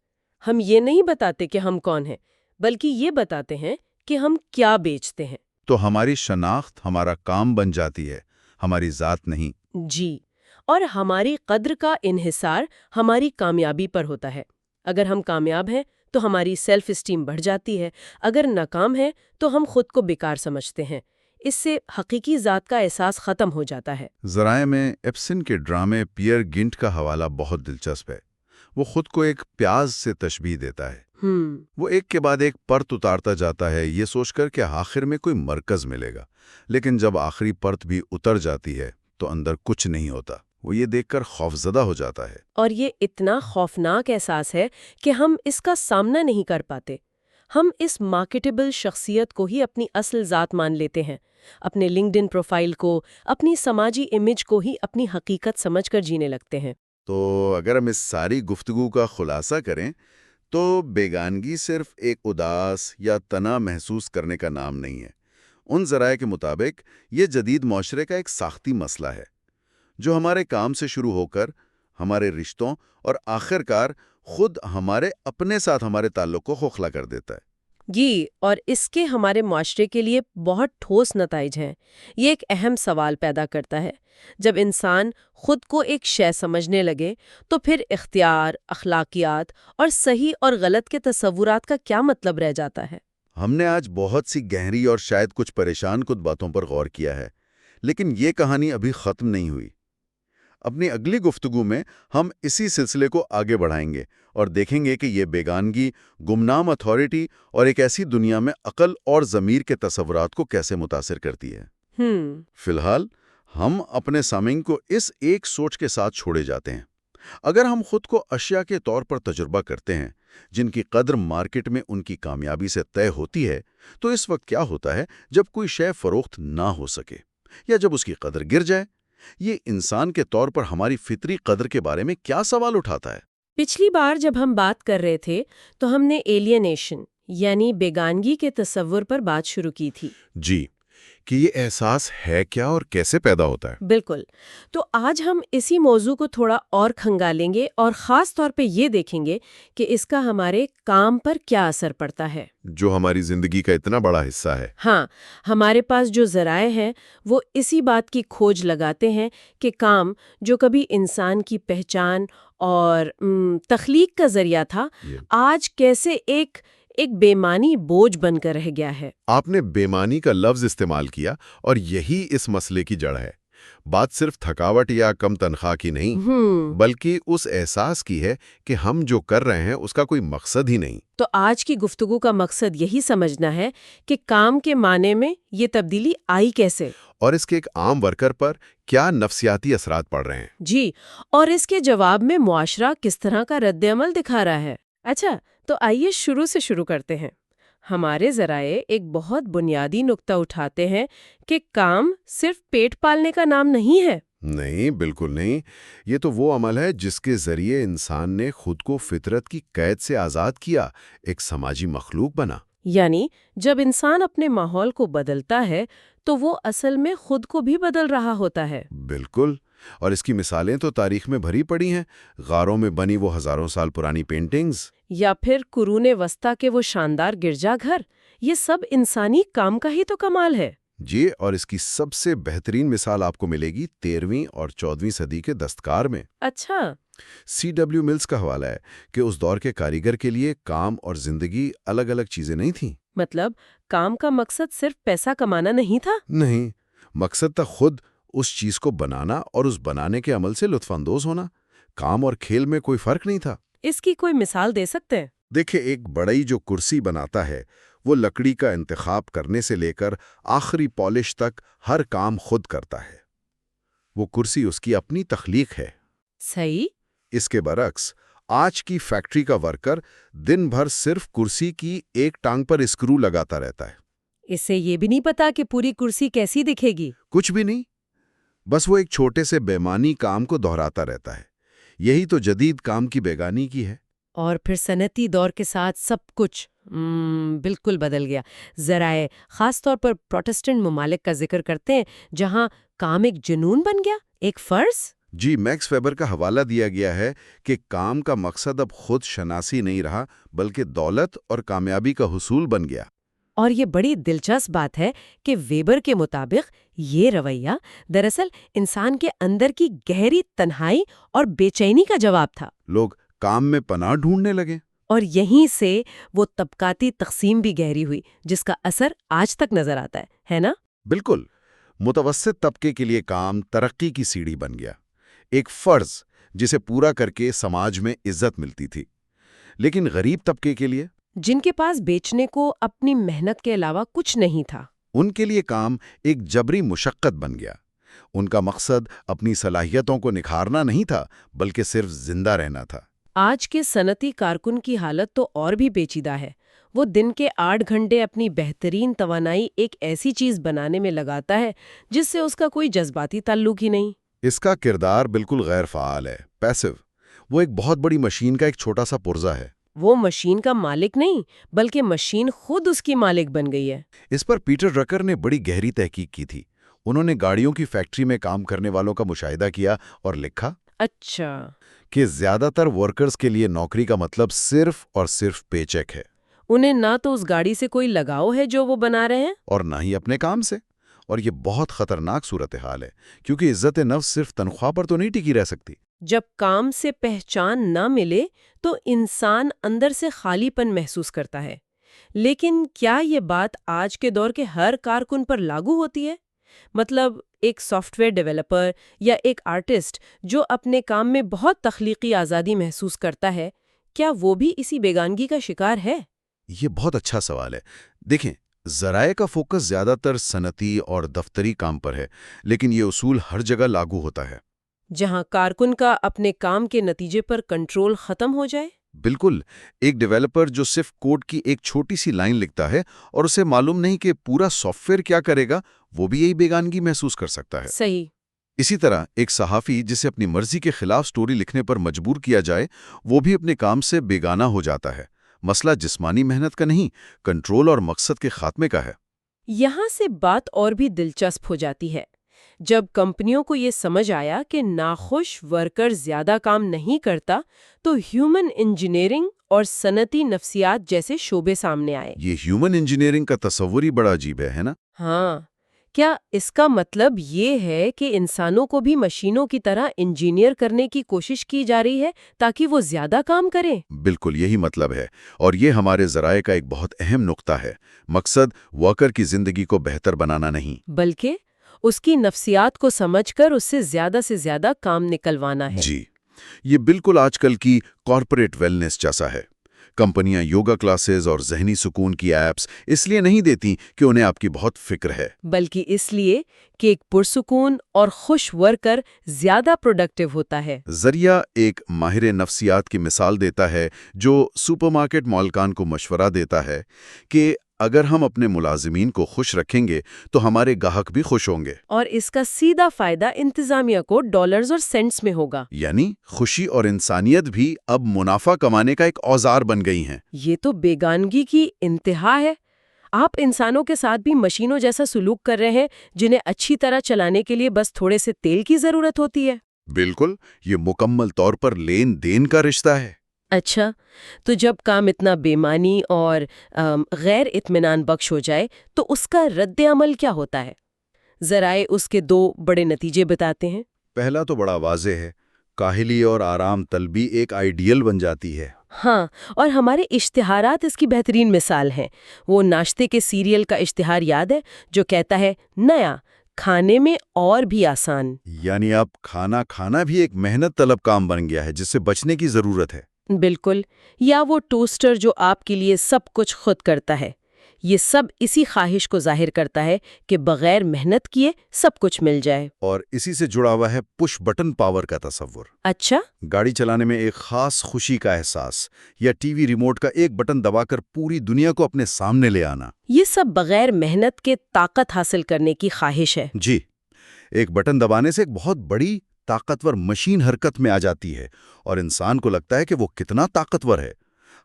ہم یہ نہیں بتاتے کہ ہم کون ہیں، بلکہ یہ بتاتے ہیں کہ ہم کیا بیچتے ہیں۔ تو ہماری شناخت ہمارا کام بن جاتی ہے، ہماری ذات نہیں۔ جی، اور ہماری قدر کا انحصار ہماری کامیابی پر ہوتا ہے۔ اگر ہم کامیاب ہیں تو ہماری سیلف اسٹیم بڑھ جاتی ہے، اگر ناکام ہیں تو ہم خود کو بیکار سمجھتے ہیں۔ اس سے حقیقی ذات کا احساس ختم ہو جاتا ہے۔ ذرائع میں ایپسن کے ڈرامے پیئر گنٹ کا حوالہ بہت دلچسپ ہے۔ وہ خود کو ایک پیاز سے تشبیہ دیتا ہے۔ وہ ایک کے بعد ایک پرت اتارتا جاتا ہے یہ سوچ کر کہ آخر میں کوئی مرکز ملے گا، لیکن جب آخری پرت بھی اتر جاتی ہے تو اندر کچھ نہیں ہوتا۔ وہ یہ دیکھ کر خوفزدہ ہو جاتا ہے۔ اور یہ اتنا خوفناک احساس ہے کہ ہم اس کا سامنا نہیں کر پاتے۔ ہم اس مارکیٹیبل شخصیت کو ہی اپنی اصل ذات مان لیتے ہیں، اپنے لنکڈ ان پروفائل کو، اپنی سماجی امیج کو ہی اپنی حقیقت سمجھ کر جینے لگتے ہیں۔ تو اگر ہم اس ساری گفتگو کا خلاصہ کریں تو بیگانگی صرف ایک اداس یا تنہا محسوس کرنے کا نام نہیں ہے۔ ان ذرائع کے مطابق یہ جدید معاشرے کا ایک ساختی مسئلہ ہے جو ہمارے کام سے شروع ہو کر ہمارے رشتوں اور آخر کار خود ہمارے اپنے ساتھ ہمارے تعلق کو کھوکھلا کر دیتا ہے۔ جی، اور اس کے ہمارے معاشرے کے لیے بہت ٹھوس نتائج ہیں۔ یہ ایک اہم سوال پیدا کرتا ہے۔ جب انسان خود کو ایک شے سمجھنے لگے تو پھر اختیار، اخلاقیات اور صحیح اور غلط کے تصورات کا کیا مطلب رہ جاتا ہے؟ ہم نے آج بہت سی گہری اور شاید کچھ پریشان کن باتوں پر غور کیا ہے، لیکن یہ کہانی ابھی ختم نہیں ہوئی۔ اپنی اگلی گفتگو میں ہم اسی سلسلے کو آگے بڑھائیں گے اور دیکھیں گے کہ یہ بیگانگی، گمنام اتھارٹی اور ایک ایسی دنیا میں عقل اور ضمیر کے تصورات کو کیسے متاثر کرتی ہے۔ فی الحال ہم اپنے سامعین کو اس ایک سوچ کے ساتھ چھوڑے جاتے ہیں۔ اگر ہم خود کو اشیاء کے طور پر تجربہ کرتے ہیں جن کی قدر مارکیٹ میں ان کی کامیابی سے طے ہوتی ہے، تو اس وقت کیا ہوتا ہے جب کوئی شے فروخت نہ ہو سکے یا جب اس کی قدر گر جائے؟ یہ انسان کے طور پر ہماری فطری قدر کے بارے میں کیا سوال اٹھاتا ہے؟ پچھلی بار جب ہم بات کر رہے تھے تو ہم نے ایلینیشن یعنی بیگانگی کے تصور پر بات شروع کی تھی۔ جی، کہ یہ احساس ہے کیا اور کیسے پیدا ہوتا ہے؟ بالکل۔ تو آج ہم اسی موضوع کو تھوڑا اور کھنگالیں گے اور خاص طور پہ یہ دیکھیں گے کہ اس کا ہمارے کام پر کیا اثر پڑتا ہے، جو ہماری زندگی کا اتنا بڑا حصہ ہے۔ ہاں، ہمارے پاس جو ذرائع ہیں وہ اسی بات کی کھوج لگاتے ہیں کہ کام جو کبھی انسان کی پہچان اور تخلیق کا ذریعہ تھا، آج کیسے ایک بے معنی بوجھ بن کر رہ گیا ہے۔ آپ نے بے معنی کا لفظ استعمال کیا اور یہی اس مسئلے کی جڑ ہے۔ بات صرف تھکاوٹ یا کم تنخواہ کی نہیں، بلکہ اس احساس کی ہے کہ ہم جو کر رہے ہیں اس کا کوئی مقصد ہی نہیں۔ تو آج کی گفتگو کا مقصد یہی سمجھنا ہے کہ کام کے معنی میں یہ تبدیلی آئی کیسے، اور اس کے ایک عام ورکر پر کیا نفسیاتی اثرات پڑ رہے ہیں۔ جی، اور اس کے جواب میں معاشرہ کس طرح کا رد عمل دکھا رہا ہے۔ اچھا، تو آئیے شروع سے شروع کرتے ہیں۔ ہمارے ذرائع ایک بہت بنیادی نقطہ اٹھاتے ہیں کہ کام صرف پیٹ پالنے کا نام نہیں ہے۔ نہیں، بالکل نہیں۔ یہ تو وہ عمل ہے جس کے ذریعے انسان نے خود کو فطرت کی قید سے آزاد کیا، ایک سماجی مخلوق بنا۔ یعنی جب انسان اپنے ماحول کو بدلتا ہے تو وہ اصل میں خود کو بھی بدل رہا ہوتا ہے۔ بالکل، اور اس کی مثالیں تو تاریخ میں بھری پڑی ہیں۔ غاروں میں بنی وہ ہزاروں سال پرانی پینٹنگز، یا پھر قرون وسطیٰ کے وہ شاندار گرجا گھر، یہ سب انسانی کام کا ہی تو کمال ہے۔ جی، اور اس کی سب سے بہترین مثال آپ کو ملے گی 13ویں اور 14ویں صدی کے دستکار میں۔ اچھا، C.W. ملز کا حوالہ ہے کہ اس دور کے کاریگر کے لیے کام اور زندگی الگ الگ چیزیں نہیں تھیں۔ مطلب کام کا مقصد صرف پیسہ کمانا نہیں تھا؟ نہیں، مقصد تھا خود اس چیز کو بنانا اور اس بنانے کے عمل سے لطف اندوز ہونا۔ کام اور کھیل میں کوئی فرق نہیں تھا۔ اس کی کوئی مثال دے سکتے ہیں؟ دیکھیں، ایک بڑئی جو کرسی بناتا ہے وہ لکڑی کا انتخاب کرنے سے لے کر آخری پالش تک ہر کام خود کرتا ہے۔ وہ کرسی اس کی اپنی تخلیق ہے۔ صحیح۔ اس کے برعکس آج کی فیکٹری کا ورکر دن بھر صرف کرسی کی ایک ٹانگ پر اسکرو لگاتا رہتا ہے۔ اسے یہ بھی نہیں پتا کہ پوری کرسی کیسی دکھے گی۔ کچھ بھی نہیں، بس وہ ایک چھوٹے سے بے معنی کام کو دہراتا رہتا ہے۔ یہی تو جدید کام کی بیگانی کی ہے۔ اور پھر صنعتی دور کے ساتھ سب کچھ بالکل بدل گیا۔ ذرائع خاص طور پر پروٹسٹنٹ ممالک کا ذکر کرتے ہیں جہاں کام ایک جنون بن گیا، ایک فرض۔ جی، میکس ویبر کا حوالہ دیا گیا ہے کہ کام کا مقصد اب خود شناسی نہیں رہا بلکہ دولت اور کامیابی کا حصول بن گیا۔ اور یہ بڑی دلچسپ بات ہے کہ ویبر کے مطابق یہ رویہ دراصل انسان کے اندر کی گہری تنہائی اور بے چینی کا جواب تھا۔ لوگ کام میں پناہ ڈھونڈنے لگے، اور یہیں سے وہ طبقاتی تقسیم بھی گہری ہوئی جس کا اثر آج تک نظر آتا ہے نا؟ بالکل۔ متوسط طبقے کے لیے کام ترقی کی سیڑھی بن گیا، ایک فرض جسے پورا کر کے سماج میں عزت ملتی تھی۔ لیکن غریب طبقے کے لیے، جن کے پاس بیچنے کو اپنی محنت کے علاوہ کچھ نہیں تھا، ان کے لیے کام ایک جبری مشقت بن گیا۔ ان کا مقصد اپنی صلاحیتوں کو نکھارنا نہیں تھا بلکہ صرف زندہ رہنا تھا۔ آج کے صنعتی کارکن کی حالت تو اور بھی پیچیدہ ہے۔ وہ دن کے 8 گھنٹے اپنی بہترین توانائی ایک ایسی چیز بنانے میں لگاتا ہے جس سے اس کا کوئی جذباتی تعلق ہی نہیں۔ اس کا کردار بالکل غیر فعال ہے، پیسو۔ وہ ایک بہت بڑی مشین کا ایک چھوٹا سا پرزہ ہے۔ وہ مشین کا مالک نہیں بلکہ مشین خود اس کی مالک بن گئی ہے۔ اس پر پیٹر ڈرکر نے بڑی گہری تحقیق کی تھی۔ انہوں نے گاڑیوں کی فیکٹری میں کام کرنے والوں کا مشاہدہ کیا اور لکھا اچھا، کہ زیادہ تر ورکرز کے لیے نوکری کا مطلب صرف اور صرف پے چیک ہے، انہیں نہ تو اس گاڑی سے کوئی لگاؤ ہے جو وہ بنا رہے ہیں، اور نہ ہی اپنے کام سے۔ اور یہ بہت خطرناک صورتحال ہے کیونکہ عزت نفس صرف تنخواہ پر تو نہیں ٹکی رہ سکتی۔ جب کام سے پہچان نہ ملے تو انسان اندر سے خالی پن محسوس کرتا ہے۔ لیکن کیا یہ بات آج کے دور کے ہر کارکن پر لاگو ہوتی ہے؟ مطلب ایک سافٹ ویئر ڈیولپر یا ایک آرٹسٹ جو اپنے کام میں بہت تخلیقی آزادی محسوس کرتا ہے، کیا وہ بھی اسی بیگانگی کا شکار ہے؟ یہ بہت اچھا سوال ہے۔ دیکھیں، ذرائع کا فوکس زیادہ تر صنعتی اور دفتری کام پر ہے، لیکن یہ اصول ہر جگہ لاگو ہوتا ہے۔ جہاں کارکن کا اپنے کام کے نتیجے پر کنٹرول ختم ہو جائے؟ بالکل۔ ایک ڈیولپر جو صرف کوڈ کی ایک چھوٹی سی لائن لکھتا ہے اور اسے معلوم نہیں کہ پورا سافٹ ویئر کیا کرے گا، وہ بھی یہی بیگانگی محسوس کر سکتا ہے۔ صحیح۔ اسی طرح ایک صحافی جسے اپنی مرضی کے خلاف سٹوری لکھنے پر مجبور کیا جائے، وہ بھی اپنے کام سے بیگانہ ہو جاتا ہے۔ مسئلہ جسمانی محنت کا نہیں، کنٹرول اور مقصد کے خاتمے کا ہے۔ یہاں سے بات اور بھی دلچسپ ہو جاتی ہے۔ جب کمپنیوں کو یہ سمجھ آیا کہ ناخوش ورکر زیادہ کام نہیں کرتا، تو ہیومن انجینئرنگ اور صنعتی نفسیات جیسے شعبے سامنے آئے۔ یہ ہیومن انجینئرنگ کا تصور ہی بڑا عجیب ہے نا؟ ہاں، کیا اس کا مطلب یہ ہے کہ انسانوں کو بھی مشینوں کی طرح انجینئر کرنے کی کوشش کی جا رہی ہے تاکہ وہ زیادہ کام کریں؟ بالکل یہی مطلب ہے، اور یہ ہمارے ذرائع کا ایک بہت اہم نقطہ ہے۔ مقصد ورکر کی زندگی کو بہتر بنانا نہیں، بلکہ اس کی نفسیات کو سمجھ کر اس سے زیادہ کام نکلوانا ہے۔ جی، یہ بالکل آج کل کی کارپوریٹ ویلنس جیسا ہے۔ کمپنیاں یوگا کلاسز اور ذہنی سکون کی ایپس اس لیے نہیں دیتی کہ انہیں آپ کی بہت فکر ہے، بلکہ اس لیے کہ ایک پرسکون اور خوش ورکر زیادہ پروڈکٹیو ہوتا ہے۔ ذریعہ ایک ماہر نفسیات کی مثال دیتا ہے جو سپر مارکیٹ مالکان کو مشورہ دیتا ہے کہ اگر ہم اپنے ملازمین کو خوش رکھیں گے تو ہمارے گاہک بھی خوش ہوں گے، اور اس کا سیدھا فائدہ انتظامیہ کو ڈالرز اور سینٹس میں ہوگا۔ یعنی خوشی اور انسانیت بھی اب منافع کمانے کا ایک اوزار بن گئی ہیں۔ یہ تو بیگانگی کی انتہا ہے۔ آپ انسانوں کے ساتھ بھی مشینوں جیسا سلوک کر رہے ہیں جنہیں اچھی طرح چلانے کے لیے بس تھوڑے سے تیل کی ضرورت ہوتی ہے۔ بالکل، یہ مکمل طور پر لین دین کا رشتہ ہے۔ اچھا، تو جب کام اتنا بے معنی اور غیر اطمینان بخش ہو جائے تو اس کا رد عمل کیا ہوتا ہے؟ ذرائع اس کے دو بڑے نتیجے بتاتے ہیں۔ پہلا تو بڑا واضح ہے، کاہلی اور آرام طلبی ایک آئیڈیل بن جاتی ہے۔ ہاں، اور ہمارے اشتہارات اس کی بہترین مثال ہیں۔ وہ ناشتے کے سیریل کا اشتہار یاد ہے جو کہتا ہے نیا کھانے میں اور بھی آسان۔ یعنی اب کھانا کھانا بھی ایک محنت طلب کام بن گیا ہے جس سے بچنے کی ضرورت ہے۔ بالکل، یا وہ ٹوسٹر جو آپ کے لیے سب کچھ خود کرتا ہے۔ یہ سب اسی خواہش کو ظاہر کرتا ہے کہ بغیر محنت کیے سب کچھ مل جائے۔ اور اسی سے جڑا ہوا ہے پش بٹن پاور کا تصور۔ اچھا، گاڑی چلانے میں ایک خاص خوشی کا احساس، یا ٹی وی ریموٹ کا ایک بٹن دبا کر پوری دنیا کو اپنے سامنے لے آنا۔ یہ سب بغیر محنت کے طاقت حاصل کرنے کی خواہش ہے۔ جی، ایک بٹن دبانے سے ایک بہت بڑی طاقتور مشین حرکت میں آ جاتی ہے اور انسان کو لگتا ہے کہ وہ کتنا طاقتور ہے،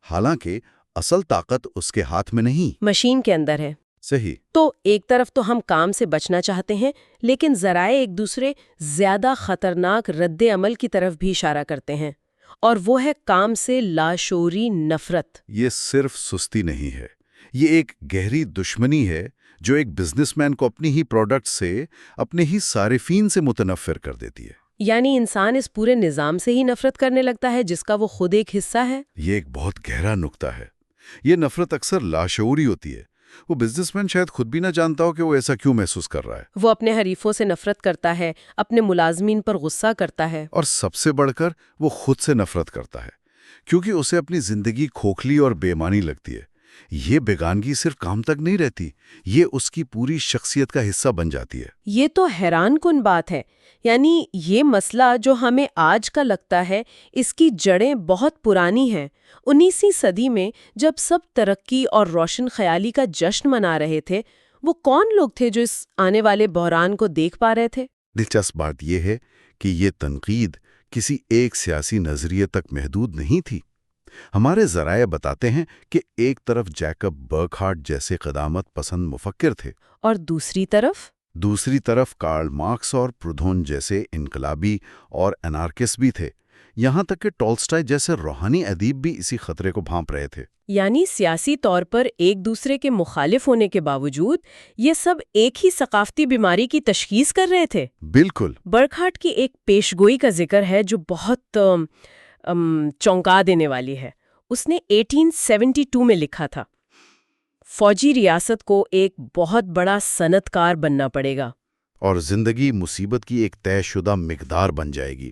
حالانکہ اصل طاقت اس کے ہاتھ میں نہیں، مشین کے اندر ہے۔ صحیح۔ تو ایک طرف تو ہم کام سے بچنا چاہتے ہیں، لیکن ذرائع ایک دوسرے زیادہ خطرناک رد عمل کی طرف بھی اشارہ کرتے ہیں، اور وہ ہے کام سے لاشعوری نفرت۔ یہ صرف سستی نہیں ہے، یہ ایک گہری دشمنی ہے جو ایک بزنس مین کو اپنی ہی پروڈکٹ سے، اپنے ہی صارفین سے متنفر کر دیتی ہے۔ یعنی انسان اس پورے نظام سے ہی نفرت کرنے لگتا ہے جس کا وہ خود ایک حصہ ہے۔ یہ ایک بہت گہرا نقطہ ہے۔ یہ نفرت اکثر لاشعوری ہوتی ہے۔ وہ بزنس مین شاید خود بھی نہ جانتا ہو کہ وہ ایسا کیوں محسوس کر رہا ہے۔ وہ اپنے حریفوں سے نفرت کرتا ہے، اپنے ملازمین پر غصہ کرتا ہے، اور سب سے بڑھ کر وہ خود سے نفرت کرتا ہے، کیونکہ اسے اپنی زندگی کھوکھلی اور بے معنی لگتی ہے۔ یہ بیگانگی صرف کام تک نہیں رہتی، یہ اس کی پوری شخصیت کا حصہ بن جاتی ہے۔ یہ تو حیران کن بات ہے۔ یعنی یہ مسئلہ جو ہمیں آج کا لگتا ہے، اس کی جڑیں بہت پرانی ہیں۔ 19ویں صدی میں جب سب ترقی اور روشن خیالی کا جشن منا رہے تھے، وہ کون لوگ تھے جو اس آنے والے بحران کو دیکھ پا رہے تھے؟ دلچسپ بات یہ ہے کہ یہ تنقید کسی ایک سیاسی نظریے تک محدود نہیں تھی۔ ہمارے ذرائع بتاتے ہیں کہ ایک طرف جیکب برکہارٹ جیسے قدامت پسند مفکر تھے، اور دوسری طرف کارل مارکس اور پرودھون جیسے انقلابی اور انارکسٹ بھی تھے، یہاں تک کہ ٹولسٹائے جیسے روحانی ادیب بھی اسی خطرے کو بھانپ رہے تھے۔ یعنی سیاسی طور پر ایک دوسرے کے مخالف ہونے کے باوجود یہ سب ایک ہی ثقافتی بیماری کی تشخیص کر رہے تھے۔ بالکل۔ برکہارٹ کی ایک پیشگوئی کا ذکر ہے جو بہت چونکا دینے والی ہے۔ اس نے 1872 میں لکھا تھا، فوجی ریاست کو ایک بہت بڑا صنعت کار بننا پڑے گا، اور زندگی مصیبت کی ایک طے شدہ مقدار بن جائے گی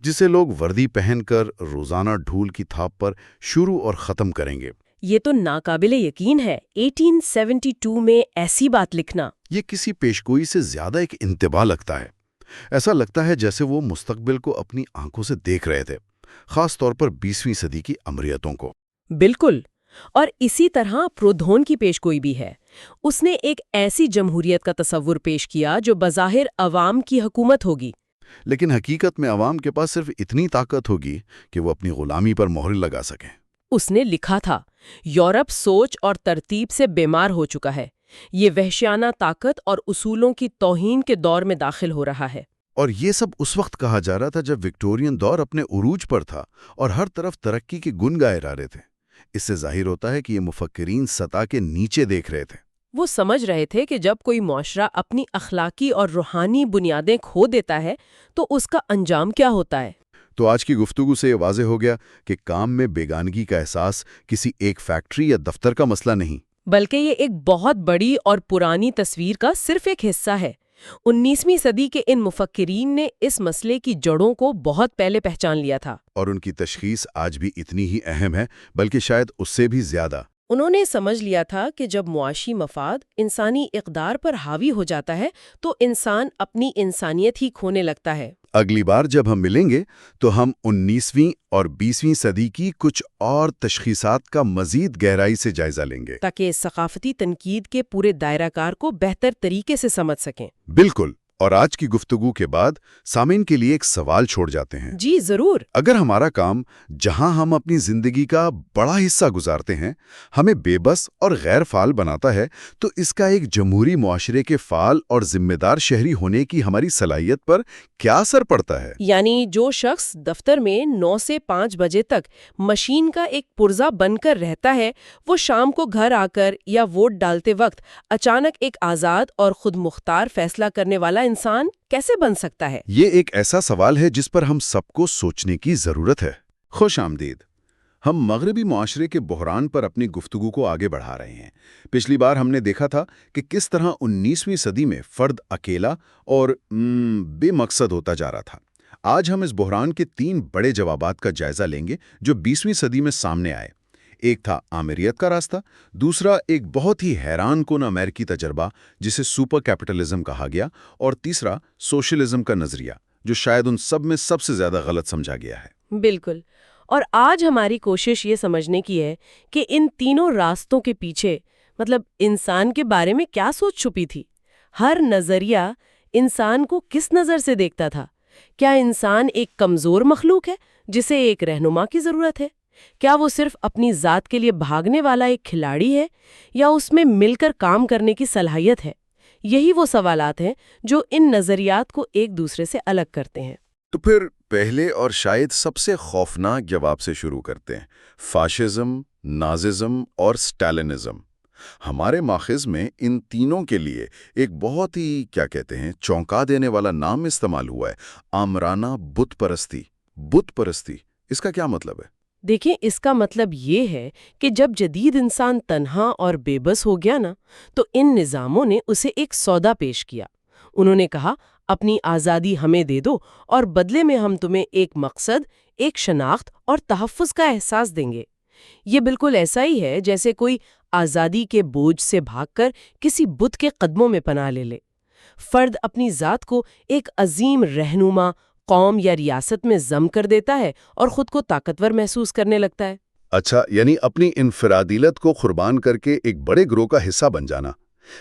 جسے لوگ وردی پہن کر روزانہ ڈھول کی تھاپ پر شروع اور ختم کریں گے۔ یہ تو ناقابل یقین ہے، 1872 میں ایسی بات لکھنا۔ یہ کسی پیشگوئی سے زیادہ ایک انتباہ لگتا ہے۔ ایسا لگتا ہے جیسے وہ مستقبل کو اپنی آنکھوں سے دیکھ رہے تھے، خاص طور پر 20ویں صدی کی امریتوں کو۔ بالکل، اور اسی طرح پرودھون کی پیشگوئی بھی ہے۔ اس نے ایک ایسی جمہوریت کا تصور پیش کیا جو بظاہر عوام کی حکومت ہوگی، لیکن حقیقت میں عوام کے پاس صرف اتنی طاقت ہوگی کہ وہ اپنی غلامی پر مہر لگا سکیں۔ اس نے لکھا تھا، یورپ سوچ اور ترتیب سے بیمار ہو چکا ہے، یہ وحشیانہ طاقت اور اصولوں کی توہین کے دور میں داخل ہو رہا ہے۔ اور یہ سب اس وقت کہا جا رہا تھا جب وکٹورین دور اپنے عروج پر تھا اور ہر طرف ترقی کے گن گائے جا رہے تھے۔ اس سے ظاہر ہوتا ہے کہ یہ مفکرین سطح کے نیچے دیکھ رہے تھے۔ وہ سمجھ رہے تھے کہ جب کوئی معاشرہ اپنی اخلاقی اور روحانی بنیادیں کھو دیتا ہے تو اس کا انجام کیا ہوتا ہے؟ تو آج کی گفتگو سے یہ واضح ہو گیا کہ کام میں بیگانگی کا احساس کسی ایک فیکٹری یا دفتر کا مسئلہ نہیں، بلکہ یہ ایک بہت بڑی اور پرانی تصویر کا صرف ایک حصہ ہے۔ 19ویں صدی کے ان مفکرین نے اس مسئلے کی جڑوں کو بہت پہلے پہچان لیا تھا، اور ان کی تشخیص آج بھی اتنی ہی اہم ہے، بلکہ شاید اس سے بھی زیادہ۔ انہوں نے سمجھ لیا تھا کہ جب معاشی مفاد انسانی اقدار پر حاوی ہو جاتا ہے تو انسان اپنی انسانیت ہی کھونے لگتا ہے۔ اگلی بار جب ہم ملیں گے تو ہم 19ویں اور 20ویں صدی کی کچھ اور تشخیصات کا مزید گہرائی سے جائزہ لیں گے، تاکہ اس ثقافتی تنقید کے پورے دائرہ کار کو بہتر طریقے سے سمجھ سکیں۔ بالکل۔ اور آج کی گفتگو کے بعد سامعین کے لیے ایک سوال چھوڑ جاتے ہیں۔ جی ضرور۔ اگر ہمارا کام، جہاں ہم اپنی زندگی کا بڑا حصہ گزارتے ہیں، ہمیں بے بس اور غیر فعال بناتا ہے، تو اس کا ایک جمہوری معاشرے کے فعال اور ذمہ دار شہری ہونے کی ہماری صلاحیت پر کیا اثر پڑتا ہے؟ یعنی جو شخص دفتر میں 9 سے 5 بجے تک مشین کا ایک پرزہ بن کر رہتا ہے، وہ شام کو گھر آ کر یا ووٹ ڈالتے وقت اچانک ایک آزاد اور خود مختار فیصلہ کرنے والا انسان کیسے بن سکتا ہے؟ یہ ایک ایسا سوال ہے جس پر ہم سب کو سوچنے کی ضرورت ہے۔ خوش آمدید۔ ہم مغربی معاشرے کے بحران پر اپنی گفتگو کو آگے بڑھا رہے ہیں۔ پچھلی بار ہم نے دیکھا تھا کہ کس طرح 19ویں صدی میں فرد اکیلا اور بے مقصد ہوتا جا رہا تھا۔ آج ہم اس بحران کے 3 بڑے جوابات کا جائزہ لیں گے جو 20ویں صدی میں سامنے آئے۔ ایک تھا آمیریت کا راستہ، دوسرا ایک بہت ہی حیران کن امریکی تجربہ جسے سپر کیپٹلزم کہا گیا، اور تیسرا سوشلزم کا نظریہ جو شاید ان سب میں سب سے زیادہ غلط سمجھا گیا ہے۔ بالکل۔ اور آج ہماری کوشش یہ سمجھنے کی ہے کہ ان تینوں راستوں کے پیچھے انسان کے بارے میں کیا سوچ چھپی تھی۔ ہر نظریہ انسان کو کس نظر سے دیکھتا تھا؟ کیا انسان ایک کمزور مخلوق ہے جسے ایک رہنما کی ضرورت ہے؟ کیا وہ صرف اپنی ذات کے لیے بھاگنے والا ایک کھلاڑی ہے، یا اس میں مل کر کام کرنے کی صلاحیت ہے؟ یہی وہ سوالات ہیں جو ان نظریات کو ایک دوسرے سے الگ کرتے ہیں۔ تو پھر پہلے اور شاید سب سے خوفناک جواب سے شروع کرتے ہیں، فاشزم، ناززم اور سٹالنزم۔ ہمارے ماخذ میں ان تینوں کے لیے ایک بہت ہی چونکا دینے والا نام استعمال ہوا ہے، آمرانہ بت پرستی۔ بت پرستی، اس کا کیا مطلب ہے؟ دیکھیں، اس کا مطلب یہ ہے کہ جب جدید انسان تنہا اور بے بس ہو گیا نا، تو ان نظاموں نے اسے ایک سودا پیش کیا۔ انہوں نے کہا، اپنی آزادی ہمیں دے دو اور بدلے میں ہم تمہیں ایک مقصد، ایک شناخت اور تحفظ کا احساس دیں گے۔ یہ بالکل ایسا ہی ہے جیسے کوئی آزادی کے بوجھ سے بھاگ کر کسی بت کے قدموں میں پناہ لے۔ فرد اپنی ذات کو ایک عظیم رہنما، قوم یا ریاست میں ضم کر دیتا ہے اور خود کو طاقتور محسوس کرنے لگتا ہے۔ اچھا، یعنی اپنی انفرادیت کو قربان کر کے ایک بڑے گروہ کا حصہ بن جانا۔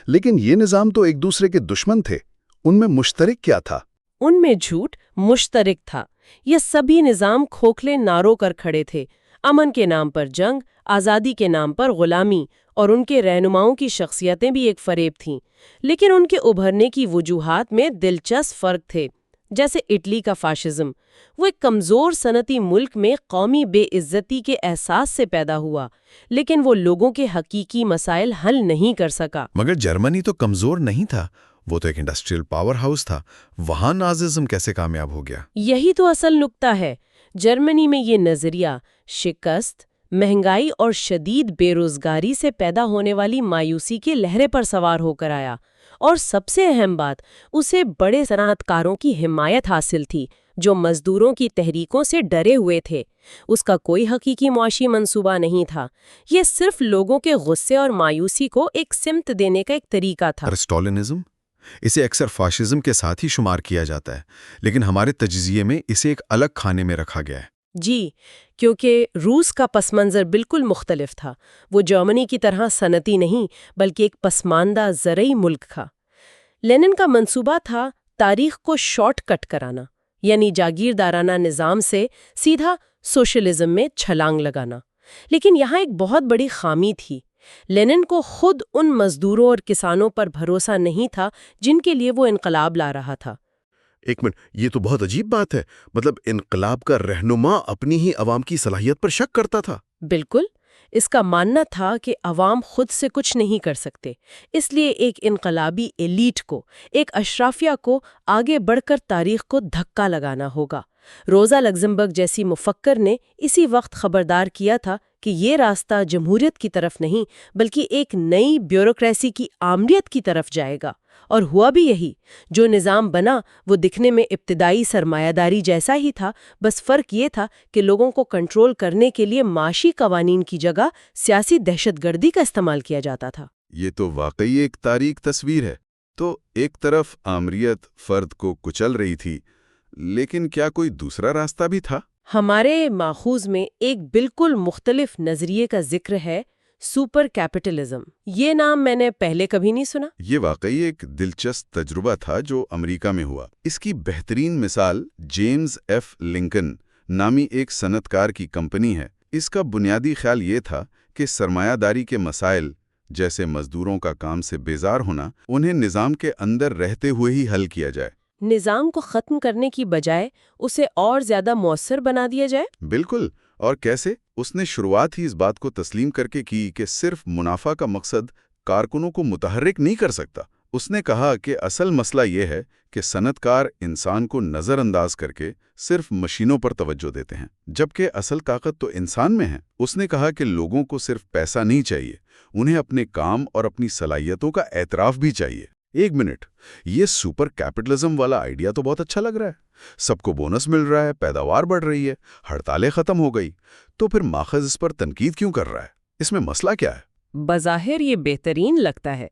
لیکن یہ نظام تو ایک دوسرے کے دشمن تھے، ان میں مشترک کیا تھا؟ ان میں جھوٹ مشترک تھا۔ یہ سبھی نظام کھوکھلے نعروں کر کھڑے تھے، امن کے نام پر جنگ، آزادی کے نام پر غلامی، اور ان کے رہنماؤں کی شخصیتیں بھی ایک فریب تھیں، لیکن ان کے ابھرنے کی وجوہات میں دلچسپ فرق تھے۔ جیسے اٹلی کا فاشزم، وہ ایک کمزور صنعتی ملک میں قومی بے عزتی کے احساس سے پیدا ہوا، لیکن وہ لوگوں کے حقیقی مسائل حل نہیں کر سکا۔ مگر جرمنی تو کمزور نہیں تھا، وہ تو ایک انڈسٹریل پاور ہاؤس تھا، وہاں ناززم کیسے کامیاب ہو گیا؟ یہی تو اصل نکتہ ہے۔ جرمنی میں یہ نظریہ شکست، مہنگائی اور شدید بے روزگاری سے پیدا ہونے والی مایوسی کے لہرے پر سوار ہو کر آیا، اور سب سے اہم بات، اسے بڑے صنعت کاروں کی حمایت حاصل تھی جو مزدوروں کی تحریکوں سے ڈرے ہوئے تھے۔ اس کا کوئی حقیقی معاشی منصوبہ نہیں تھا، یہ صرف لوگوں کے غصے اور مایوسی کو ایک سمت دینے کا ایک طریقہ تھا۔ سٹالنزم، اسے اکثر فاشزم کے ساتھ ہی شمار کیا جاتا ہے، لیکن ہمارے تجزیے میں اسے ایک الگ کھانے میں رکھا گیا ہے۔ جی، کیونکہ روس کا پس منظر بالکل مختلف تھا۔ وہ جرمنی کی طرح صنعتی نہیں بلکہ ایک پسماندہ زرعی ملک تھا۔ لینن کا منصوبہ تھا تاریخ کو شارٹ کٹ کرانا، یعنی جاگیردارانہ نظام سے سیدھا سوشلزم میں چھلانگ لگانا۔ لیکن یہاں ایک بہت بڑی خامی تھی۔ لینن کو خود ان مزدوروں اور کسانوں پر بھروسہ نہیں تھا جن کے لیے وہ انقلاب لا رہا تھا۔ ایک منٹ، یہ تو بہت عجیب بات ہے۔ مطلب انقلاب کا رہنما اپنی ہی عوام کی صلاحیت پر شک کرتا تھا؟ بالکل، اس کا ماننا تھا کہ عوام خود سے کچھ نہیں کر سکتے، اس لیے ایک انقلابی ایلیٹ کو، ایک اشرافیہ کو آگے بڑھ کر تاریخ کو دھکا لگانا ہوگا۔ روزا لگزمبرگ جیسی مفکر نے اسی وقت خبردار کیا تھا کہ یہ راستہ جمہوریت کی طرف نہیں بلکہ ایک نئی بیوروکریسی کی آمریت کی طرف جائے گا، اور ہوا بھی یہی۔ جو نظام بنا وہ دکھنے میں ابتدائی سرمایہ داری جیسا ہی تھا، بس فرق یہ تھا کہ لوگوں کو کنٹرول کرنے کے لیے معاشی قوانین کی جگہ سیاسی دہشت گردی کا استعمال کیا جاتا تھا۔ یہ تو واقعی ایک تاریک تصویر ہے۔ تو ایک طرف آمریت فرد کو کچل رہی تھی، لیکن کیا کوئی دوسرا راستہ بھی تھا؟ ہمارے ماخوذ میں ایک بالکل مختلف نظریے کا ذکر ہے، سپر کیپٹلزم۔ یہ نام میں نے پہلے کبھی نہیں سنا۔ یہ واقعی ایک دلچسپ تجربہ تھا جو امریکہ میں ہوا۔ اس کی بہترین مثال جیمز ایف لنکن نامی ایک صنعت کار کی کمپنی ہے۔ اس کا بنیادی خیال یہ تھا کہ سرمایہ داری کے مسائل جیسے مزدوروں کا کام سے بیزار ہونا، انہیں نظام کے اندر رہتے ہوئے ہی حل کیا جائے۔ نظام کو ختم کرنے کی بجائے اسے اور زیادہ مؤثر بنا دیا جائے۔ بالکل، اور کیسے؟ اس نے شروعات ہی اس بات کو تسلیم کر کے کی کہ صرف منافع کا مقصد کارکنوں کو متحرک نہیں کر سکتا۔ اس نے کہا کہ اصل مسئلہ یہ ہے کہ صنعت کار انسان کو نظر انداز کر کے صرف مشینوں پر توجہ دیتے ہیں، جبکہ اصل طاقت تو انسان میں ہے۔ اس نے کہا کہ لوگوں کو صرف پیسہ نہیں چاہیے، انہیں اپنے کام اور اپنی صلاحیتوں کا اعتراف بھی چاہیے۔ ایک منٹ، یہ سپر کیپٹلزم والا آئیڈیا تو بہت اچھا لگ رہا ہے۔ سب کو بونس مل رہا ہے، پیداوار بڑھ رہی ہے، ہڑتالیں ختم ہو گئی، تو پھر ماخذ اس پر تنقید کیوں کر رہا ہے؟ اس میں مسئلہ کیا ہے؟ بظاہر یہ بہترین لگتا ہے،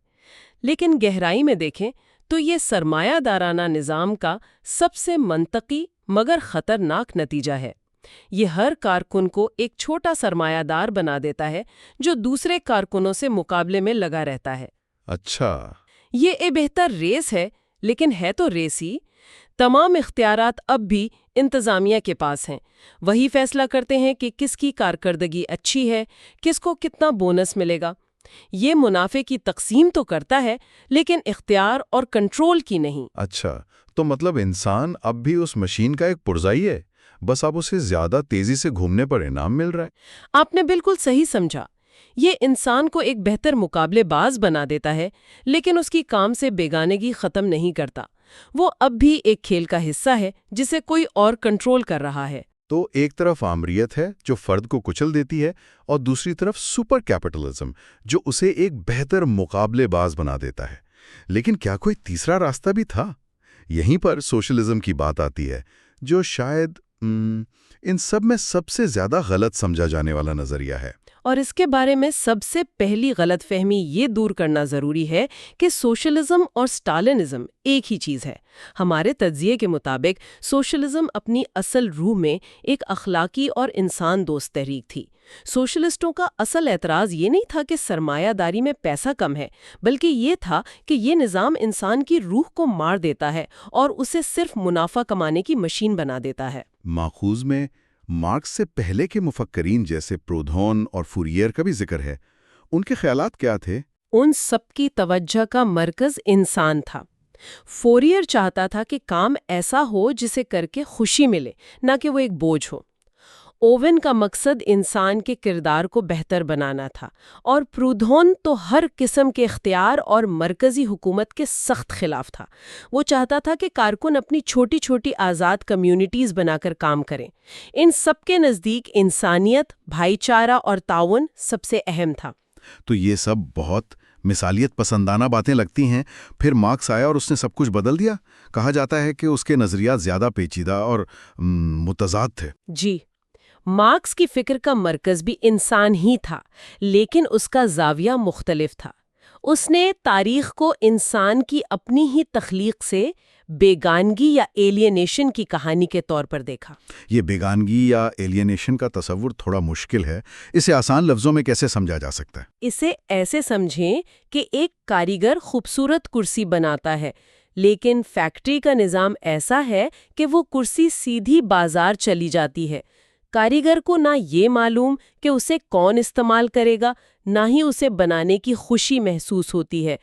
لیکن گہرائی میں دیکھیں تو یہ سرمایہ دارانہ نظام کا سب سے منطقی مگر خطرناک نتیجہ ہے۔ یہ ہر کارکن کو ایک چھوٹا سرمایہ دار بنا دیتا ہے جو دوسرے کارکنوں سے مقابلے میں لگا رہتا ہے۔ اچھا، یہ ایک بہتر ریس ہے، لیکن ہے تو ریس ہی۔ تمام اختیارات اب بھی انتظامیہ کے پاس ہیں۔ وہی فیصلہ کرتے ہیں کہ کس کی کارکردگی اچھی ہے، کس کو کتنا بونس ملے گا۔ یہ منافع کی تقسیم تو کرتا ہے، لیکن اختیار اور کنٹرول کی نہیں۔ اچھا، تو مطلب انسان اب بھی اس مشین کا ایک پرزائی ہے، بس اب اسے زیادہ تیزی سے گھومنے پر انعام مل رہا ہے۔ آپ نے بالکل صحیح سمجھا۔ یہ انسان کو ایک بہتر مقابلے باز بنا دیتا ہے، لیکن اس کی کام سے بیگانگی ختم نہیں کرتا۔ وہ اب بھی ایک کھیل کا حصہ ہے جسے کوئی اور کنٹرول کر رہا ہے۔ تو ایک طرف آمریت ہے جو فرد کو کچل دیتی ہے، اور دوسری طرف سپر کیپٹلزم جو اسے ایک بہتر مقابلے باز بنا دیتا ہے۔ لیکن کیا کوئی تیسرا راستہ بھی تھا؟ یہیں پر سوشلزم کی بات آتی ہے، جو شاید ان سب میں سب سے زیادہ غلط سمجھا جانے والا نظریہ ہے۔ اور اس کے بارے میں سب سے پہلی غلط فہمی یہ دور کرنا ضروری ہے کہ سوشلزم اور سٹالنزم ایک ہی چیز ہے۔ ہمارے تجزیے کے مطابق سوشلزم اپنی اصل روح میں ایک اخلاقی اور انسان دوست تحریک تھی۔ سوشلسٹوں کا اصل اعتراض یہ نہیں تھا کہ سرمایہ داری میں پیسہ کم ہے، بلکہ یہ تھا کہ یہ نظام انسان کی روح کو مار دیتا ہے اور اسے صرف منافع کمانے کی مشین بنا دیتا ہے۔ ماخوذ میں مارکس سے پہلے کے مفکرین جیسے پرودھون اور فوریر کا بھی ذکر ہے۔ ان کے خیالات کیا تھے؟ ان سب کی توجہ کا مرکز انسان تھا۔ فوریر چاہتا تھا کہ کام ایسا ہو جسے کر کے خوشی ملے، نہ کہ وہ ایک بوجھ ہو۔ اوون کا مقصد انسان کے کردار کو بہتر بنانا تھا، اور پرودھون تو ہر قسم کے اختیار اور مرکزی حکومت کے سخت خلاف تھا۔ وہ چاہتا تھا کہ کارکن اپنی چھوٹی چھوٹی آزاد کمیونٹیز بنا کر کام کریں۔ ان سب کے نزدیک انسانیت، بھائی چارہ اور تعاون سب سے اہم تھا۔ تو یہ سب بہت مثالیت پسندانہ باتیں لگتی ہیں۔ پھر مارکس آیا اور اس نے سب کچھ بدل دیا۔ کہا جاتا ہے کہ اس کے نظریات زیادہ پیچیدہ اور متضاد تھے۔ جی، مارکس کی فکر کا مرکز بھی انسان ہی تھا، لیکن اس کا زاویہ مختلف تھا۔ اس نے تاریخ کو انسان کی اپنی ہی تخلیق سے بیگانگی یا ایلینیشن کی کہانی کے طور پر دیکھا۔ یہ بیگانگی یا ایلینیشن کا تصور تھوڑا مشکل ہے، اسے آسان لفظوں میں کیسے سمجھا جا سکتا ہے؟ اسے ایسے سمجھیں کہ ایک کاریگر خوبصورت کرسی بناتا ہے، لیکن فیکٹری کا نظام ایسا ہے کہ وہ کرسی سیدھی بازار چلی جاتی ہے۔ کاریگر کو نہ یہ معلوم کہ اسے کون استعمال کرے گا، نہ ہی اسے بنانے کی خوشی محسوس ہوتی ہے،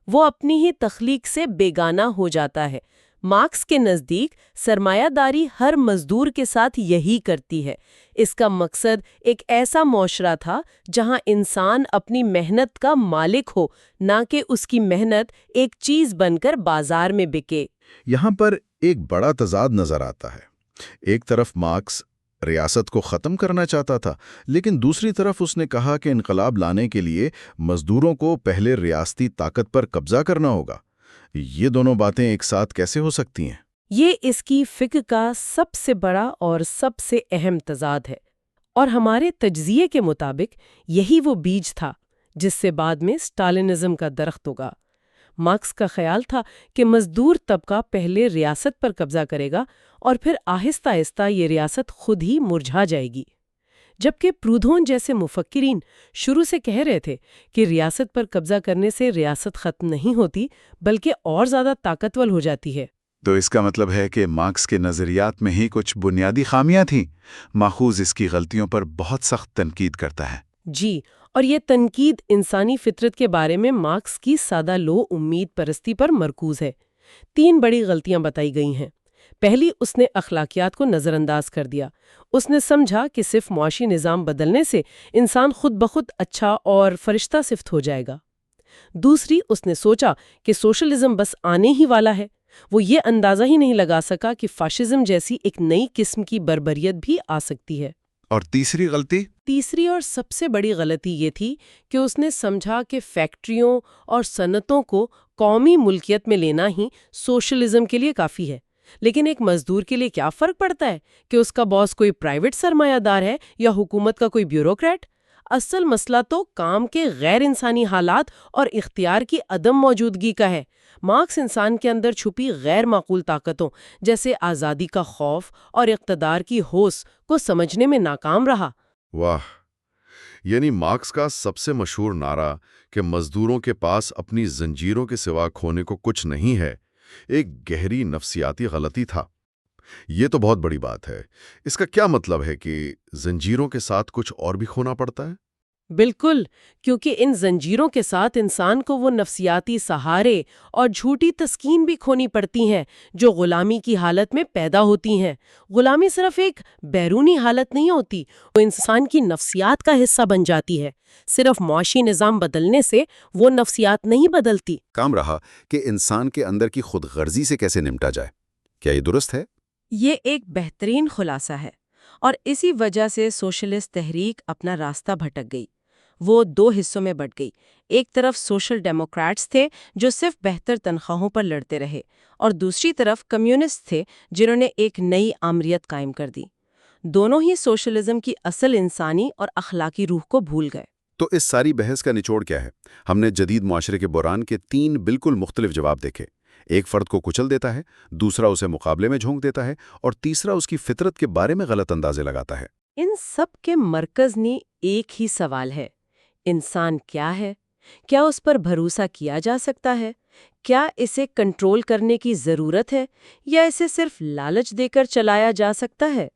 وہ اپنی ہی تخلیق سے بیگانہ ہو جاتا ہے۔ مارکس کے نزدیک سرمایہ داری ہر مزدور کے ساتھ یہی کرتی ہے۔ اس کا مقصد ایک ایسا معاشرہ تھا جہاں انسان اپنی محنت کا مالک ہو، نہ کہ اس کی محنت ایک چیز بن کر بازار میں بکے۔ یہاں پر ایک بڑا تضاد نظر آتا ہے۔ ایک طرف مارکس ریاست کو ختم کرنا چاہتا تھا، لیکن دوسری طرف اس نے کہا کہ انقلاب لانے کے لیے مزدوروں کو پہلے ریاستی طاقت پر قبضہ کرنا ہوگا۔ یہ دونوں باتیں ایک ساتھ کیسے ہو سکتی ہیں؟ یہ اس کی فکر کا سب سے بڑا اور سب سے اہم تضاد ہے، اور ہمارے تجزیے کے مطابق یہی وہ بیج تھا جس سے بعد میں اسٹالنزم کا درخت ہوگا۔ مارکس کا خیال تھا کہ مزدور طبقہ پہلے ریاست پر قبضہ کرے گا اور پھر آہستہ آہستہ یہ ریاست خود ہی مرجھا جائے گی، جبکہ پرودھون جیسے مفکرین شروع سے کہہ رہے تھے کہ ریاست پر قبضہ کرنے سے ریاست ختم نہیں ہوتی بلکہ اور زیادہ طاقتور ہو جاتی ہے۔ تو اس کا مطلب ہے کہ مارکس کے نظریات میں ہی کچھ بنیادی خامیاں تھیں۔ ماخوذ اس کی غلطیوں پر بہت سخت تنقید کرتا ہے۔ جی، اور یہ تنقید انسانی فطرت کے بارے میں مارکس کی سادہ لو امید پرستی پر مرکوز ہے۔ 3 بڑی غلطیاں بتائی گئی ہیں۔ پہلی، اس نے اخلاقیات کو نظر انداز کر دیا۔ اس نے سمجھا کہ صرف معاشی نظام بدلنے سے انسان خود بخود اچھا اور فرشتہ صفت ہو جائے گا۔ دوسری، اس نے سوچا کہ سوشلزم بس آنے ہی والا ہے۔ وہ یہ اندازہ ہی نہیں لگا سکا کہ فاشزم جیسی ایک نئی قسم کی بربریت بھی آ سکتی ہے۔ اور تیسری غلطی؟ تیسری اور سب سے بڑی غلطی یہ تھی کہ اس نے سمجھا کہ فیکٹریوں اور صنعتوں کو قومی ملکیت میں لینا ہی سوشلزم کے لیے کافی ہے۔ لیکن ایک مزدور کے لیے کیا فرق پڑتا ہے کہ اس کا باس کوئی پرائیویٹ سرمایہ دار ہے یا حکومت کا کوئی بیوروکریٹ؟ اصل مسئلہ تو کام کے غیر انسانی حالات اور اختیار کی عدم موجودگی کا ہے۔ مارکس انسان کے اندر چھپی غیر معقول طاقتوں جیسے آزادی کا خوف اور اقتدار کی ہوس کو سمجھنے میں ناکام رہا۔ واہ! یعنی مارکس کا سب سے مشہور نعرہ کہ مزدوروں کے پاس اپنی زنجیروں کے سوا کھونے کو کچھ نہیں ہے، ایک گہری نفسیاتی غلطی تھا۔ یہ تو بہت بڑی بات ہے۔ اس کا کیا مطلب ہے کہ زنجیروں کے ساتھ کچھ اور بھی کھونا پڑتا ہے؟ بالکل، کیونکہ ان زنجیروں کے ساتھ انسان کو وہ نفسیاتی سہارے اور جھوٹی تسکین بھی کھونی پڑتی ہیں جو غلامی کی حالت میں پیدا ہوتی ہیں۔ غلامی صرف ایک بیرونی حالت نہیں ہوتی، وہ انسان کی نفسیات کا حصہ بن جاتی ہے۔ صرف معاشی نظام بدلنے سے وہ نفسیات نہیں بدلتی۔ کام رہا کہ انسان کے اندر کی خود غرضی سے کیسے نمٹا جائے۔ کیا یہ درست ہے؟ یہ ایک بہترین خلاصہ ہے، اور اسی وجہ سے سوشلسٹ تحریک اپنا راستہ بھٹک گئی۔ وہ 2 حصوں میں بٹ گئی۔ ایک طرف سوشل ڈیموکریٹس تھے جو صرف بہتر تنخواہوں پر لڑتے رہے، اور دوسری طرف کمیونسٹ تھے جنہوں نے ایک نئی آمریت قائم کر دی۔ دونوں ہی سوشلزم کی اصل انسانی اور اخلاقی روح کو بھول گئے۔ تو اس ساری بحث کا نچوڑ کیا ہے؟ ہم نے جدید معاشرے کے بحران کے 3 بالکل مختلف جواب دیکھے۔ ایک فرد کو کچل دیتا ہے، دوسرا اسے مقابلے میں جھونک دیتا ہے، اور تیسرا اس کی فطرت کے بارے میں غلط اندازے لگاتا ہے۔ ان سب کے مرکز میں ایک ہی سوال ہے: انسان کیا ہے؟ کیا اس پر بھروسہ کیا جا سکتا ہے؟ کیا اسے کنٹرول کرنے کی ضرورت ہے یا اسے صرف لالچ دے کر چلایا جا سکتا ہے؟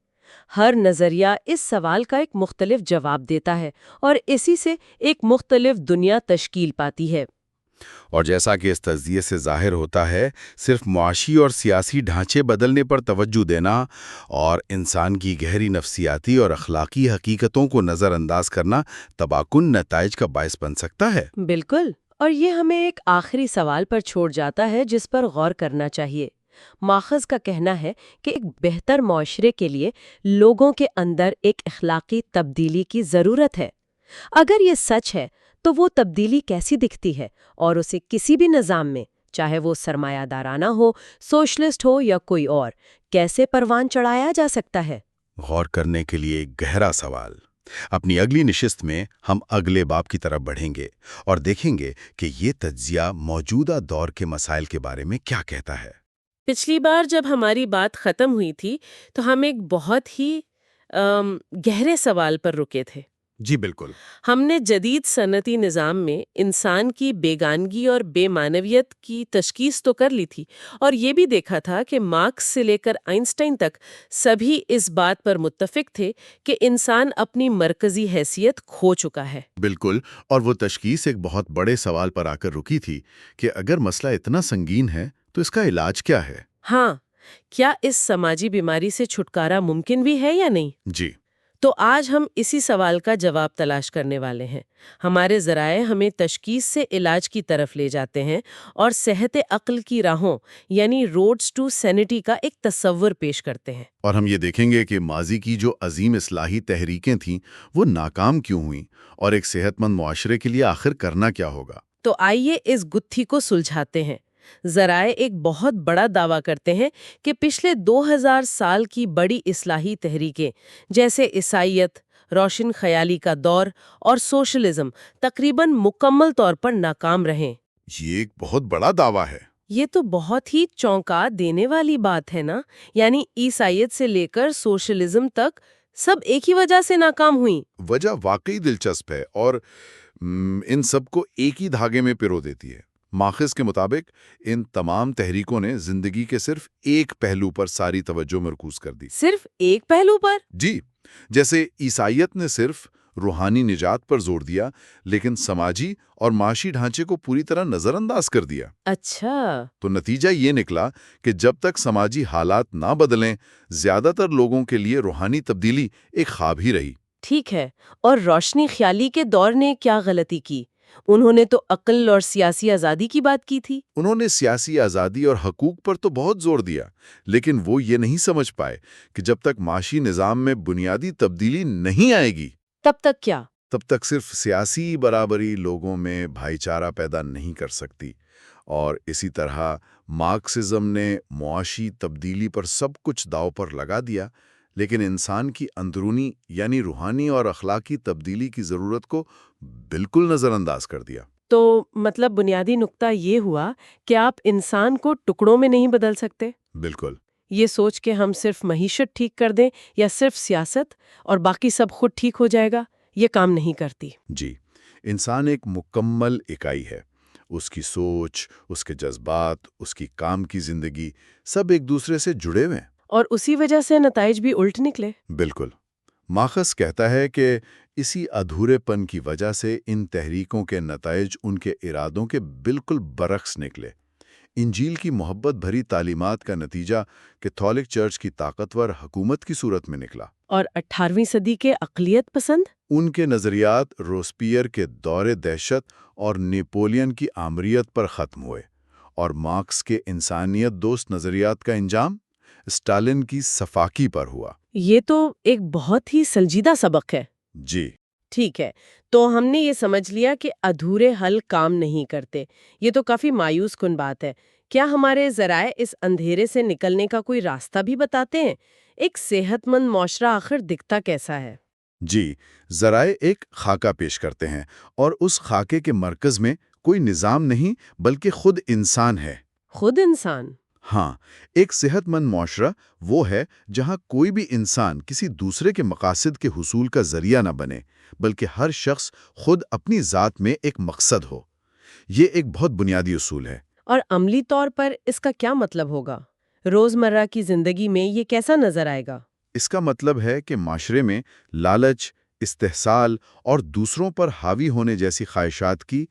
ہر نظریہ اس سوال کا ایک مختلف جواب دیتا ہے، اور اسی سے ایک مختلف دنیا تشکیل پاتی ہے۔ اور جیسا کہ اس تجزیے سے ظاہر ہوتا ہے، صرف معاشی اور سیاسی ڈھانچے بدلنے پر توجہ دینا اور انسان کی گہری نفسیاتی اور اخلاقی حقیقتوں کو نظر انداز کرنا تباہ کن نتائج کا باعث بن سکتا ہے۔ بالکل، اور یہ ہمیں ایک آخری سوال پر چھوڑ جاتا ہے جس پر غور کرنا چاہیے۔ ماخذ کا کہنا ہے کہ ایک بہتر معاشرے کے لیے لوگوں کے اندر ایک اخلاقی تبدیلی کی ضرورت ہے۔ اگر یہ سچ ہے تو وہ تبدیلی کیسی دکھتی ہے، اور اسے کسی بھی نظام میں، چاہے وہ سرمایہ دارانہ ہو، سوشلسٹ ہو یا کوئی اور، کیسے پروان چڑھایا جا سکتا ہے؟ غور کرنے کے لیے ایک گہرا سوال۔ اپنی اگلی نشست میں ہم اگلے باب کی طرف بڑھیں گے اور دیکھیں گے کہ یہ تجزیہ موجودہ دور کے مسائل کے بارے میں کیا کہتا ہے۔ پچھلی بار جب ہماری بات ختم ہوئی تھی تو ہم ایک بہت ہی گہرے سوال پر رکے تھے۔ جی بالکل. ہم نے جدید صنعتی نظام میں انسان کی بیگانگی اور بے معنویت کی تشخیص تو کر لی تھی، اور یہ بھی دیکھا تھا کہ مارکس سے لے کر آئنسٹائن تک سبھی اس بات پر متفق تھے کہ انسان اپنی مرکزی حیثیت کھو چکا ہے۔ بالکل، اور وہ تشخیص ایک بہت بڑے سوال پر آ کر رکی تھی کہ اگر مسئلہ اتنا سنگین ہے تو اس کا علاج کیا ہے؟ ہاں، کیا اس سماجی بیماری سے چھٹکارا ممکن بھی ہے یا نہیں؟ جی تو آج ہم اسی سوال کا جواب تلاش کرنے والے ہیں۔ ہمارے ذرائع ہمیں تشخیص سے علاج کی طرف لے جاتے ہیں اور صحت عقل کی راہوں یعنی روڈز ٹو سینٹی کا ایک تصور پیش کرتے ہیں۔ اور ہم یہ دیکھیں گے کہ ماضی کی جو عظیم اصلاحی تحریکیں تھیں وہ ناکام کیوں ہوئیں، اور ایک صحت مند معاشرے کے لیے آخر کرنا کیا ہوگا۔ تو آئیے اس گتھی کو سلجھاتے ہیں۔ ذرائع ایک بہت بڑا دعویٰ کرتے ہیں کہ پچھلے 2000 سال کی بڑی اصلاحی تحریکیں جیسے عیسائیت، روشن خیالی کا دور اور سوشلزم تقریباً مکمل طور پر ناکام رہیں۔ یہ ایک بہت بڑا دعویٰ ہے۔ یہ تو بہت ہی چونکا دینے والی بات ہے نا، یعنی عیسائیت سے لے کر سوشلزم تک سب ایک ہی وجہ سے ناکام ہوئیں۔ وجہ واقعی دلچسپ ہے اور ان سب کو ایک ہی دھاگے میں پرو دیتی ہے۔ مارکس کے مطابق ان تمام تحریکوں نے زندگی کے صرف ایک پہلو پر ساری توجہ مرکوز کر دی۔ صرف ایک پہلو پر؟ جی، جیسے عیسائیت نے صرف روحانی نجات پر زور دیا لیکن سماجی اور معاشی ڈھانچے کو پوری طرح نظر انداز کر دیا۔ اچھا۔ تو نتیجہ یہ نکلا کہ جب تک سماجی حالات نہ بدلیں، زیادہ تر لوگوں کے لیے روحانی تبدیلی ایک خواب ہی رہی۔ ٹھیک ہے، اور روشنی خیالی کے دور نے کیا غلطی کی؟ انہوں نے تو عقل اور سیاسی آزادی کی بات کی تھی۔ انہوں نے سیاسی آزادی اور حقوق پر تو بہت زور دیا، لیکن وہ یہ نہیں سمجھ پائے کہ جب تک معاشی نظام میں بنیادی تبدیلی نہیں آئے گی، تب تک کیا؟ تب تک صرف سیاسی برابری لوگوں میں بھائی چارہ پیدا نہیں کر سکتی۔ اور اسی طرح مارکسزم نے معاشی تبدیلی پر سب کچھ داؤ پر لگا دیا، لیکن انسان کی اندرونی یعنی روحانی اور اخلاقی تبدیلی کی ضرورت کو بالکل نظر انداز کر دیا۔ تو مطلب بنیادی نقطہ یہ ہوا کہ آپ انسان کو ٹکڑوں میں نہیں بدل سکتے۔ بالکل۔ یہ سوچ کے ہم صرف معیشت ٹھیک کر دیں یا صرف سیاست اور باقی سب خود ٹھیک ہو جائے گا، یہ کام نہیں کرتی۔ جی، انسان ایک مکمل اکائی ہے۔ اس کی سوچ، اس کے جذبات، اس کی کام کی زندگی سب ایک دوسرے سے جڑے ہوئے ہیں۔ اور اسی وجہ سے نتائج بھی الٹ نکلے۔ بالکل۔ مارکس کہتا ہے کہ اسی ادھورے پن کی وجہ سے ان تحریکوں کے نتائج ان کے ارادوں کے بالکل برعکس نکلے۔ انجیل کی محبت بھری تعلیمات کا نتیجہ کیتھولک چرچ کی طاقتور حکومت کی صورت میں نکلا۔ اور 18ویں صدی کے اقلیت پسند؟ ان کے نظریات روسپیئر کے دور دہشت اور نیپولین کی آمریت پر ختم ہوئے، اور مارکس کے انسانیت دوست نظریات کا انجام اسٹالن کی صفاقی پر ہوا۔ یہ تو ایک بہت ہی سنجیدہ سبق ہے۔ جی ٹھیک ہے، تو ہم نے یہ سمجھ لیا کہ ادھورے حل کام نہیں کرتے۔ یہ تو کافی مایوس کن بات ہے۔ کیا ہمارے ذرائع اس اندھیرے سے نکلنے کا کوئی راستہ بھی بتاتے ہیں؟ ایک صحت مند معاشرہ آخر دکھتا کیسا ہے؟ جی، ذرائع ایک خاکہ پیش کرتے ہیں، اور اس خاکے کے مرکز میں کوئی نظام نہیں بلکہ خود انسان ہے۔ خود انسان؟ ہاں، ایک صحت مند معاشرہ وہ ہے جہاں کوئی بھی انسان کسی دوسرے کے مقاصد کے حصول کا ذریعہ نہ بنے، بلکہ ہر شخص خود اپنی ذات میں ایک مقصد ہو۔ یہ ایک بہت بنیادی اصول ہے۔ اور عملی طور پر اس کا کیا مطلب ہوگا؟ روزمرہ کی زندگی میں یہ کیسا نظر آئے گا؟ اس کا مطلب ہے کہ معاشرے میں لالچ، استحصال اور دوسروں پر حاوی ہونے جیسی خواہشات کی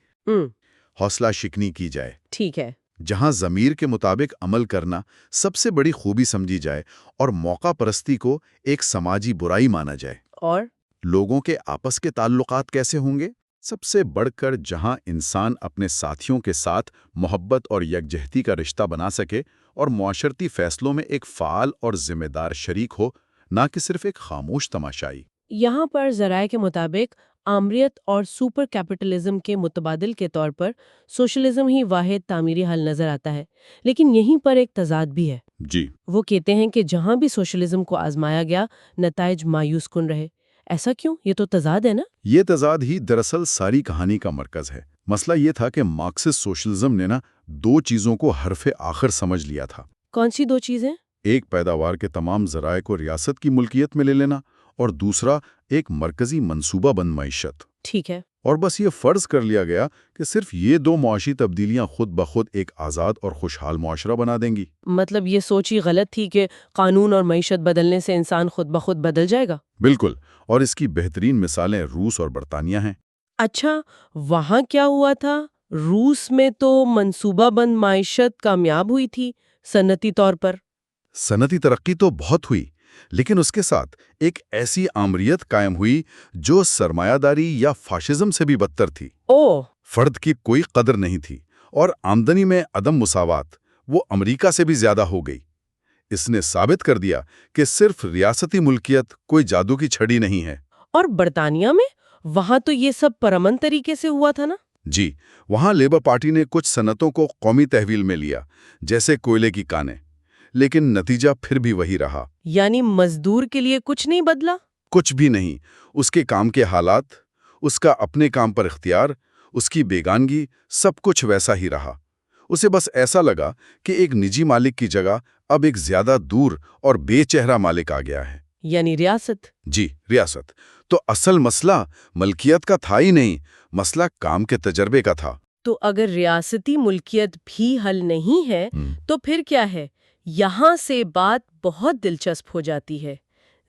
حوصلہ شکنی کی جائے۔ ٹھیک ہے۔ جہاں ضمیر کے مطابق عمل کرنا سب سے بڑی خوبی سمجھی جائے اور موقع پرستی کو ایک سماجی برائی مانا جائے۔ اور لوگوں کے آپس کے تعلقات کیسے ہوں گے؟ سب سے بڑھ کر جہاں انسان اپنے ساتھیوں کے ساتھ محبت اور یکجہتی کا رشتہ بنا سکے اور معاشرتی فیصلوں میں ایک فعال اور ذمہ دار شریک ہو، نہ کہ صرف ایک خاموش تماشائی۔ یہاں پر ذرائع کے مطابق آمریت اور سپر کیپٹلزم کے متبادل کے طور پر سوشلزم ہی واحد تعمیری حل نظر آتا ہے، لیکن یہیں پر ایک تضاد بھی ہے۔ جی، وہ کہتے ہیں کہ جہاں بھی سوشلزم کو آزمایا گیا نتائج مایوس کن رہے۔ ایسا کیوں؟ یہ تو تضاد ہے نا؟ یہ تضاد ہی دراصل ساری کہانی کا مرکز ہے۔ مسئلہ یہ تھا کہ مارکسسٹ سوشلزم نے دو چیزوں کو حرف آخر سمجھ لیا تھا۔ کون سی دو چیزیں؟ ایک پیداوار کے تمام ذرائع کو ریاست کی ملکیت میں لے لینا، اور دوسرا ایک مرکزی منصوبہ بند معیشت، ٹھیک ہے۔ اور بس یہ فرض کر لیا گیا کہ صرف یہ دو معاشی تبدیلیاں خود بخود ایک آزاد اور خوشحال معاشرہ بنا دیں گی۔ مطلب یہ سوچ ہی غلط تھی کہ قانون اور معیشت بدلنے سے انسان خود بخود بدل جائے گا؟ بالکل، اور اس کی بہترین مثالیں روس اور برطانیہ ہیں۔ اچھا، وہاں کیا ہوا تھا؟ روس میں تو منصوبہ بند معیشت کامیاب ہوئی تھی صنعتی طور پر۔ صنعتی ترقی تو بہت ہوئی، لیکن اس کے ساتھ ایک ایسی آمریت قائم ہوئی جو سرمایہ داری یا فاشزم سے بھی بدتر تھی۔ اوہ، فرد کی کوئی قدر نہیں تھی، اور آمدنی میں عدم مساوات وہ امریکہ سے بھی زیادہ ہو گئی۔ اس نے ثابت کر دیا کہ صرف ریاستی ملکیت کوئی جادو کی چھڑی نہیں ہے۔ اور برطانیہ میں؟ وہاں تو یہ سب پرامن طریقے سے ہوا تھا نا؟ جی، وہاں لیبر پارٹی نے کچھ صنعتوں کو قومی تحویل میں لیا، جیسے کوئلے کی کانیں، لیکن نتیجہ پھر بھی وہی رہا۔ یعنی مزدور کے لیے کچھ نہیں بدلا؟ کچھ بھی نہیں۔ اس کے کام کے حالات، اس کا اپنے کام پر اختیار، اس کی بیگانگی، سب کچھ ویسا ہی رہا۔ اسے بس ایسا لگا کہ ایک نجی مالک کی جگہ اب ایک زیادہ دور اور بے چہرہ مالک آ گیا ہے۔ یعنی ریاست؟ جی، ریاست۔ تو اصل مسئلہ ملکیت کا تھا ہی نہیں، مسئلہ کام کے تجربے کا تھا۔ تو اگر ریاستی ملکیت بھی حل نہیں ہے تو پھر کیا ہے؟ یہاں سے بات بہت دلچسپ ہو جاتی ہے۔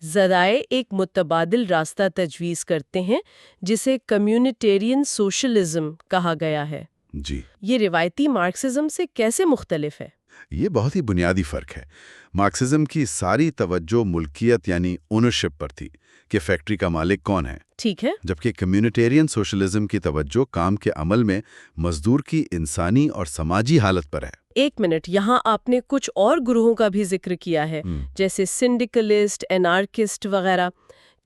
ذرائع ایک متبادل راستہ تجویز کرتے ہیں جسے کمیونٹیرین سوشلزم کہا گیا ہے۔ جی، یہ روایتی مارکسزم سے کیسے مختلف ہے؟ یہ بہت ہی بنیادی فرق ہے۔ مارکسزم کی ساری توجہ ملکیت یعنی اونرشپ پر تھی کہ فیکٹری کا مالک کون ہے، ٹھیک ہے۔ جبکہ کمیونٹیرین سوشلزم کی توجہ کام کے عمل میں مزدور کی انسانی اور سماجی حالت پر ہے۔ ایک منٹ، یہاں آپ نے کچھ اور گروہوں کا بھی ذکر کیا ہے، جیسے سنڈیکلسٹ، انارکسٹ وغیرہ۔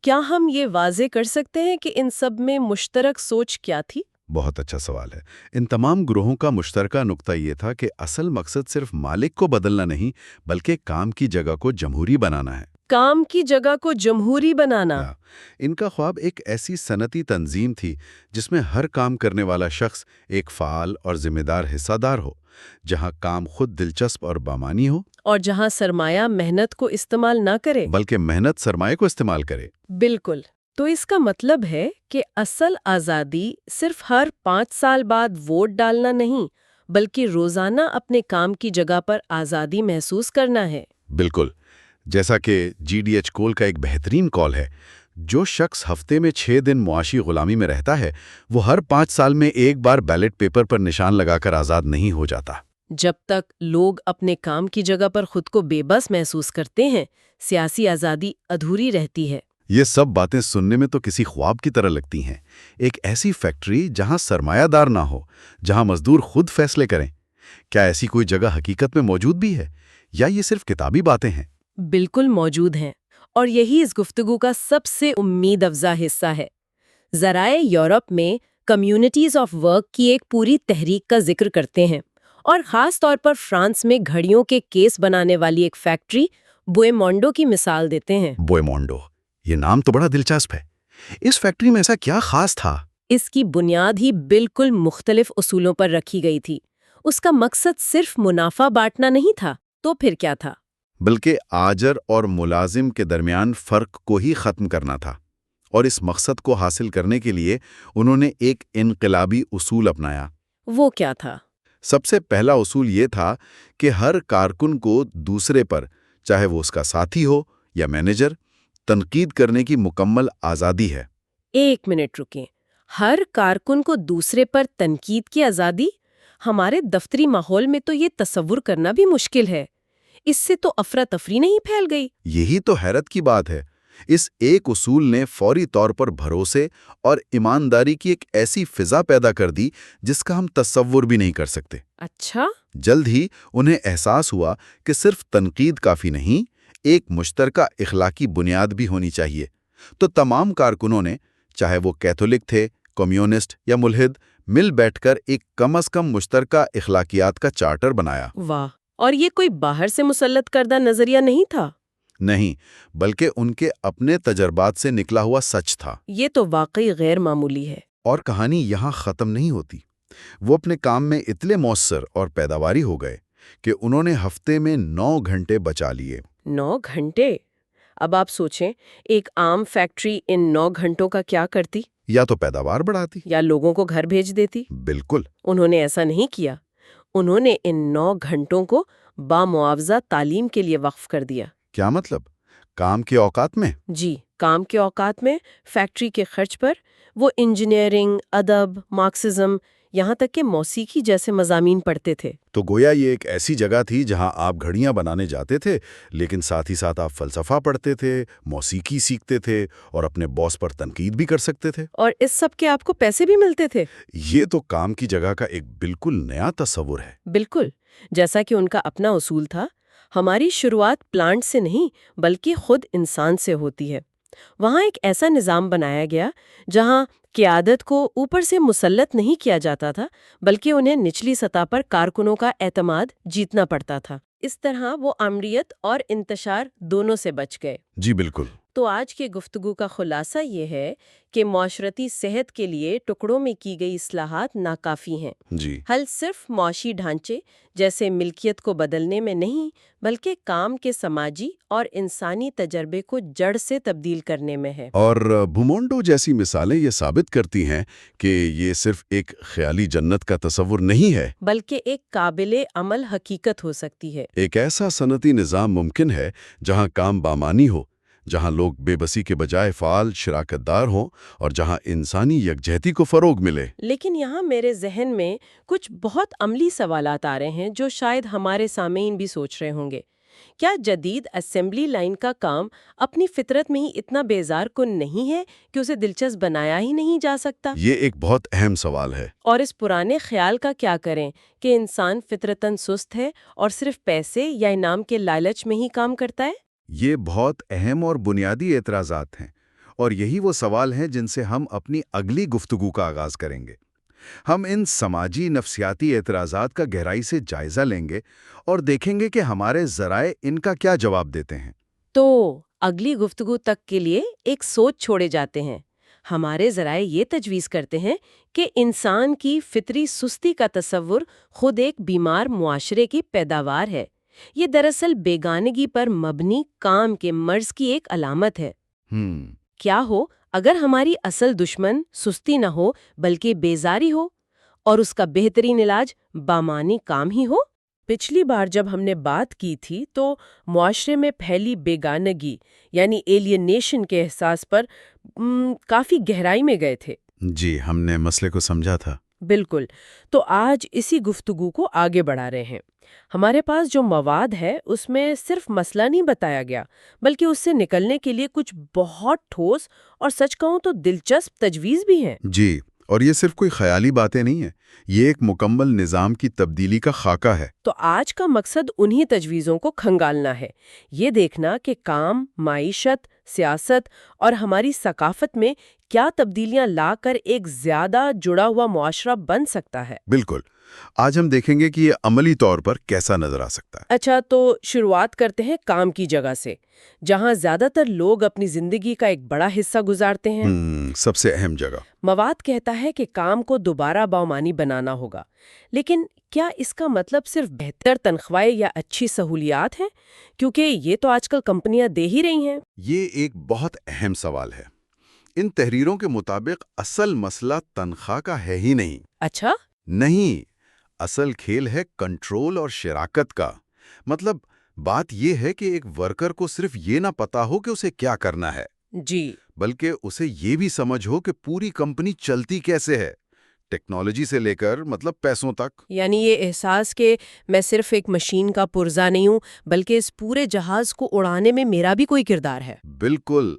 کیا ہم یہ واضح کر سکتے ہیں کہ ان سب میں مشترک سوچ کیا تھی؟ بہت اچھا سوال ہے۔ ان تمام گروہوں کا مشترکہ نقطہ یہ تھا کہ اصل مقصد صرف مالک کو بدلنا نہیں، بلکہ کام کی جگہ کو جمہوری بنانا ہے۔ کام کی جگہ کو جمہوری بنانا؟ ان کا خواب ایک ایسی صنعتی تنظیم تھی جس میں ہر کام کرنے والا شخص ایک فعال اور ذمہ دار حصہ دار ہو، جہاں کام خود دلچسپ اور بامانی ہو، اور جہاں سرمایہ محنت کو استعمال نہ کرے بلکہ محنت سرمایہ کو استعمال کرے۔ بالکل۔ تو اس کا مطلب ہے کہ اصل آزادی صرف ہر 5 سال بعد ووٹ ڈالنا نہیں، بلکہ روزانہ اپنے کام کی جگہ پر آزادی محسوس کرنا ہے۔ بالکل، جیسا کہ GDH کول کا ایک بہترین کال ہے، جو شخص ہفتے میں 6 دن معاشی غلامی میں رہتا ہے وہ ہر 5 سال میں ایک بار بیلٹ پیپر پر نشان لگا کر آزاد نہیں ہو جاتا۔ جب تک لوگ اپنے کام کی جگہ پر خود کو بے بس محسوس کرتے ہیں، سیاسی آزادی ادھوری رہتی ہے۔ یہ سب باتیں سننے میں تو کسی خواب کی طرح لگتی ہیں۔ ایک ایسی فیکٹری جہاں سرمایہ دار نہ ہو، جہاں مزدور خود فیصلے کریں۔ کیا ایسی کوئی جگہ حقیقت میں موجود بھی ہے، یا یہ صرف کتابی باتیں ہیں؟ بالکل موجود ہیں، اور یہی اس گفتگو کا سب سے امید افزا حصہ ہے۔ ذرائع یورپ میں کمیونٹیز آف ورک کی ایک پوری تحریک کا ذکر کرتے ہیں، اور خاص طور پر فرانس میں گھڑیوں کے کیس بنانے والی ایک فیکٹری بوئے-مونڈو کی مثال دیتے ہیں۔ بوئے-مونڈو، یہ نام تو بڑا دلچسپ ہے۔ اس فیکٹری میں ایسا کیا خاص تھا؟ اس کی بنیاد ہی بالکل مختلف اصولوں پر رکھی گئی تھی۔ اس کا مقصد صرف منافع بانٹنا نہیں تھا، تو پھر کیا تھا؟ بلکہ آجر اور ملازم کے درمیان فرق کو ہی ختم کرنا تھا۔ اور اس مقصد کو حاصل کرنے کے لیے انہوں نے ایک انقلابی اصول اپنایا۔ وہ کیا تھا؟ سب سے پہلا اصول یہ تھا کہ ہر کارکن کو دوسرے پر، چاہے وہ اس کا ساتھی ہو یا مینیجر، تنقید کرنے کی مکمل آزادی ہے۔ ایک منٹ رکیں، ہر کارکن کو دوسرے پر تنقید کی آزادی؟ ہمارے دفتری ماحول میں تو یہ تصور کرنا بھی مشکل ہے۔ اس سے تو افراتفری نہیں پھیل گئی؟ یہی تو حیرت کی بات ہے۔ اس ایک اصول نے فوری طور پر بھروسے اور ایمانداری کی ایک ایسی فضا پیدا کر دی جس کا ہم تصور بھی نہیں کر سکتے۔ اچھا؟ جلد ہی انہیں احساس ہوا کہ صرف تنقید کافی نہیں، ایک مشترکہ اخلاقی بنیاد بھی ہونی چاہیے۔ تو تمام کارکنوں نے، چاہے وہ کیتھولک تھے، کمیونسٹ یا ملحد، مل بیٹھ کر ایک کم از کم مشترکہ اخلاقیات کا چارٹر بنایا۔ واہ! اور یہ کوئی باہر سے مسلط کردہ نظریہ نہیں تھا؟ نہیں، بلکہ ان کے اپنے تجربات سے نکلا ہوا سچ تھا۔ یہ تو واقعی غیر معمولی ہے۔ اور کہانی یہاں ختم نہیں ہوتی۔ وہ اپنے کام میں اتنے مؤثر اور پیداواری ہو گئے کہ انہوں نے ہفتے میں 9 گھنٹے بچا لیے۔ 9 گھنٹے؟ اب آپ سوچیں ایک عام فیکٹری ان 9 گھنٹوں کا کیا کرتی؟ یا تو پیداوار بڑھاتی۔ یا لوگوں کو گھر بھیج دیتی؟ بالکل۔ انہوں نے ایسا نہیں کیا. انہوں نے ان 9 گھنٹوں کو بامعاوضہ تعلیم کے لیے وقف کر دیا. کیا مطلب؟ کام کے اوقات میں؟ جی، کام کے اوقات میں فیکٹری کے خرچ پر وہ انجینئرنگ، ادب، مارکسزم، یہاں تک کہ موسیقی جیسے مضامین پڑھتے تھے. تو گویا یہ ایک ایسی جگہ تھی جہاں آپ گھڑیاں بنانے جاتے تھے، لیکن ساتھ ہی ساتھ آپ فلسفہ پڑھتے تھے، موسیقی سیکھتے تھے اور اپنے باس پر تنقید بھی کر سکتے تھے. اور اس سب کے آپ کو پیسے بھی ملتے تھے. یہ تو کام کی جگہ کا ایک بالکل نیا تصور ہے. بالکل، جیسا کہ ان کا اپنا اصول تھا، ہماری شروعات پلانٹ سے نہیں بلکہ خود انسان سے ہوتی ہے. وہاں ایک ایسا نظام بنایا گیا جہاں قیادت کو اوپر سے مسلط نہیں کیا جاتا تھا بلکہ انہیں نچلی سطح پر کارکنوں کا اعتماد جیتنا پڑتا تھا. اس طرح وہ آمریت اور انتشار دونوں سے بچ گئے. جی بالکل. تو آج کے گفتگو کا خلاصہ یہ ہے کہ معاشرتی صحت کے لیے ٹکڑوں میں کی گئی اصلاحات ناکافی ہیں. جی. حل صرف معاشی ڈھانچے جیسے ملکیت کو بدلنے میں نہیں بلکہ کام کے سماجی اور انسانی تجربے کو جڑ سے تبدیل کرنے میں ہے. اور بومونڈو جیسی مثالیں یہ ثابت کرتی ہیں کہ یہ صرف ایک خیالی جنت کا تصور نہیں ہے، بلکہ ایک قابل عمل حقیقت ہو سکتی ہے. ایک ایسا صنعتی نظام ممکن ہے جہاں کام بامانی ہو، جہاں لوگ بے بسی کے بجائے فعال شراکت دار ہوں اور جہاں انسانی یکجہتی کو فروغ ملے. لیکن یہاں میرے ذہن میں کچھ بہت عملی سوالات آ رہے ہیں جو شاید ہمارے سامعین بھی سوچ رہے ہوں گے. کیا جدید اسمبلی لائن کا کام اپنی فطرت میں ہی اتنا بیزار کن نہیں ہے کہ اسے دلچسپ بنایا ہی نہیں جا سکتا؟ یہ ایک بہت اہم سوال ہے. اور اس پرانے خیال کا کیا کریں کہ انسان فطرتاً سست ہے اور صرف پیسے یا انعام کے لالچ میں ہی کام کرتا ہے؟ یہ بہت اہم اور بنیادی اعتراضات ہیں، اور یہی وہ سوال ہیں جن سے ہم اپنی اگلی گفتگو کا آغاز کریں گے. ہم ان سماجی نفسیاتی اعتراضات کا گہرائی سے جائزہ لیں گے اور دیکھیں گے کہ ہمارے ذرائع ان کا کیا جواب دیتے ہیں. تو اگلی گفتگو تک کے لیے ایک سوچ چھوڑے جاتے ہیں. ہمارے ذرائع یہ تجویز کرتے ہیں کہ انسان کی فطری سستی کا تصور خود ایک بیمار معاشرے کی پیداوار ہے. یہ دراصل بیگانگی پر مبنی کام کے مرض کی ایک علامت ہے. کیا ہو اگر ہماری اصل دشمن سستی نہ ہو بلکہ بیزاری ہو اور اس کا بہترین علاج بامانی کام ہی ہو؟ پچھلی بار جب ہم نے بات کی تھی تو معاشرے میں پھیلی بیگانگی یعنی ایلینیشن کے احساس پر کافی گہرائی میں گئے تھے. جی، ہم نے مسئلے کو سمجھا تھا. بالکل. تو آج اسی گفتگو کو آگے بڑھا رہے ہیں. ہمارے پاس جو مواد ہے اس میں صرف مسئلہ نہیں بتایا گیا بلکہ اس سے نکلنے کے لیے کچھ بہت ٹھوس اور سچ کہوں تو دلچسپ تجویز بھی ہیں. جی، اور یہ صرف کوئی خیالی باتیں نہیں ہیں، یہ ایک مکمل نظام کی تبدیلی کا خاکہ ہے. تو آج کا مقصد انہی تجویزوں کو کھنگالنا ہے، یہ دیکھنا کہ کام، معیشت، سیاست اور ہماری ثقافت میں کیا تبدیلیاں لا کر ایک زیادہ جڑا ہوا معاشرہ بن سکتا ہے. بالکل. آج ہم دیکھیں گے کہ یہ عملی طور پر کیسا نظر آ سکتا ہے. اچھا، تو شروعات کرتے ہیں کام کی جگہ سے، جہاں زیادہ تر لوگ اپنی زندگی کا ایک بڑا حصہ گزارتے ہیں. سب سے اہم جگہ. مواد کہتا ہے کہ کام کو دوبارہ بامانی بنانا ہوگا، لیکن کیا اس کا مطلب صرف بہتر تنخواہیں یا اچھی سہولیات ہیں؟ کیونکہ یہ تو آج کل کمپنیاں دے ہی رہی ہیں. یہ ایک بہت اہم سوال ہے. ان تحریروں کے مطابق اصل مسئلہ تنخواہ کا ہے ہی نہیں. اچھا؟ نہیں، اصل کھیل ہے کنٹرول اور شراکت کا. مطلب بات یہ ہے کہ ایک ورکر کو صرف یہ نہ پتا ہو کہ اسے کیا کرنا ہے، جی، بلکہ اسے یہ بھی سمجھ ہو کہ پوری کمپنی چلتی کیسے ہے، ٹیکنالوجی سے لے کر پیسوں تک. یعنی یہ احساس کہ میں صرف ایک مشین کا پرزہ نہیں ہوں بلکہ اس پورے جہاز کو اڑانے میں میرا بھی کوئی کردار ہے. بالکل.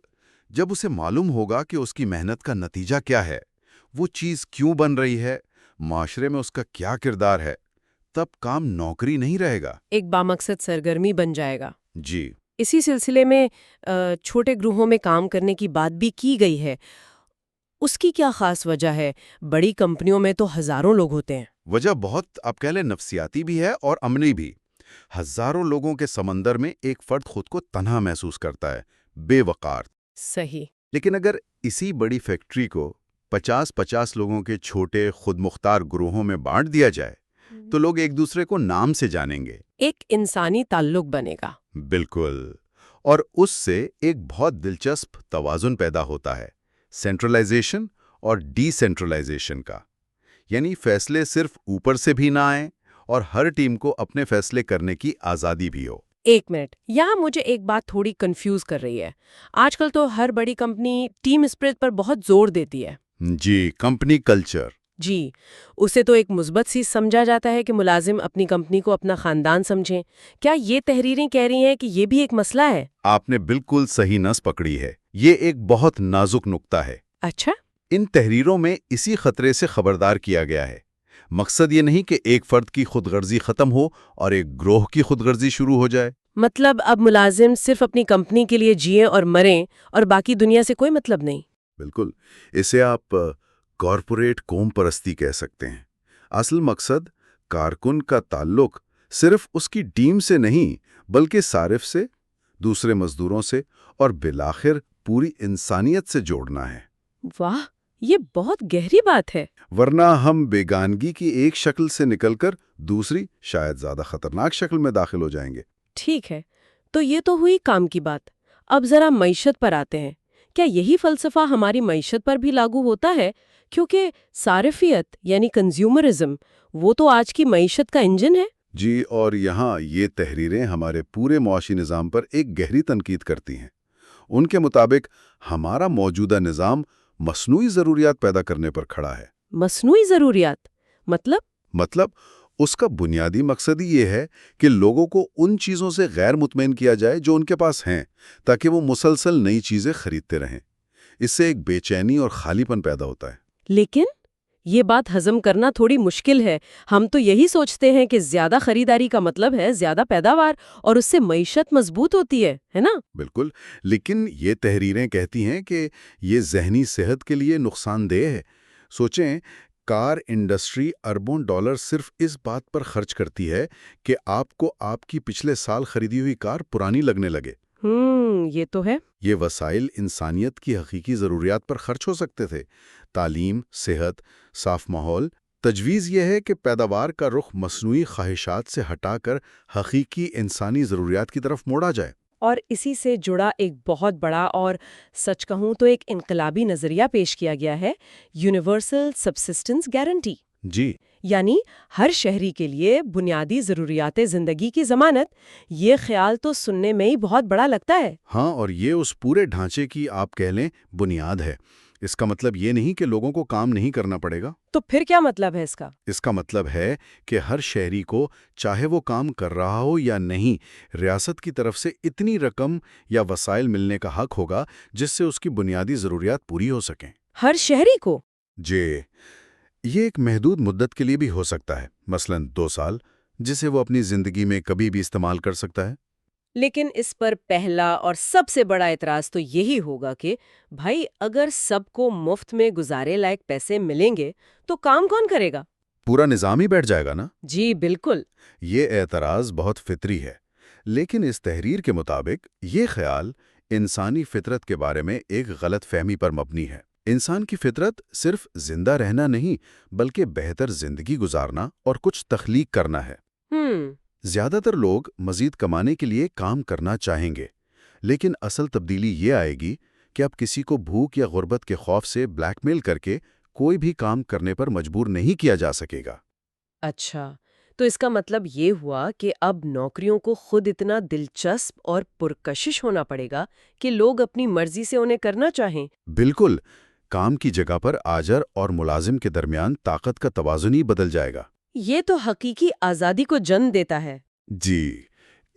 جب اسے معلوم ہوگا کہ اس کی محنت کا نتیجہ کیا ہے، وہ چیز کیوں بن رہی ہے، معاشرے میں اس کا کیا کردار ہے، تب کام نوکری نہیں رہے گا، ایک بامقصد سرگرمی بن جائے گا. جی. اسی سلسلے میں چھوٹے گروہوں میں کام کرنے کی بات بھی کی گئی ہے. اس کی کیا خاص وجہ ہے؟ بڑی کمپنیوں میں تو ہزاروں لوگ ہوتے ہیں. وجہ بہت آپ کہہ لیں نفسیاتی بھی ہے اور عملی بھی. ہزاروں لوگوں کے سمندر میں ایک فرد خود کو تنہا محسوس کرتا ہے، بے وقار. صحیح. لیکن اگر اسی بڑی فیکٹری کو 50-50 لوگوں کے چھوٹے خود مختار گروہوں میں بانٹ دیا جائے تو لوگ ایک دوسرے کو نام سے جانیں گے. ایک انسانی تعلق بنے گا. بالکل. اور اس سے ایک بہت دلچسپ توازن پیدا ہوتا ہے، سینٹرلائزیشن اور ڈی سینٹرلائزیشن کا، یعنی فیصلے صرف اوپر سے بھی نہ آئیں اور ہر ٹیم کو اپنے فیصلے کرنے کی آزادی بھی ہو۔ ایک منٹ، یہاں مجھے ایک بات تھوڑی کنفیوز کر رہی ہے۔ آج کل تو ہر بڑی کمپنی ٹیم اسپرٹ پر بہت زور دیتی ہے۔ جی، کمپنی کلچر۔ جی، اسے تو ایک مثبت چیز سمجھا جاتا ہے کہ ملازم اپنی کمپنی کو اپنا خاندان سمجھیں۔ کیا یہ تحریریں کہہ رہی ہیں کہ یہ بھی ایک مسئلہ ہے؟ آپ نے بالکل صحیح نس پکڑی ہے، یہ ایک بہت نازک نقطہ ہے۔ اچھا، ان تحریروں میں اسی خطرے سے خبردار کیا گیا ہے۔ مقصد یہ نہیں کہ ایک فرد کی خود غرضی ختم ہو اور ایک گروہ کی خود غرضی شروع ہو جائے۔ مطلب اب ملازم صرف اپنی کمپنی کے لیے جئیں اور مریں اور باقی دنیا سے کوئی مطلب نہیں۔ بالکل، اسے آپ کارپوریٹ قوم پرستی کہہ سکتے ہیں۔ اصل مقصد کارکن کا تعلق صرف اس کی ٹیم سے نہیں بلکہ صارف سے، دوسرے مزدوروں سے اور بالآخر پوری انسانیت سے جوڑنا ہے۔ واہ، یہ بہت گہری بات ہے۔ ورنہ ہم بیگانگی کی ایک شکل سے نکل کر دوسری شاید زیادہ خطرناک شکل میں داخل ہو جائیں گے۔ ٹھیک ہے، تو یہ تو ہوئی کام کی بات۔ اب ذرا معیشت پر آتے ہیں۔ کیا یہی فلسفہ ہماری معیشت پر بھی لاگو ہوتا ہے؟ کیونکہ صارفیت یعنی کنزیومرزم وہ تو آج کی معیشت کا انجن ہے۔ جی، اور یہاں یہ تحریریں ہمارے پورے معاشی نظام پر ایک گہری تنقید کرتی ہیں۔ ان کے مطابق ہمارا موجودہ نظام مصنوعی ضروریات پیدا کرنے پر کھڑا ہے۔ مصنوعی ضروریات مطلب اس کا بنیادی مقصد ہی یہ ہے کہ لوگوں کو ان چیزوں سے غیر مطمئن کیا جائے جو ان کے پاس ہیں، تاکہ وہ مسلسل نئی چیزیں خریدتے رہیں۔ اس سے ایک بے چینی اور خالی پن پیدا ہوتا ہے۔ لیکن یہ بات ہضم کرنا تھوڑی مشکل ہے۔ ہم تو یہی سوچتے ہیں کہ زیادہ خریداری کا مطلب ہے زیادہ پیداوار اور اس سے معیشت مضبوط ہوتی ہے نا؟ بالکل، لیکن یہ تحریریں کہتی ہیں کہ یہ ذہنی صحت کے لیے نقصان دہ ہے۔ سوچیں، کار انڈسٹری اربوں ڈالر صرف اس بات پر خرچ کرتی ہے کہ آپ کو آپ کی پچھلے سال خریدی ہوئی کار پرانی لگنے لگے۔ یہ تو ہے۔ یہ وسائل انسانیت کی حقیقی ضروریات پر خرچ ہو سکتے تھے، تعلیم، صحت، صاف ماحول۔ تجویز یہ ہے کہ پیداوار کا رخ مصنوعی خواہشات سے ہٹا کر حقیقی انسانی ضروریات کی طرف موڑا جائے۔ اور اسی سے جڑا ایک بہت بڑا اور سچ کہوں تو ایک انقلابی نظریہ پیش کیا گیا ہے، یونیورسل سبسسٹنس گارنٹی۔ جی، یعنی ہر شہری کے لیے بنیادی ضروریات زندگی کی ضمانت۔ یہ خیال تو سننے میں ہی بہت بڑا لگتا ہے۔ ہاں، اور یہ اس پورے ڈھانچے کی آپ کہہ لیں بنیاد ہے۔ اس کا مطلب یہ نہیں کہ لوگوں کو کام نہیں کرنا پڑے گا۔ تو پھر کیا مطلب ہے اس کا؟ اس کا مطلب ہے کہ ہر شہری کو، چاہے وہ کام کر رہا ہو یا نہیں، ریاست کی طرف سے اتنی رقم یا وسائل ملنے کا حق ہوگا جس سے اس کی بنیادی ضروریات پوری ہو سکیں۔ ہر شہری کو؟ جی، یہ ایک محدود مدت کے لیے بھی ہو سکتا ہے، مثلا 2 سال، جسے وہ اپنی زندگی میں کبھی بھی استعمال کر سکتا ہے۔ لیکن اس پر پہلا اور سب سے بڑا اعتراض تو یہی ہوگا کہ بھائی اگر سب کو مفت میں گزارے لائق پیسے ملیں گے تو کام کون کرے گا؟ پورا نظام ہی بیٹھ جائے گا نا۔ جی بالکل۔ یہ اعتراض بہت فطری ہے، لیکن اس تحریر کے مطابق یہ خیال انسانی فطرت کے بارے میں ایک غلط فہمی پر مبنی ہے۔ انسان کی فطرت صرف زندہ رہنا نہیں بلکہ بہتر زندگی گزارنا اور کچھ تخلیق کرنا ہے۔ زیادہ تر لوگ مزید کمانے کے لیے کام کرنا چاہیں گے، لیکن اصل تبدیلی یہ آئے گی کہ اب کسی کو بھوک یا غربت کے خوف سے بلیک میل کر کے کوئی بھی کام کرنے پر مجبور نہیں کیا جا سکے گا۔ اچھا، تو اس کا مطلب یہ ہوا کہ اب نوکریوں کو خود اتنا دلچسپ اور پرکشش ہونا پڑے گا کہ لوگ اپنی مرضی سے انہیں کرنا چاہیں۔ بالکل، کام کی جگہ پر آجر اور ملازم کے درمیان طاقت کا توازن ہی بدل جائے گا۔ یہ تو حقیقی آزادی کو جنم دیتا ہے۔ جی،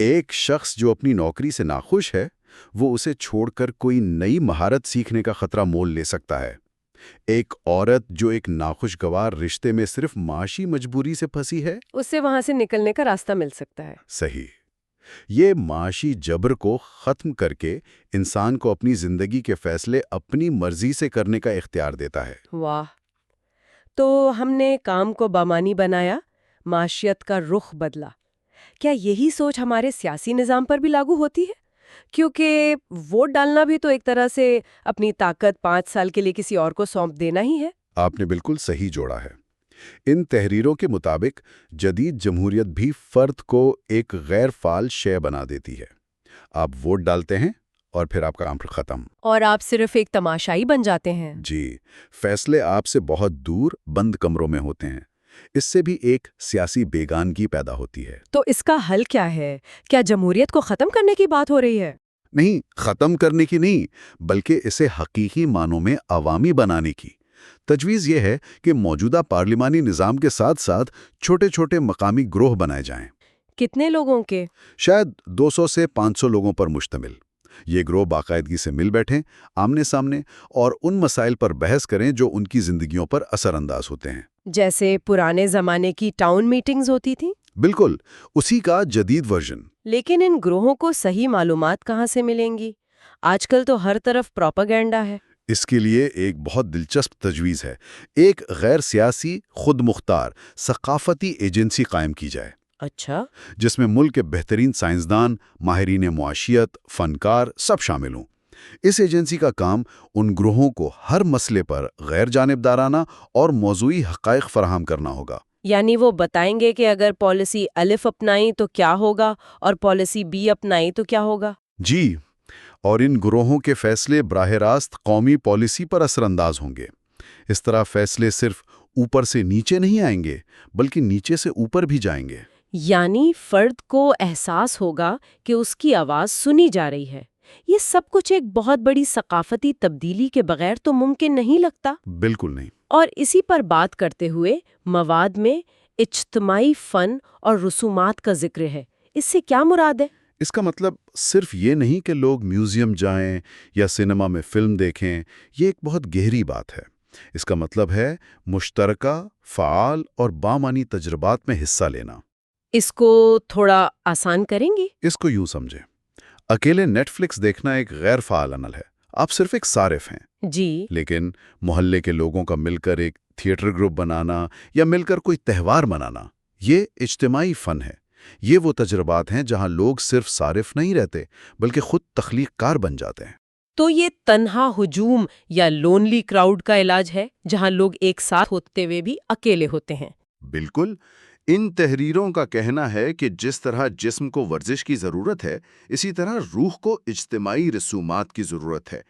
ایک شخص جو اپنی نوکری سے ناخوش ہے، وہ اسے چھوڑ کر کوئی نئی مہارت سیکھنے کا خطرہ مول لے سکتا ہے۔ ایک عورت جو ایک ناخوشگوار رشتے میں صرف معاشی مجبوری سے پھنسی ہے، اس سے وہاں سے نکلنے کا راستہ مل سکتا ہے۔ صحیح، یہ معاشی جبر کو ختم کر کے انسان کو اپنی زندگی کے فیصلے اپنی مرضی سے کرنے کا اختیار دیتا ہے۔ واہ، تو ہم نے کام کو بامانی بنایا، معاشیت کا رخ بدلا۔ کیا یہی سوچ ہمارے سیاسی نظام پر بھی لاگو ہوتی ہے؟ کیونکہ ووٹ ڈالنا بھی تو ایک طرح سے اپنی طاقت 5 سال کے لیے کسی اور کو سونپ دینا ہی ہے۔ آپ نے بالکل صحیح جوڑا ہے۔ ان تحریروں کے مطابق جدید جمہوریت بھی فرد کو ایک غیر فعال شے بنا دیتی ہے۔ آپ ووٹ ڈالتے ہیں اور پھر آپ کا کام ختم۔ اور آپ صرف ایک تماشائی بن جاتے ہیں۔ جی، فیصلے آپ سے بہت دور بند کمروں میں ہوتے ہیں۔ اس سے بھی ایک سیاسی بیگانگی پیدا ہوتی ہے۔ تو اس کا حل کیا ہے؟ کیا جمہوریت کو ختم کرنے کی بات ہو رہی ہے؟ نہیں، ختم کرنے کی نہیں، بلکہ اسے حقیقی معنوں میں عوامی بنانے کی۔ تجویز یہ ہے کہ موجودہ پارلیمانی نظام کے ساتھ ساتھ چھوٹے چھوٹے مقامی گروہ بنائے جائیں۔ کتنے لوگوں کے؟ شاید 200 سے 500 لوگوں پر مشتمل۔ یہ گروہ باقاعدگی سے مل بیٹھیں آمنے سامنے اور ان مسائل پر بحث کریں جو ان کی زندگیوں پر اثر انداز ہوتے ہیں۔ جیسے پرانے زمانے کی ٹاؤن میٹنگز ہوتی تھیں؟ بالکل، اسی کا جدید ورژن۔ لیکن ان گروہوں کو صحیح معلومات کہاں سے ملیں گی؟ آج کل تو ہر طرف پروپیگنڈا ہے۔ اس کے لیے ایک بہت دلچسپ تجویز ہے۔ ایک غیر سیاسی، خود مختار، ثقافتی ایجنسی قائم کی جائے۔ اچھا۔ جس میں ملک کے بہترین سائنسدان، ماہرین معاشیت، فنکار سب شامل ہوں۔ اس ایجنسی کا کام ان گروہوں کو ہر مسئلے پر غیر جانبدارانہ اور موضوعی حقائق فراہم کرنا ہوگا۔ یعنی وہ بتائیں گے کہ اگر پالیسی الف اپنائیں تو کیا ہوگا اور پالیسی بی اپنائیں تو کیا ہوگا؟ جی، اور ان گروہوں کے فیصلے براہ راست قومی پالیسی پر اثر انداز ہوں گے۔ اس طرح فیصلے صرف اوپر سے نیچے نہیں آئیں گے، بلکہ نیچے سے اوپر بھی جائیں گے۔ یعنی فرد کو احساس ہوگا کہ اس کی آواز سنی جا رہی ہے۔ یہ سب کچھ ایک بہت بڑی ثقافتی تبدیلی کے بغیر تو ممکن نہیں لگتا۔ بالکل نہیں۔ اور اسی پر بات کرتے ہوئے مواد میں اجتماعی فن اور رسومات کا ذکر ہے۔ اس سے کیا مراد ہے؟ اس کا مطلب صرف یہ نہیں کہ لوگ میوزیم جائیں یا سینما میں فلم دیکھیں، یہ ایک بہت گہری بات ہے۔ اس کا مطلب ہے مشترکہ، فعال اور بامعنی تجربات میں حصہ لینا۔ اس کو تھوڑا آسان کریں گی؟ اس کو یوں سمجھیں، اکیلے نیٹ فلکس دیکھنا ایک غیر فعال عمل ہے، آپ صرف ایک صارف ہیں۔ جی۔ لیکن محلے کے لوگوں کا مل کر ایک تھیٹر گروپ بنانا یا مل کر کوئی تہوار منانا، یہ اجتماعی فن ہے۔ یہ وہ تجربات ہیں جہاں لوگ صرف صارف نہیں رہتے بلکہ خود تخلیق کار بن جاتے ہیں۔ تو یہ تنہا ہجوم یا لونلی کراؤڈ کا علاج ہے، جہاں لوگ ایک ساتھ ہوتے ہوئے بھی اکیلے ہوتے ہیں۔ بالکل۔ ان تحریروں کا کہنا ہے کہ جس طرح جسم کو ورزش کی ضرورت ہے، اسی طرح روح کو اجتماعی رسومات کی ضرورت ہے۔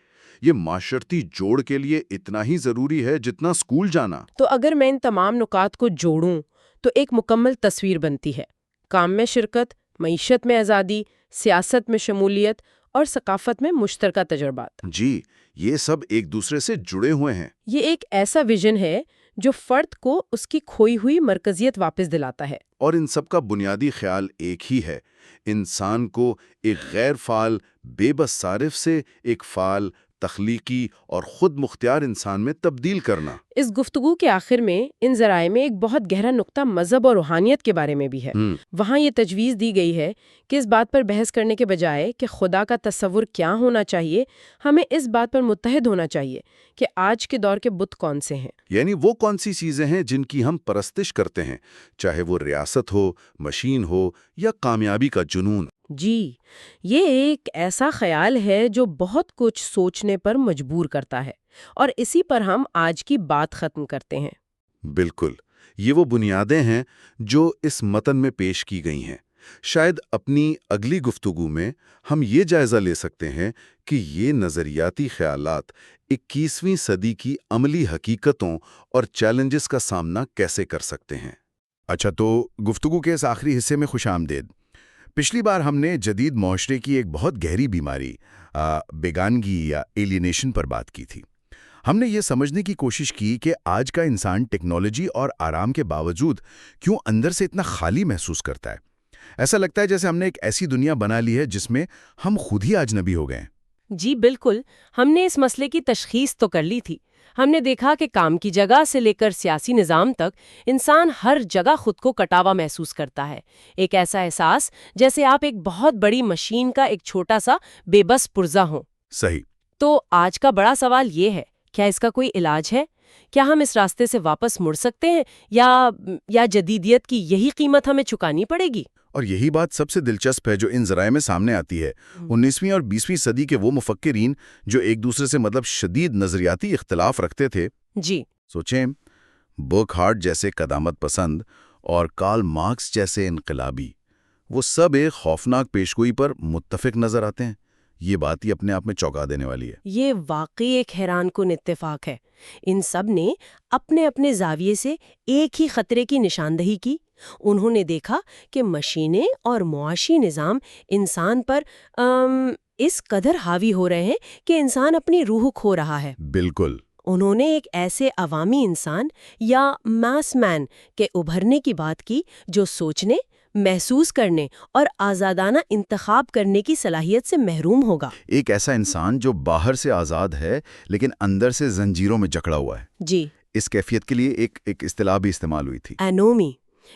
یہ معاشرتی جوڑ کے لیے اتنا ہی ضروری ہے جتنا اسکول جانا۔ تو اگر میں ان تمام نکات کو جوڑوں تو ایک مکمل تصویر بنتی ہے۔ کام میں شرکت، معیشت میں آزادی، سیاست میں شمولیت اور ثقافت میں مشترکہ تجربات۔ جی، یہ سب ایک دوسرے سے جڑے ہوئے ہیں۔ یہ ایک ایسا ویژن ہے جو فرد کو اس کی کھوئی ہوئی مرکزیت واپس دلاتا ہے۔ اور ان سب کا بنیادی خیال ایک ہی ہے، انسان کو ایک غیر فعال، بے بس صارف سے ایک فعال، تخلیقی اور خود مختار انسان میں تبدیل کرنا۔ اس گفتگو کے آخر میں ان ذرائع میں ایک بہت گہرا نقطہ مذہب اور روحانیت کے بارے میں بھی ہے۔ وہاں یہ تجویز دی گئی ہے کہ اس بات پر بحث کرنے کے بجائے کہ خدا کا تصور کیا ہونا چاہیے، ہمیں اس بات پر متحد ہونا چاہیے کہ آج کے دور کے بت کون سے ہیں۔ یعنی وہ کون سی چیزیں ہیں جن کی ہم پرستش کرتے ہیں، چاہے وہ ریاست ہو، مشین ہو یا کامیابی کا جنون۔ جی، یہ ایک ایسا خیال ہے جو بہت کچھ سوچنے پر مجبور کرتا ہے، اور اسی پر ہم آج کی بات ختم کرتے ہیں۔ بالکل، یہ وہ بنیادیں ہیں جو اس متن میں پیش کی گئی ہیں۔ شاید اپنی اگلی گفتگو میں ہم یہ جائزہ لے سکتے ہیں کہ یہ نظریاتی خیالات 21ویں صدی کی عملی حقیقتوں اور چیلنجز کا سامنا کیسے کر سکتے ہیں۔ اچھا، تو گفتگو کے اس آخری حصے میں خوش آمدید۔ پچھلی بار ہم نے جدید معاشرے کی ایک بہت گہری بیماری، بیگانگی یا ایلینیشن پر بات کی تھی۔ ہم نے یہ سمجھنے کی کوشش کی کہ آج کا انسان ٹیکنالوجی اور آرام کے باوجود کیوں اندر سے اتنا خالی محسوس کرتا ہے۔ ایسا لگتا ہے جیسے ہم نے ایک ایسی دنیا بنا لی ہے جس میں ہم خود ہی اجنبی ہو گئے ہیں۔ جی بالکل، ہم نے اس مسئلے کی تشخیص تو کر لی تھی۔ ہم نے دیکھا کہ کام کی جگہ سے لے کر سیاسی نظام تک انسان ہر جگہ خود کو کٹا ہوا محسوس کرتا ہے۔ ایک ایسا احساس جیسے آپ ایک بہت بڑی مشین کا ایک چھوٹا سا بے بس پرزہ ہوں۔ صحیح۔ تو آج کا بڑا سوال یہ ہے، کیا اس کا کوئی علاج ہے؟ کیا ہم اس راستے سے واپس مڑ سکتے ہیں یا جدیدیت کی یہی قیمت ہمیں چکانی پڑے گی؟ اور یہی بات سب سے دلچسپ ہے جو ان ذرائع میں سامنے آتی ہے۔ 19ویں اور 20ویں صدی کے وہ مفکرین جو ایک دوسرے سے شدید نظریاتی اختلاف رکھتے تھے، جی سوچیں، برکہارٹ جیسے قدامت پسند اور کارل مارکس جیسے انقلابی، وہ سب ایک خوفناک پیشگوئی پر متفق نظر آتے ہیں. یہ بات ہی اپنے آپ میں چونکا دینے والی ہے. یہ واقعی ایک حیران کن اتفاق ہے. ان سب نے اپنے اپنے زاویے سے ایک ہی خطرے کی نشاندہی کی. انہوں نے دیکھا کہ مشینیں اور معاشی نظام انسان پر اس قدر حاوی ہو رہے ہیں کہ انسان اپنی روح کھو رہا ہے. بالکل. انہوں نے ایک ایسے عوامی انسان یا ماس مین کے ابھرنے کی بات کی جو سوچنے، محسوس کرنے اور آزادانہ انتخاب کرنے کی صلاحیت سے محروم ہوگا. ایک ایسا انسان جو باہر سے آزاد ہے لیکن اندر سے زنجیروں میں جکڑا ہوا ہے. جی. اس کیفیت کے لیے ایک اصطلاح بھی استعمال ہوئی تھی. اینومی.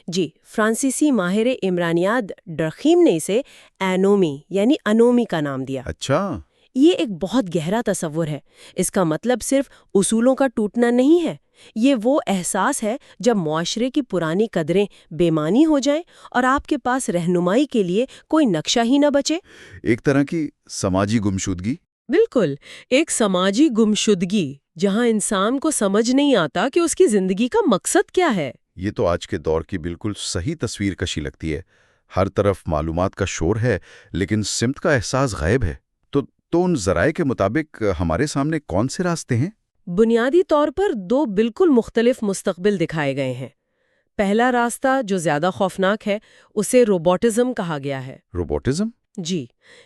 جی، فرانسیسی ماہر عمرانیات ڈرخیم نے اسے اینومی یعنی انومی کا نام دیا. اچھا. یہ ایک بہت گہرا تصور ہے. اس کا مطلب صرف اصولوں کا ٹوٹنا نہیں ہے. یہ وہ احساس ہے جب معاشرے کی پرانی قدریں بے معنی ہو جائیں اور آپ کے پاس رہنمائی کے لیے کوئی نقشہ ہی نہ بچے. ایک طرح کی سماجی گمشدگی. بالکل، ایک سماجی گمشدگی جہاں انسان کو سمجھ نہیں آتا کہ اس کی زندگی کا مقصد کیا ہے. یہ تو آج کے دور کی بالکل صحیح تصویر کشی لگتی ہے. ہر طرف معلومات کا شور ہے لیکن سمت کا احساس غائب ہے. تو ان ذرائع کے مطابق ہمارے سامنے کون سے راستے ہیں؟ بنیادی طور پر دو بالکل مختلف مستقبل دکھائے گئے ہیں. پہلا راستہ جو زیادہ خوفناک ہے اسے روبوٹزم کہا گیا ہے. روبوٹزم؟ جی،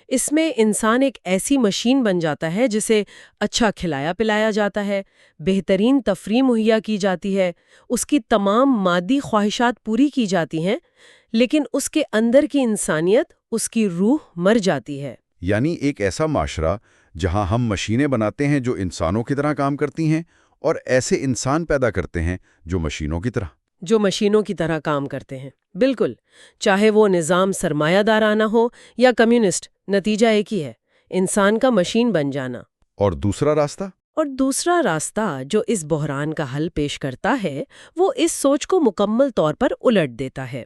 اس میں انسان ایک ایسی مشین بن جاتا ہے جسے اچھا کھلایا پلایا جاتا ہے، بہترین تفریح مہیا کی جاتی ہے، اس کی تمام مادی خواہشات پوری کی جاتی ہیں، لیکن اس کے اندر کی انسانیت، اس کی روح مر جاتی ہے. یعنی ایک ایسا معاشرہ جہاں ہم مشینیں بناتے ہیں جو انسانوں کی طرح کام کرتی ہیں اور ایسے انسان پیدا کرتے ہیں جو مشینوں کی طرح کام کرتے ہیں. بالکل، چاہے وہ نظام سرمایہ دارانہ ہو یا کمیونسٹ، نتیجہ ایک ہی ہے، انسان کا مشین بن جانا. اور دوسرا راستہ جو اس بحران کا حل پیش کرتا ہے وہ اس سوچ کو مکمل طور پر الٹ دیتا ہے.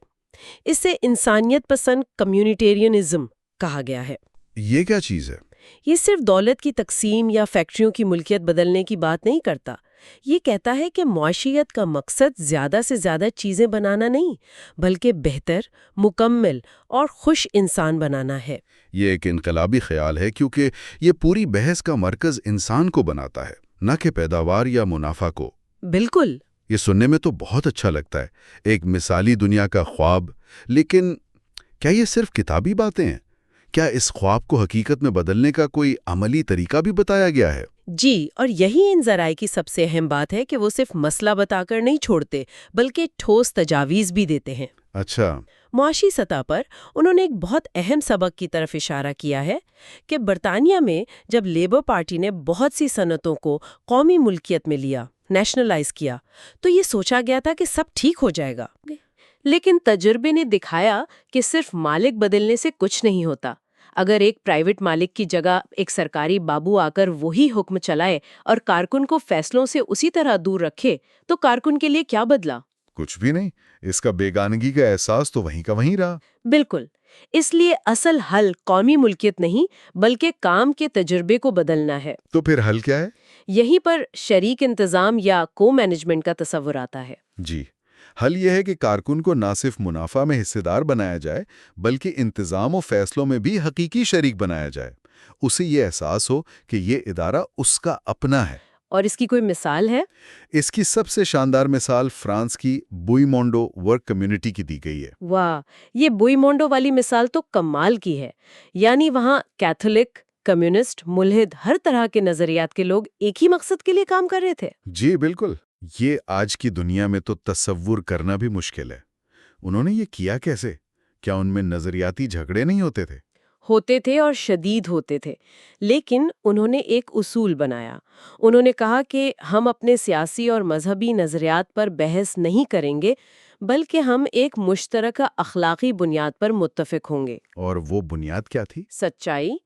اسے انسانیت پسند کمیونٹیرینزم کہا گیا ہے. یہ کیا چیز ہے؟ یہ صرف دولت کی تقسیم یا فیکٹریوں کی ملکیت بدلنے کی بات نہیں کرتا. یہ کہتا ہے کہ معاشیت کا مقصد زیادہ سے زیادہ چیزیں بنانا نہیں بلکہ بہتر، مکمل اور خوش انسان بنانا ہے. یہ ایک انقلابی خیال ہے کیونکہ یہ پوری بحث کا مرکز انسان کو بناتا ہے، نہ کہ پیداوار یا منافع کو. بالکل. یہ سننے میں تو بہت اچھا لگتا ہے، ایک مثالی دنیا کا خواب. لیکن کیا یہ صرف کتابی باتیں ہیں؟ کیا اس خواب کو حقیقت میں بدلنے کا کوئی عملی طریقہ بھی بتایا گیا ہے؟ جی، اور یہی ان ذرائع کی سب سے اہم بات ہے کہ وہ صرف مسئلہ بتا کر نہیں چھوڑتے بلکہ ٹھوس تجاویز بھی دیتے ہیں. اچھا. معاشی سطح پر انہوں نے ایک بہت اہم سبق کی طرف اشارہ کیا ہے کہ برطانیہ میں جب لیبر پارٹی نے بہت سی صنعتوں کو قومی ملکیت میں لیا، نیشنلائز کیا، تو یہ سوچا گیا تھا کہ سب ٹھیک ہو جائے گا. لیکن تجربے نے دکھایا کہ صرف مالک بدلنے سے کچھ نہیں ہوتا. اگر ایک پرائیویٹ مالک کی جگہ ایک سرکاری بابو آ کر وہی حکم چلائے اور کارکن کو فیصلوں سے اسی طرح دور رکھے تو کارکن کے لیے کیا بدلا؟ کچھ بھی نہیں. اس کا بیگانگی کا احساس تو وہیں کا وہیں رہا. بالکل. اس لیے اصل حل قومی ملکیت نہیں بلکہ کام کے تجربے کو بدلنا ہے. تو پھر حل کیا ہے؟ یہیں پر شریک انتظام یا کو مینجمنٹ کا تصور آتا ہے. جی، حل یہ ہے کہ کارکن کو نہ صرف منافع میں حصے دار بنایا جائے بلکہ انتظام و فیصلوں میں بھی حقیقی شریک بنایا جائے. اسے یہ احساس ہو کہ یہ ادارہ اس کا اپنا ہے. اور اس کی کوئی مثال ہے؟ اس کی سب سے شاندار مثال فرانس کی بوئی مونڈو ورک کمیونٹی کی دی گئی ہے. واہ، یہ بوئی مونڈو والی مثال تو کمال کی ہے. یعنی وہاں کیتھولک، کمیونسٹ، ملحد، ہر طرح کے نظریات کے لوگ ایک ہی مقصد کے لیے کام کر رہے تھے. جی بالکل. یہ آج کی دنیا میں تو تصور کرنا بھی مشکل ہے. انہوں نے یہ کیا کیسے؟ کیا ان میں نظریاتی جھگڑے نہیں ہوتے تھے؟ ہوتے تھے اور شدید ہوتے تھے، لیکن انہوں نے ایک اصول بنایا. انہوں نے کہا کہ ہم اپنے سیاسی اور مذہبی نظریات پر بحث نہیں کریں گے بلکہ ہم ایک مشترکہ اخلاقی بنیاد پر متفق ہوں گے. اور وہ بنیاد کیا تھی؟ سچائی،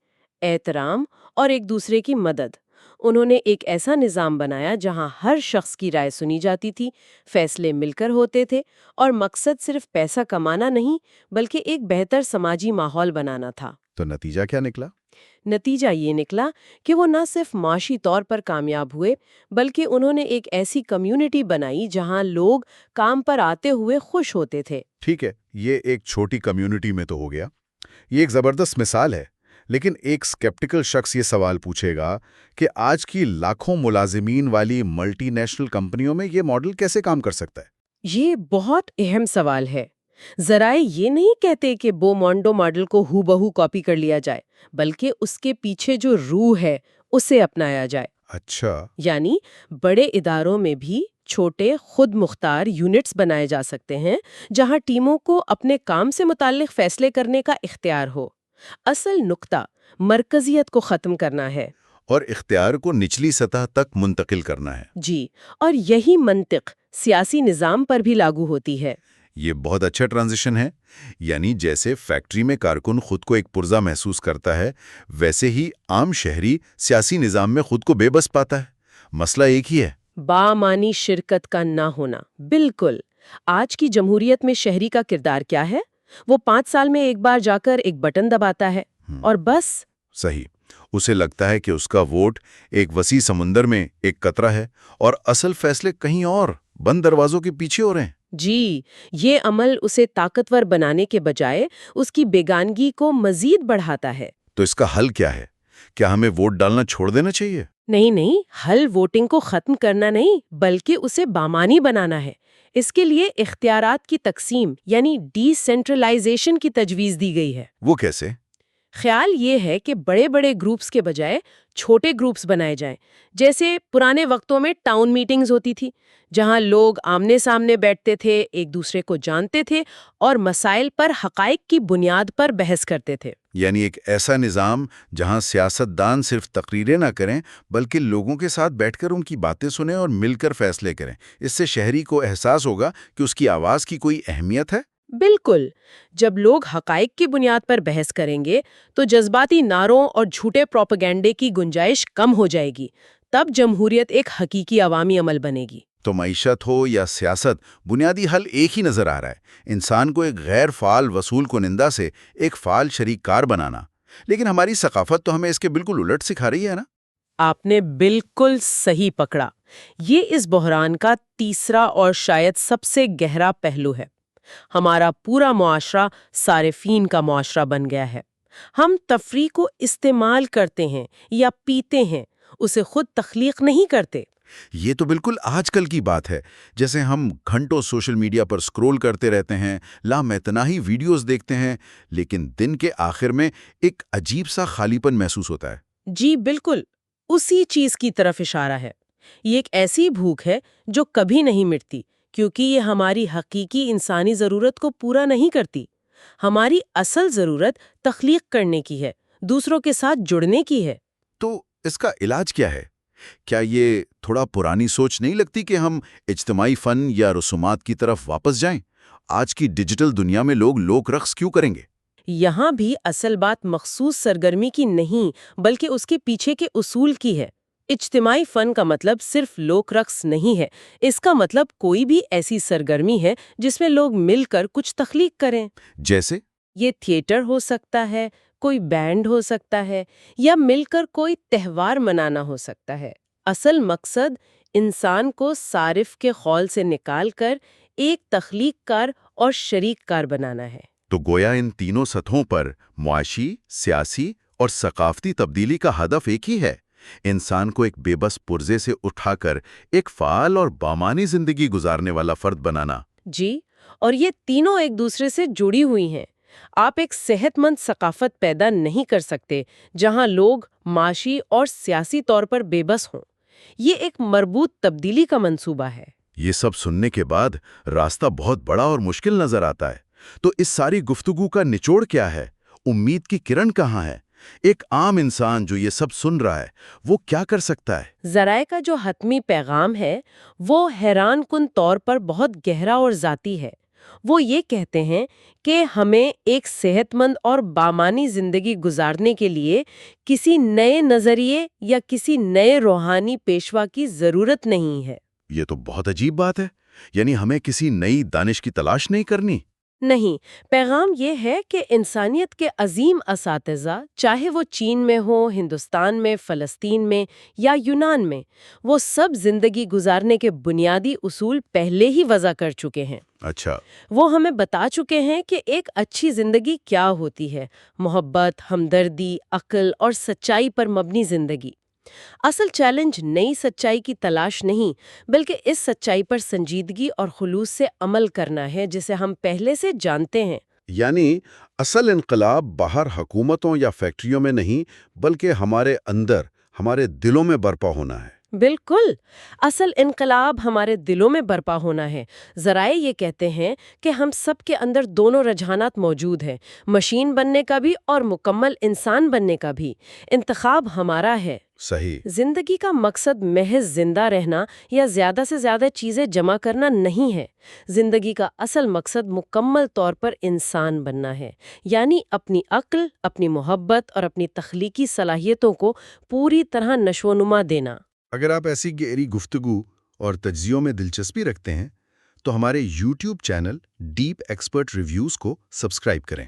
احترام اور ایک دوسرے کی مدد. انہوں نے ایک ایسا نظام بنایا جہاں ہر شخص کی رائے سنی جاتی تھی، فیصلے مل کر ہوتے تھے اور مقصد صرف پیسہ کمانا نہیں بلکہ ایک بہتر سماجی ماحول بنانا تھا. تو نتیجہ کیا نکلا؟ نتیجہ یہ نکلا کہ وہ نہ صرف معاشی طور پر کامیاب ہوئے بلکہ انہوں نے ایک ایسی کمیونٹی بنائی جہاں لوگ کام پر آتے ہوئے خوش ہوتے تھے۔ ٹھیک ہے، یہ ایک چھوٹی کمیونٹی میں تو ہو گیا، یہ ایک زبردست مثال ہے، لیکن ایک سکیپٹیکل شخص یہ سوال پوچھے گا کہ آج کی لاکھوں ملازمین والی ملٹی نیشنل کمپنیوں میں یہ ماڈل کیسے کام کر سکتا ہے؟ یہ بہت اہم سوال ہے۔ ذرائع یہ نہیں کہتے کہ بومونڈو ماڈل کو ہو بہو کاپی کر لیا جائے، بلکہ اس کے پیچھے جو روح ہے اسے اپنایا جائے۔ اچھا، یعنی بڑے اداروں میں بھی چھوٹے خود مختار یونٹس بنائے جا سکتے ہیں جہاں ٹیموں کو اپنے کام سے متعلق فیصلے کرنے کا اختیار ہو۔ اصل نقطہ مرکزیت کو ختم کرنا ہے۔ اور اختیار کو نچلی سطح تک منتقل کرنا ہے۔ جی، اور یہی منطق سیاسی نظام پر بھی لاگو ہوتی ہے۔ یہ بہت اچھا ٹرانزیشن ہے، یعنی جیسے فیکٹری میں کارکن خود کو ایک پرزہ محسوس کرتا ہے، ویسے ہی عام شہری سیاسی نظام میں خود کو بے بس پاتا ہے۔ مسئلہ ایک ہی ہے، بامانی شرکت کا نہ ہونا۔ بالکل۔ آج کی جمہوریت میں شہری کا کردار کیا ہے؟ وہ 5 سال میں ایک بار جا کر ایک بٹن دباتا ہے اور بس۔ صحیح، اسے لگتا ہے کہ اس کا ووٹ ایک وسیع سمندر میں ایک قطرہ ہے اور اصل فیصلے کہیں اور بند دروازوں کے پیچھے ہو رہے ہیں۔ جی، یہ عمل اسے طاقتور بنانے کے بجائے اس کی بیگانگی کو مزید بڑھاتا ہے۔ تو اس کا حل کیا ہے؟ کیا ہمیں ووٹ ڈالنا چھوڑ دینا چاہیے؟ نہیں، حل ووٹنگ کو ختم کرنا نہیں بلکہ اسے بامانی بنانا ہے۔ اس کے لیے اختیارات کی تقسیم یعنی ڈی سینٹرلائزیشن کی تجویز دی گئی ہے۔ وہ کیسے؟ خیال یہ ہے کہ بڑے بڑے گروپس کے بجائے چھوٹے گروپس بنائے جائیں، جیسے پرانے وقتوں میں ٹاؤن میٹنگز ہوتی تھی، جہاں لوگ آمنے سامنے بیٹھتے تھے، ایک دوسرے کو جانتے تھے اور مسائل پر حقائق کی بنیاد پر بحث کرتے تھے۔ یعنی ایک ایسا نظام جہاں سیاست دان صرف تقریریں نہ کریں بلکہ لوگوں کے ساتھ بیٹھ کر ان کی باتیں سنیں اور مل کر فیصلے کریں۔ اس سے شہری کو احساس ہوگا کہ اس کی آواز کی کوئی اہمیت ہے۔ بالکل۔ جب لوگ حقائق کی بنیاد پر بحث کریں گے تو جذباتی نعروں اور جھوٹے پروپیگنڈے کی گنجائش کم ہو جائے گی۔ تب جمہوریت ایک حقیقی عوامی عمل بنے گی۔ تو معیشت ہو یا سیاست، بنیادی حل ایک ہی نظر آ رہا ہے، انسان کو ایک غیر فعال وصول کنندہ سے ایک فعال شریک کار بنانا۔ لیکن ہماری ثقافت تو ہمیں اس کے بالکل الٹ سکھا رہی ہے نا۔ آپ نے بالکل صحیح پکڑا۔ یہ اس بحران کا تیسرا اور شاید سب سے گہرا پہلو ہے۔ ہمارا پورا معاشرہ صارفین کا معاشرہ بن گیا ہے۔ ہم تفریح کو استعمال کرتے ہیں یا پیتے ہیں، اسے خود تخلیق نہیں کرتے۔ یہ تو بالکل آج کل کی بات ہے، جیسے ہم گھنٹوں سوشل میڈیا پر سکرول کرتے رہتے ہیں، لامتناہی ویڈیوز دیکھتے ہیں، لیکن دن کے آخر میں ایک عجیب سا خالی پن محسوس ہوتا ہے۔ جی بالکل، اسی چیز کی طرف اشارہ ہے۔ یہ ایک ایسی بھوک ہے جو کبھی نہیں مٹتی، کیونکہ یہ ہماری حقیقی انسانی ضرورت کو پورا نہیں کرتی۔ ہماری اصل ضرورت تخلیق کرنے کی ہے، دوسروں کے ساتھ جڑنے کی ہے۔ تو اس کا علاج کیا ہے؟ کیا یہ تھوڑا پرانی سوچ نہیں لگتی کہ ہم اجتماعی فن یا رسومات کی طرف واپس جائیں؟ آج کی ڈیجیٹل دنیا میں لوگ لوک رقص کیوں کریں گے؟ یہاں بھی اصل بات مخصوص سرگرمی کی نہیں بلکہ اس کے پیچھے کے اصول کی ہے۔ اجتماعی فن کا مطلب صرف لوک رقص نہیں ہے، اس کا مطلب کوئی بھی ایسی سرگرمی ہے جس میں لوگ مل کر کچھ تخلیق کریں۔ جیسے؟ یہ تھیٹر ہو سکتا ہے، کوئی بینڈ ہو سکتا ہے، یا مل کر کوئی تہوار منانا ہو سکتا ہے۔ اصل مقصد انسان کو صارف کے خول سے نکال کر ایک تخلیق کار اور شریک کار بنانا ہے۔ تو گویا ان تینوں سطحوں پر معاشی، سیاسی اور ثقافتی تبدیلی کا ہدف ایک ہی ہے، انسان کو ایک بے بس پرزے سے اٹھا کر ایک فعال اور بامانی زندگی گزارنے والا فرد بنانا۔ جی، اور یہ تینوں ایک دوسرے سے جڑی ہوئی ہیں۔ آپ ایک صحت مند ثقافت پیدا نہیں کر سکتے جہاں لوگ معاشی اور سیاسی طور پر بے بس ہوں۔ یہ ایک مربوط تبدیلی کا منصوبہ ہے۔ یہ سب سننے کے بعد راستہ بہت بڑا اور مشکل نظر آتا ہے۔ تو اس ساری گفتگو کا نچوڑ کیا ہے؟ امید کی کرن کہاں ہے؟ ایک عام انسان جو یہ سب سن رہا ہے، وہ کیا کر سکتا ہے؟ ذرائع کا جو حتمی پیغام ہے وہ حیران کن طور پر بہت گہرا اور ذاتی ہے۔ وہ یہ کہتے ہیں کہ ہمیں ایک صحت مند اور بامانی زندگی گزارنے کے لیے کسی نئے نظریے یا کسی نئے روحانی پیشوا کی ضرورت نہیں ہے۔ یہ تو بہت عجیب بات ہے، یعنی ہمیں کسی نئی دانش کی تلاش نہیں کرنی۔ نہیں، پیغام یہ ہے کہ انسانیت کے عظیم اساتذہ، چاہے وہ چین میں ہو، ہندوستان میں، فلسطین میں یا یونان میں، وہ سب زندگی گزارنے کے بنیادی اصول پہلے ہی وضع کر چکے ہیں۔ اچھا، وہ ہمیں بتا چکے ہیں کہ ایک اچھی زندگی کیا ہوتی ہے: محبت، ہمدردی، عقل اور سچائی پر مبنی زندگی۔ اصل چیلنج نئی سچائی کی تلاش نہیں، بلکہ اس سچائی پر سنجیدگی اور خلوص سے عمل کرنا ہے جسے ہم پہلے سے جانتے ہیں۔ یعنی اصل انقلاب باہر حکومتوں یا فیکٹریوں میں نہیں، بلکہ ہمارے اندر، ہمارے دلوں میں برپا ہونا ہے۔ بالکل، اصل انقلاب ہمارے دلوں میں برپا ہونا ہے۔ ذرائع یہ کہتے ہیں کہ ہم سب کے اندر دونوں رجحانات موجود ہیں، مشین بننے کا بھی اور مکمل انسان بننے کا بھی۔ انتخاب ہمارا ہے۔ صحیح۔ زندگی کا مقصد محض زندہ رہنا یا زیادہ سے زیادہ چیزیں جمع کرنا نہیں ہے۔ زندگی کا اصل مقصد مکمل طور پر انسان بننا ہے، یعنی اپنی عقل، اپنی محبت اور اپنی تخلیقی صلاحیتوں کو پوری طرح نشوونما دینا۔ اگر آپ ایسی گہری گفتگو اور تجزیوں میں دلچسپی رکھتے ہیں تو ہمارے YouTube channel deep expert reviews کو سبسکرائب کریں۔